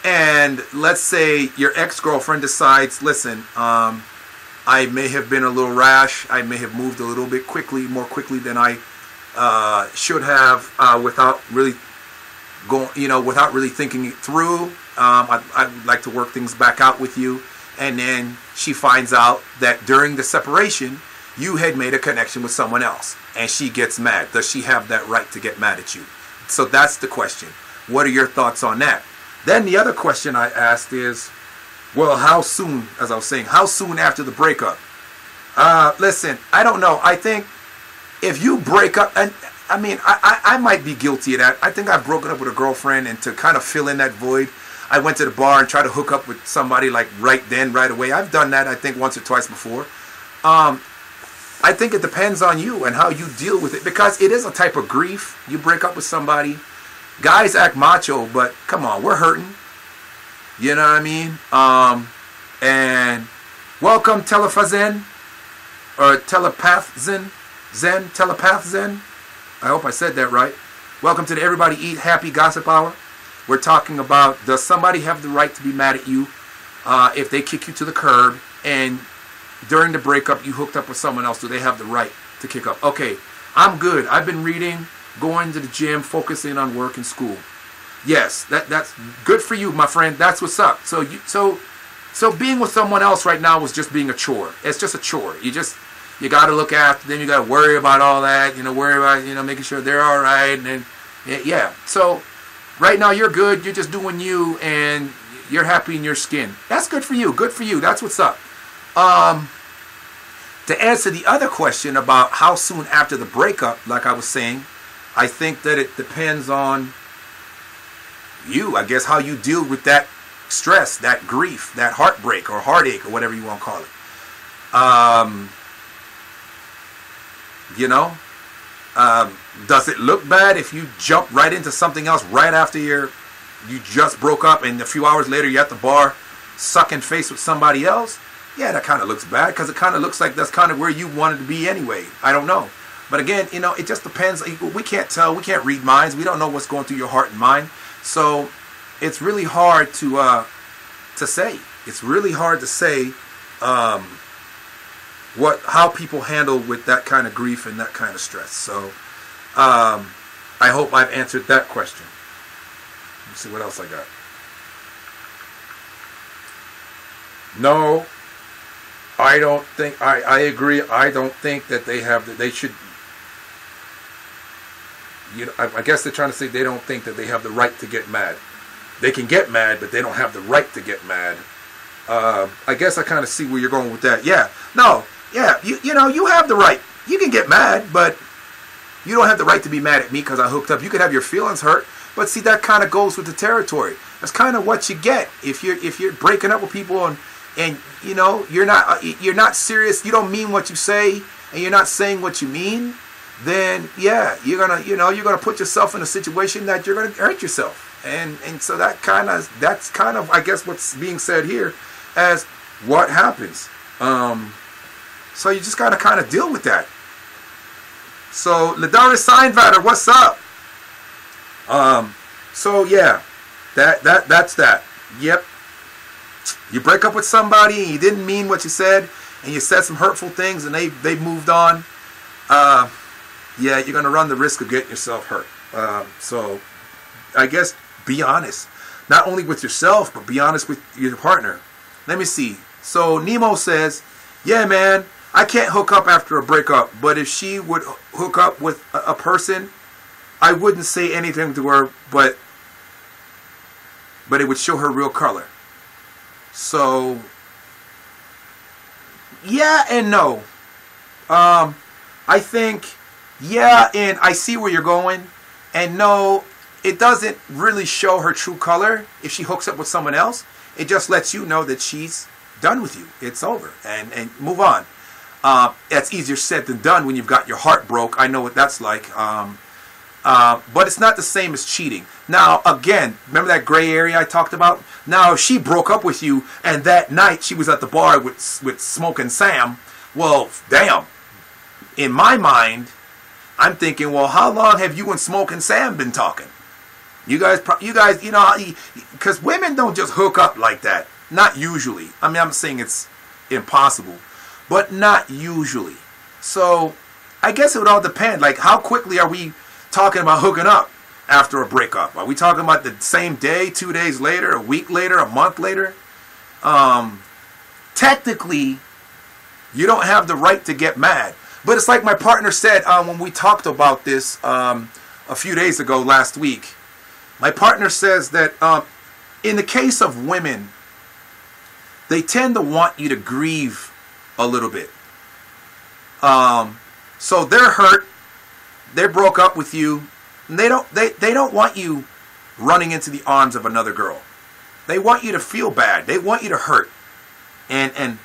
and let's say your ex-girlfriend decides, listen, I may have been a little rash. I may have moved a little bit more quickly than I should have, without really without really thinking it through. I'd like to work things back out with you. And then she finds out that during the separation, you had made a connection with someone else. And she gets mad. Does she have that right to get mad at you? So that's the question. What are your thoughts on that? Then the other question I asked is, well, how soon, as I was saying, how soon after the breakup? Listen, I don't know. I think if you break up, and I mean, I might be guilty of that. I think I've broken up with a girlfriend, and to kind of fill in that void, I went to the bar and tried to hook up with somebody like right away. I've done that, I think, once or twice before. I think it depends on you and how you deal with it, because it is a type of grief. You break up with somebody. Guys act macho, but come on, we're hurting. You know what I mean? And welcome, Telephazen, or Telepathzen, Telepathzen. I hope I said that right. Welcome to the Everybody Eat Happy Gossip Hour. We're talking about, does somebody have the right to be mad at you if they kick you to the curb, and during the breakup you hooked up with someone else? Do they have the right to kick up? Okay, I'm good. I've been reading, going to the gym, focusing on work and school. Yes, that's good for you, my friend. That's what's up. So So being with someone else right now was just being a chore. It's just a chore. You got to look after them. You got to worry about all that. Worry about making sure they're all right. And yeah. So right now you're good. You're just doing you, and you're happy in your skin. That's good for you. Good for you. That's what's up. To answer the other question about how soon after the breakup, like I was saying, I think that it depends on you. I guess how you deal with that stress, that grief, that heartbreak or heartache or whatever you want to call it. Does it look bad if you jump right into something else right after you just broke up and a few hours later you're at the bar sucking face with somebody else? Yeah, that kind of looks bad because it kind of looks like that's kind of where you wanted to be anyway. I don't know. But again, it just depends. We can't tell. We can't read minds. We don't know what's going through your heart and mind. So it's really hard to say. It's really hard to say how people handle with that kind of grief and that kind of stress. So I hope I've answered that question. Let's see what else I got. No, I don't think. I agree. I don't think that they should. I guess they're trying to say they don't think that they have the right to get mad. They can get mad, but they don't have the right to get mad. I guess I kind of see where you're going with that. Yeah. No. Yeah. You have the right. You can get mad, but you don't have the right to be mad at me because I hooked up. You could have your feelings hurt, but see, that kind of goes with the territory. That's kind of what you get if you're breaking up with people and you're not serious. You don't mean what you say, and you're not saying what you mean. Then yeah, you're gonna put yourself in a situation that you're gonna hurt yourself, and so that's kind of I guess what's being said here as what happens. So you just gotta kind of deal with that. So Ladaris Seinvater, what's up? So yeah, that's that. Yep. You break up with somebody and you didn't mean what you said, and you said some hurtful things, and they moved on. Yeah, you're going to run the risk of getting yourself hurt. So I guess be honest. Not only with yourself, but be honest with your partner. Let me see. So Nemo says, yeah, man, I can't hook up after a breakup. But if she would hook up with a person, I wouldn't say anything to her, but it would show her real color. So, yeah and no. I think... yeah, and I see where you're going. And no, it doesn't really show her true color if she hooks up with someone else. It just lets you know that she's done with you. It's over. And move on. That's easier said than done when you've got your heart broke. I know what that's like. But it's not the same as cheating. Now, again, remember that gray area I talked about? Now, if she broke up with you and that night she was at the bar with Smoking Sam, well, damn. In my mind... I'm thinking, well, how long have you and Smoking Sam been talking? You guys, because women don't just hook up like that. Not usually. I mean, I'm saying it's impossible, but not usually. So, I guess it would all depend. Like, how quickly are we talking about hooking up after a breakup? Are we talking about the same day, 2 days later, a week later, a month later? Technically, you don't have the right to get mad. But it's like my partner said when we talked about this a few days ago, last week. My partner says that in the case of women, they tend to want you to grieve a little bit. So they're hurt. They broke up with you. And they don't want you running into the arms of another girl. They want you to feel bad. They want you to hurt and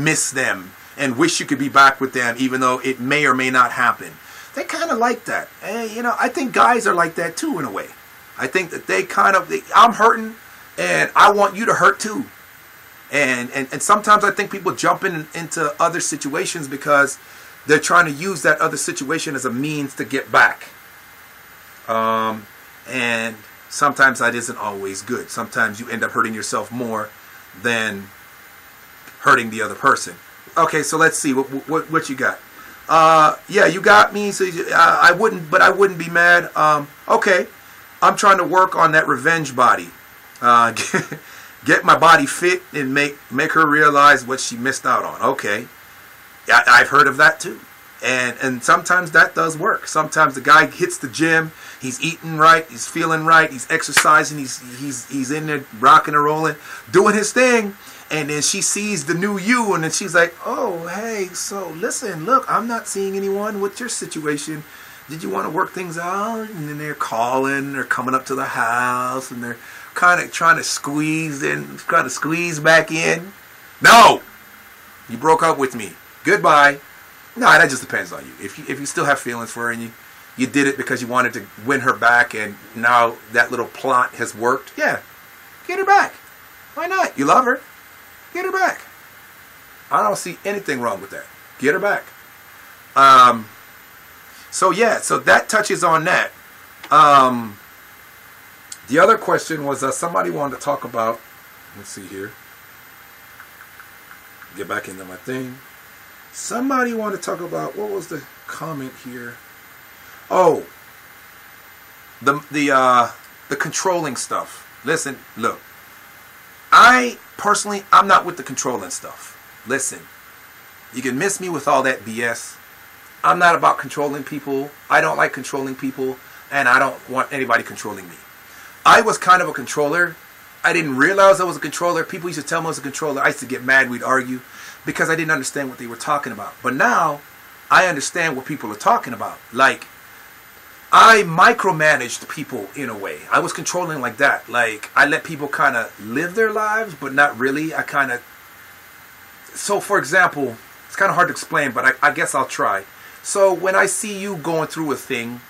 miss them. And wish you could be back with them, even though it may or may not happen. They kind of like that. And, I think guys are like that too, in a way. I think that I'm hurting, and I want you to hurt too. And sometimes I think people jump into other situations because they're trying to use that other situation as a means to get back. And sometimes that isn't always good. Sometimes you end up hurting yourself more than hurting the other person. Okay, so let's see what you got. Yeah, you got me. So I wouldn't be mad. Okay, I'm trying to work on that revenge body. get my body fit and make her realize what she missed out on. Okay, I've heard of that too, and sometimes that does work. Sometimes the guy hits the gym, he's eating right, he's feeling right, he's exercising, he's in there rocking and rolling, doing his thing, and then she sees the new you, and then she's like, oh hey, so listen, look, I'm not seeing anyone. What's your situation? Did you want to work things out? And then they're calling, they're coming up to the house, and they're kind of trying to squeeze back in. No, you broke up with me. Goodbye. No, that just depends on you. If you still have feelings for her and you did it because you wanted to win her back, and now that little plot has worked, yeah, get her back. Why not? You love her. Get her back. I don't see anything wrong with that. Get her back. So yeah, so that touches on that. The other question was somebody wanted to talk about, let's see here. Get back into my thing. Somebody wanted to talk about, what was the comment here? Oh, the controlling stuff. Listen, look. I'm not with the controlling stuff. Listen, you can miss me with all that BS. I'm not about controlling people. I don't like controlling people, and I don't want anybody controlling me. I was kind of a controller. I didn't realize I was a controller. People used to tell me I was a controller. I used to get mad. We'd argue because I didn't understand what they were talking about. But now I understand what people are talking about. Like, I micromanaged people in a way. I was controlling like that. Like, I let people kind of live their lives, but not really. So for example, it's kind of hard to explain, but I guess I'll try. So when I see you going through a thing,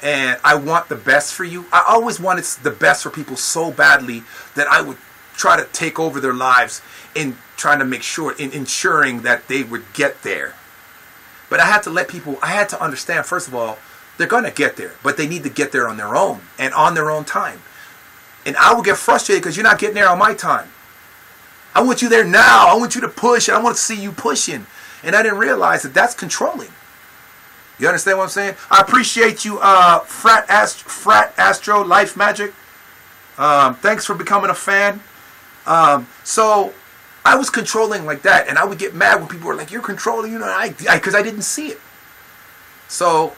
and I want the best for you, I always wanted the best for people so badly that I would try to take over their lives in trying to make sure, in ensuring that they would get there. But I had to understand, first of all, they're going to get there, but they need to get there on their own and on their own time. And I will get frustrated because you're not getting there on my time. I want you there now. I want you to push, and I want to see you pushing. And I didn't realize that that's controlling. You understand what I'm saying? I appreciate you, Frat Astro Life Magic. Thanks for becoming a fan. So I was controlling like that, and I would get mad when people were like, "You're controlling," because I didn't see it. So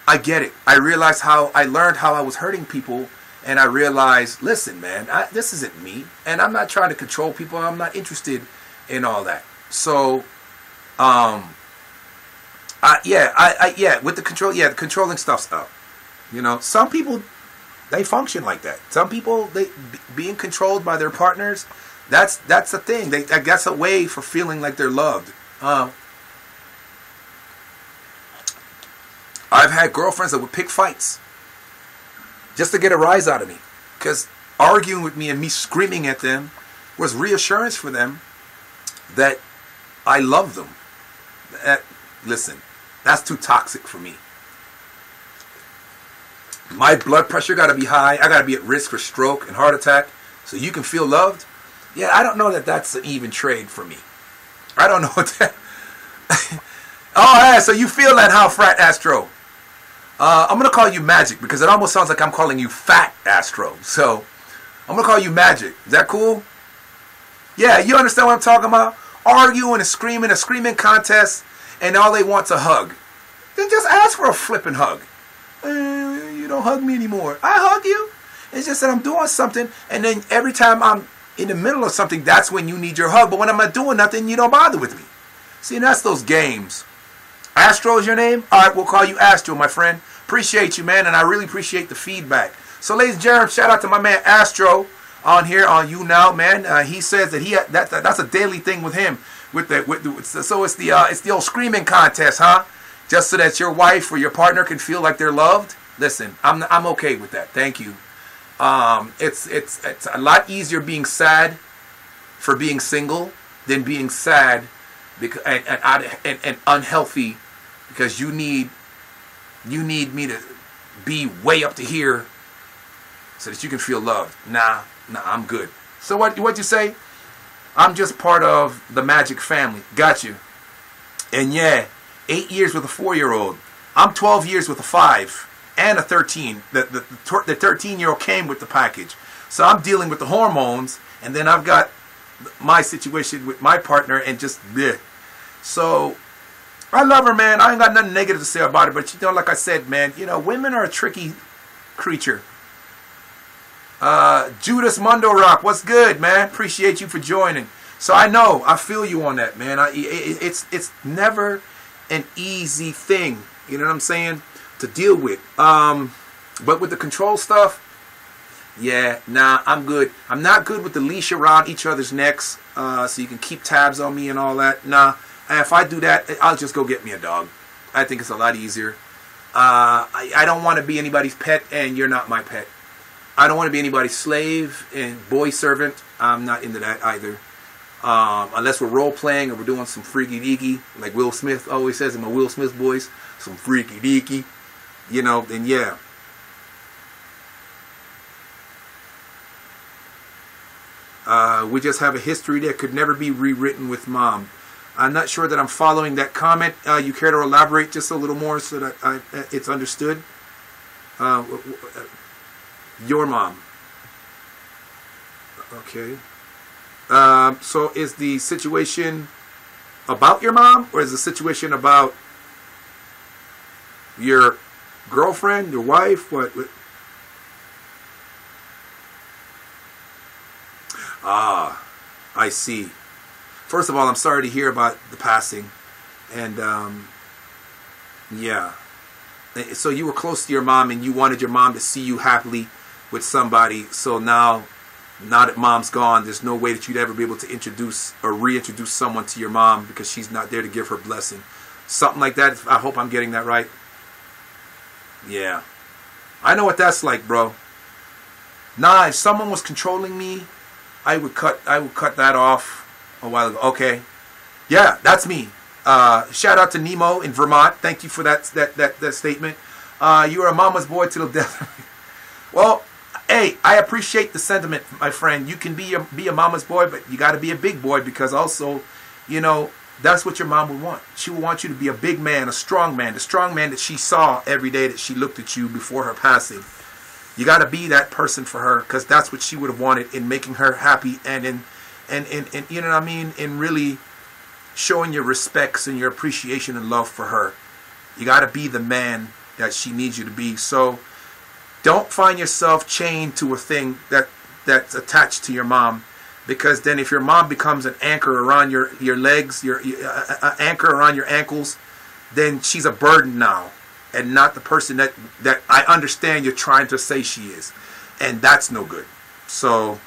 I get it. I learned how I was hurting people, and I realized, listen, man, this isn't me, and I'm not trying to control people. I'm not interested in all that. So, with the controlling stuff's up. Some people, they function like that. Some people, being controlled by their partners, that's a thing. That's a way for feeling like they're loved. I've had girlfriends that would pick fights just to get a rise out of me, because arguing with me and me screaming at them was reassurance for them that I love them. Listen, that's too toxic for me. My blood pressure got to be high. I got to be at risk for stroke and heart attack so you can feel loved. Yeah, I don't know that that's an even trade for me. I don't know what that... Oh, yeah, so you feel that, how, Frat Astro? I'm going to call you Magic because it almost sounds like I'm calling you Fat Astro. So I'm going to call you Magic. Is that cool? Yeah, you understand what I'm talking about? Arguing and screaming, a screaming contest, and all they want's a hug. Then just ask for a flipping hug. You don't hug me anymore. I hug you. It's just that I'm doing something, and then every time I'm in the middle of something, that's when you need your hug. But when I'm not doing nothing, you don't bother with me. See, and that's those games. Astro is your name? All right, we'll call you Astro, my friend. Appreciate you, man, and I really appreciate the feedback. So, ladies and gentlemen, shout out to my man Astro on here on YouNow, man. He says that that's a daily thing with him. So it's the old screaming contest, huh? Just so that your wife or your partner can feel like they're loved. Listen, I'm okay with that. Thank you. It's a lot easier being sad for being single than being sad because and unhealthy because you need me to be way up to here so that you can feel loved. Nah, I'm good. So what'd you say? I'm just part of the Magic family. Got you. And yeah, 8 years with a 4-year-old. I'm 12 years with a 5 and a 13. The 13-year-old came with the package. So I'm dealing with the hormones And then I've got my situation with my partner and just bleh. So I love her, man. I ain't got nothing negative to say about it. But, you know, like I said, man, you know, women are a tricky creature. Judas Mundo Rock, what's good, man? Appreciate you for joining. So I know, I feel you on that, man. It's never an easy thing, you know what I'm saying, to deal with. But with the control stuff, yeah, nah, I'm good. I'm not good with the leash around each other's necks, so you can keep tabs on me and all that. Nah, and if I do that, I'll just go get me a dog. I think it's a lot easier. I don't want to be anybody's pet, and you're not my pet. I don't want to be anybody's slave and boy servant. I'm not into that either. Unless we're role playing or we're doing some freaky deaky, like Will Smith always says in my Will Smith voice, some freaky deaky, you know, then yeah. We just have a history that could never be rewritten with mom. I'm not sure that I'm following that comment. You care to elaborate just a little more so that it's understood? Your mom. Okay. So is the situation about your mom, or is the situation about your girlfriend, your wife? What? Ah, I see. First of all, I'm sorry to hear about the passing. And, yeah. So you were close to your mom and you wanted your mom to see you happily with somebody. So now that mom's gone, there's no way that you'd ever be able to introduce or reintroduce someone to your mom because she's not there to give her blessing. Something like that. I hope I'm getting that right. Yeah. I know what that's like, bro. Nah, if someone was controlling me, I would cut that off a while ago. Okay. Yeah, that's me. Shout out to Nemo in Vermont. Thank you for that statement. You are a mama's boy till death. Well, hey, I appreciate the sentiment, my friend. You can be a mama's boy, but you got to be a big boy because also, you know, that's what your mom would want. She would want you to be a big man, a strong man, the strong man that she saw every day that she looked at you before her passing. You got to be that person for her because that's what she would have wanted in making her happy and in you know what I mean, in really showing your respects and your appreciation and love for her. You got to be the man that she needs you to be. So don't find yourself chained to a thing that's attached to your mom, because then if your mom becomes an anchor around your legs, your anchor around your ankles, then she's a burden now and not the person that I understand you're trying to say she is. And that's no good. So,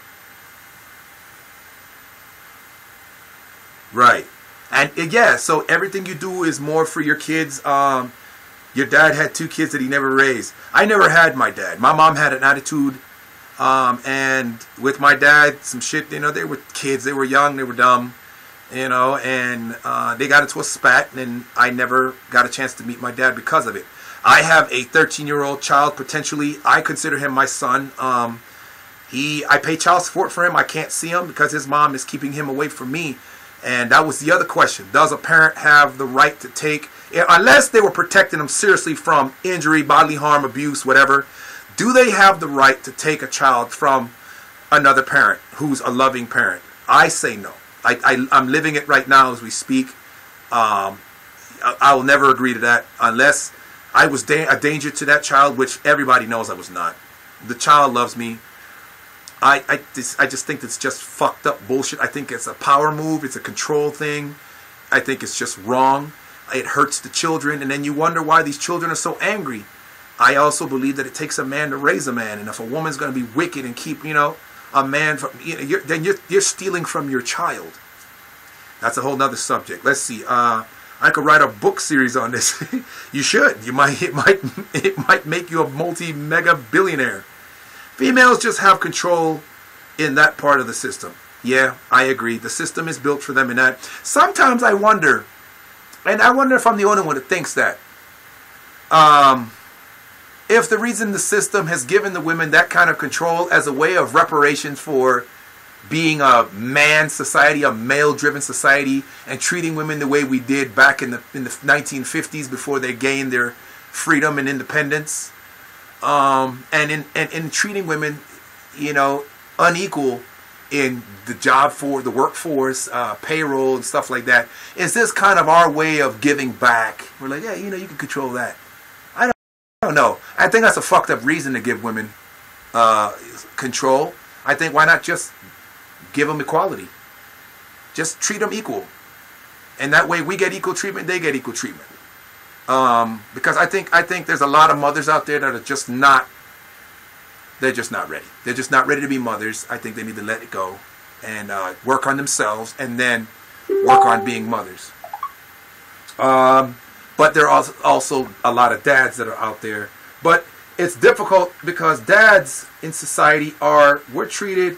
right. And yeah, so everything you do is more for your kids. Your dad had 2 kids that he never raised. I never had my dad. My mom had an attitude. And with my dad, some shit, you know, they were kids. They were young. They were dumb. You know, and they got into a spat. And I never got a chance to meet my dad because of it. I have a 13-year-old child, potentially. I consider him my son. I pay child support for him. I can't see him because his mom is keeping him away from me. And that was the other question. Does a parent have the right to take, unless they were protecting them seriously from injury, bodily harm, abuse, whatever, do they have the right to take a child from another parent who's a loving parent? I say no. I'm living it right now as we speak. I will never agree to that unless I was a danger to that child, which everybody knows I was not. The child loves me. I just think it's just fucked up bullshit. I think it's a power move. It's a control thing. I think it's just wrong. It hurts the children. And then you wonder why these children are so angry. I also believe that it takes a man to raise a man. And if a woman's going to be wicked and keep, you know, a man from, you know, then you're stealing from your child. That's a whole nother subject. Let's see. I could write a book series on this. You should. It might make you a multi-mega billionaire. Females just have control in that part of the system. Yeah, I agree. The system is built for them in that. Sometimes I wonder, and I wonder if I'm the only one that thinks that, if the reason the system has given the women that kind of control as a way of reparations for being a man society, a male-driven society, and treating women the way we did back in the 1950s before they gained their freedom and independence. And in treating women, you know, unequal in the workforce, payroll and stuff like that. Is this kind of our way of giving back? We're like, yeah, you can control that. I don't know. I think that's a fucked up reason to give women control. I think why not just give them equality? Just treat them equal. And that way we get equal treatment, they get equal treatment. Because I think there's a lot of mothers out there that are just not, they're just not ready. They're just not ready to be mothers. I think they need to let it go and work on themselves and then work on being mothers. But there are also a lot of dads that are out there. But it's difficult because dads in society we're treated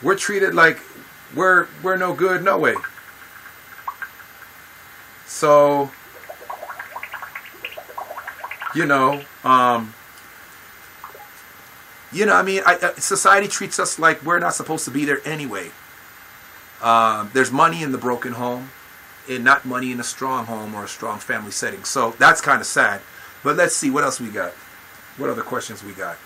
like we're no good, no way. So, society treats us like we're not supposed to be there anyway. There's money in the broken home and not money in a strong home or a strong family setting. So that's kind of sad. But let's see what else we got. What other questions we got?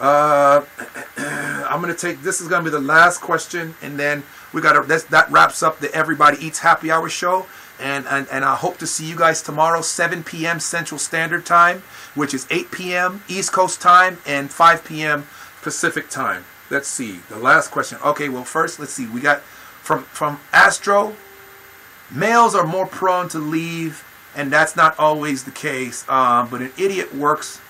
I'm going to take, this is going to be the last question, and then that wraps up the Everybody Eats Happy Hour show. And I hope to see you guys tomorrow, 7 p.m. Central Standard Time, which is 8 p.m. East Coast Time and 5 p.m. Pacific Time. Let's see. The last question. Okay, well, first, let's see. We got from Astro, males are more prone to leave, and that's not always the case. But an idiot works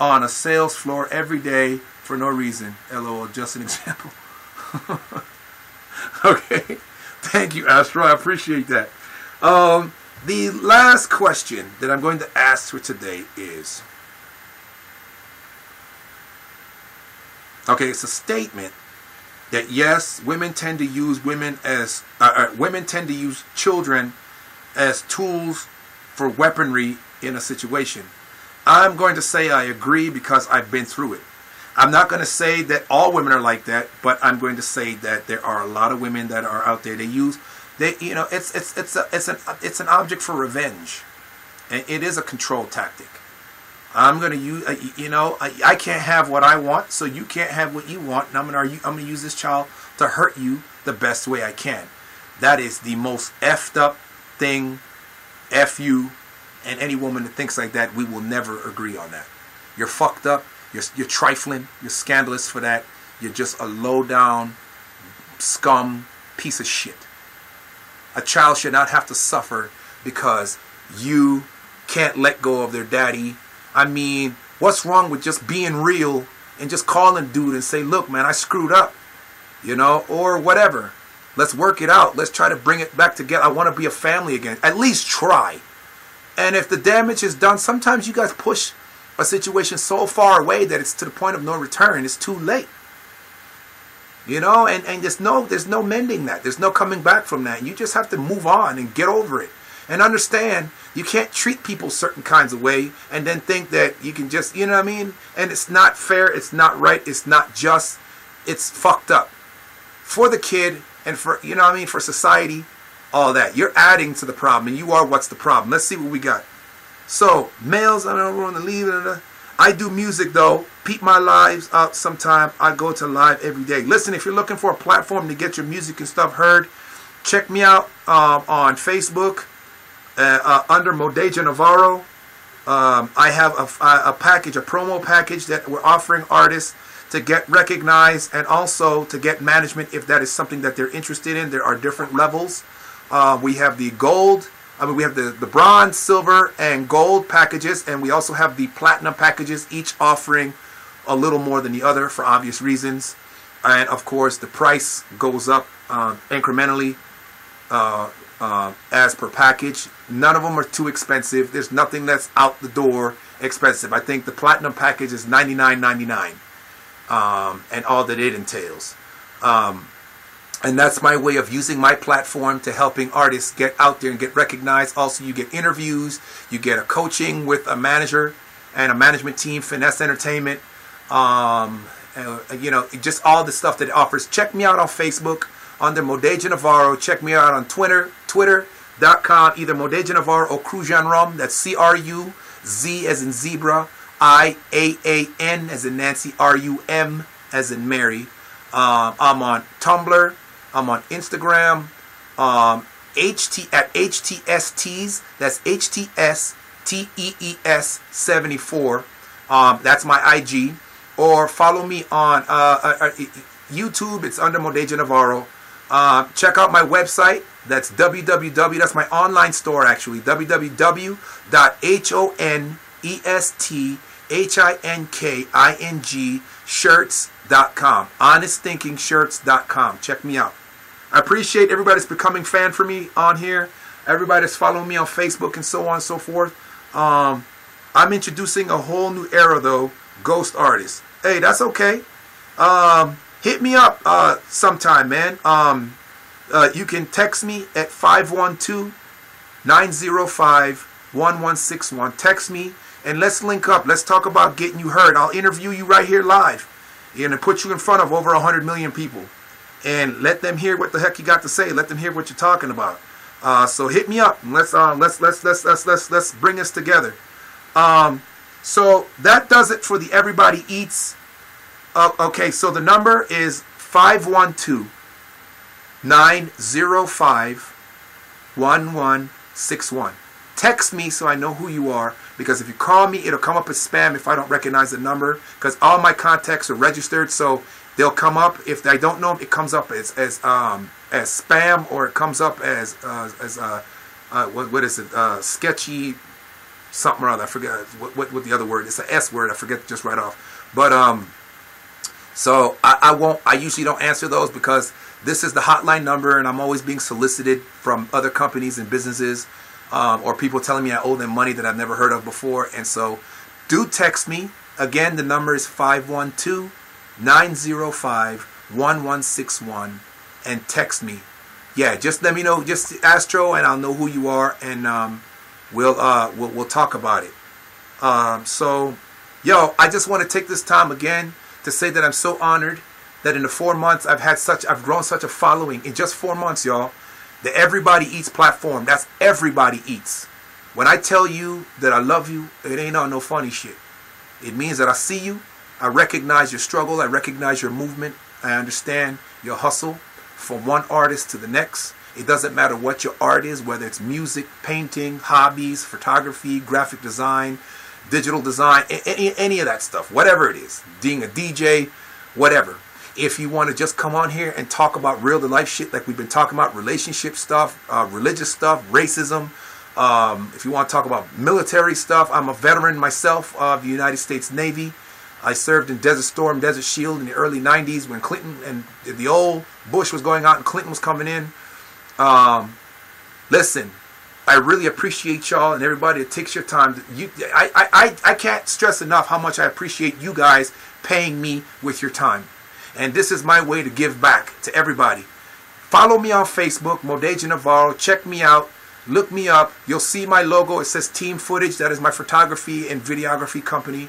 on a sales floor every day for no reason. LOL, just an example. Okay. Thank you, Astro. I appreciate that. The last question that I'm going to ask for today is, okay, it's a statement that yes, women tend to use children as tools for weaponry in a situation. I'm going to say I agree because I've been through it. I'm not going to say that all women are like that, but I'm going to say that there are a lot of women that are out there. It's an object for revenge, and it is a control tactic. I'm going to use, I can't have what I want, so you can't have what you want, and I'm going to use this child to hurt you the best way I can. That is the most effed up thing. F you and any woman that thinks like that. We will never agree on that. You're fucked up. You're trifling. You're scandalous for that. You're just a low down scum piece of shit. A child should not have to suffer because you can't let go of their daddy. I mean, what's wrong with just being real and just calling dude and say, look, man, I screwed up, or whatever. Let's work it out. Let's try to bring it back together. I want to be a family again. At least try. And if the damage is done, sometimes you guys push a situation so far away that it's to the point of no return. It's too late. And there's no mending that. There's no coming back from that. You just have to move on and get over it. And understand you can't treat people certain kinds of way and then think that you can just, And it's not fair, it's not right, it's not just, it's fucked up. For the kid and for, for society, all that. You're adding to the problem and you are what's the problem. Let's see what we got. So, males, I don't want to leave. I do music though. Peep my lives out sometime. I go to live every day. Listen, if you're looking for a platform to get your music and stuff heard, check me out on Facebook under Modeja Navarro. I have a package, a promo package that we're offering artists to get recognized and also to get management if that is something that they're interested in. There are different levels. We have the gold. We have the bronze, silver, and gold packages, and we also have the platinum packages, each offering a little more than the other for obvious reasons. And of course, the price goes up incrementally as per package. None of them are too expensive. There's nothing that's out the door expensive. I think the platinum package is $99.99, and all that it entails. And that's my way of using my platform to helping artists get out there and get recognized. Also, you get interviews, you get a coaching with a manager and a management team, Finesse Entertainment, just all the stuff that it offers. Check me out on Facebook under Modeja Navarro. Check me out on twitter.com, either Modeja Navarro or Crujan Rum. That's C-R-U-Z as in zebra, I-A-A-N as in Nancy, R-U-M as in Mary. I'm on Tumblr. I'm on Instagram. At HTSTees. That's HTSTEES74. That's my IG. Or follow me on YouTube. It's under Modeja Navarro. Check out my website. That's www. That's my online store actually. www.honesthinkingshirts.com. Honesthinkingshirts.com. Check me out. I appreciate everybody that's becoming fan for me on here. Everybody that's following me on Facebook and so on and so forth. I'm introducing a whole new era though. Ghost artists. Hey, that's okay. Hit me up sometime, man. You can text me at 512-905-1161. Text me and let's link up. Let's talk about getting you heard. I'll interview you right here live and put you in front of over 100 million people and let them hear what the heck you got to say. Let them hear what you're talking about. So hit me up and let's bring this together. So that does it for the Everybody Eats. Okay, so the number is 512-905-1161. Text me so I know who you are, because if you call me, it'll come up as spam if I don't recognize the number, because all my contacts are registered, so they'll come up. If I don't know them, it comes up as spam, or it comes up as what is it? Sketchy something or other. I forget what the other word. It's an S word. I forget just right off. But so I usually don't answer those because this is the hotline number, and I'm always being solicited from other companies and businesses, or people telling me I owe them money that I've never heard of before. And so do text me. Again, the number is 512-905-1161, and text me. Yeah, just let me know, just Astro, and I'll know who you are, and we'll talk about it. So, yo, I just want to take this time again to say that I'm so honored that in the 4 months I've grown such a following in just 4 months, y'all. The Everybody Eats platform, that's Everybody Eats. When I tell you that I love you, it ain't on no funny shit. It means that I see you, I recognize your struggle, I recognize your movement, I understand your hustle from one artist to the next. It doesn't matter what your art is, whether it's music, painting, hobbies, photography, graphic design, digital design, any of that stuff, whatever it is, being a DJ, whatever. If you want to just come on here and talk about real to life shit like we've been talking about, relationship stuff, religious stuff, racism, if you want to talk about military stuff, I'm a veteran myself of the United States Navy. I served in Desert Storm, Desert Shield in the early 90s when Clinton and the old Bush was going out and Clinton was coming in. Listen, I really appreciate y'all and everybody that takes your time. I can't stress enough how much I appreciate you guys paying me with your time. And this is my way to give back to everybody. Follow me on Facebook, Modeja Navarro. Check me out. Look me up. You'll see my logo. It says Team Footage. That is my photography and videography company.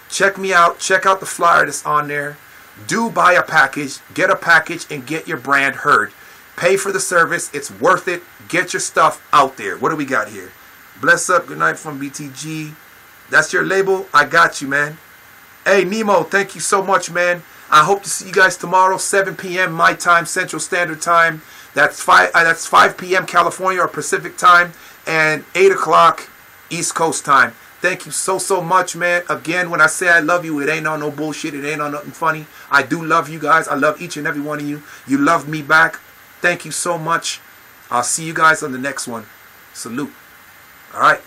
Check me out. Check out the flyer that's on there. Do buy a package. Get a package and get your brand heard. Pay for the service. It's worth it. Get your stuff out there. What do we got here? Bless up. Good night from BTG. That's your label. I got you, man. Hey, Nemo, thank you so much, man. I hope to see you guys tomorrow, 7 p.m. my time, Central Standard Time. That's 5 p.m. California or Pacific Time, and 8 o'clock East Coast Time. Thank you so much, man. Again, when I say I love you, it ain't on no bullshit. It ain't on nothing funny. I do love you guys. I love each and every one of you. You love me back. Thank you so much. I'll see you guys on the next one. Salute. All right.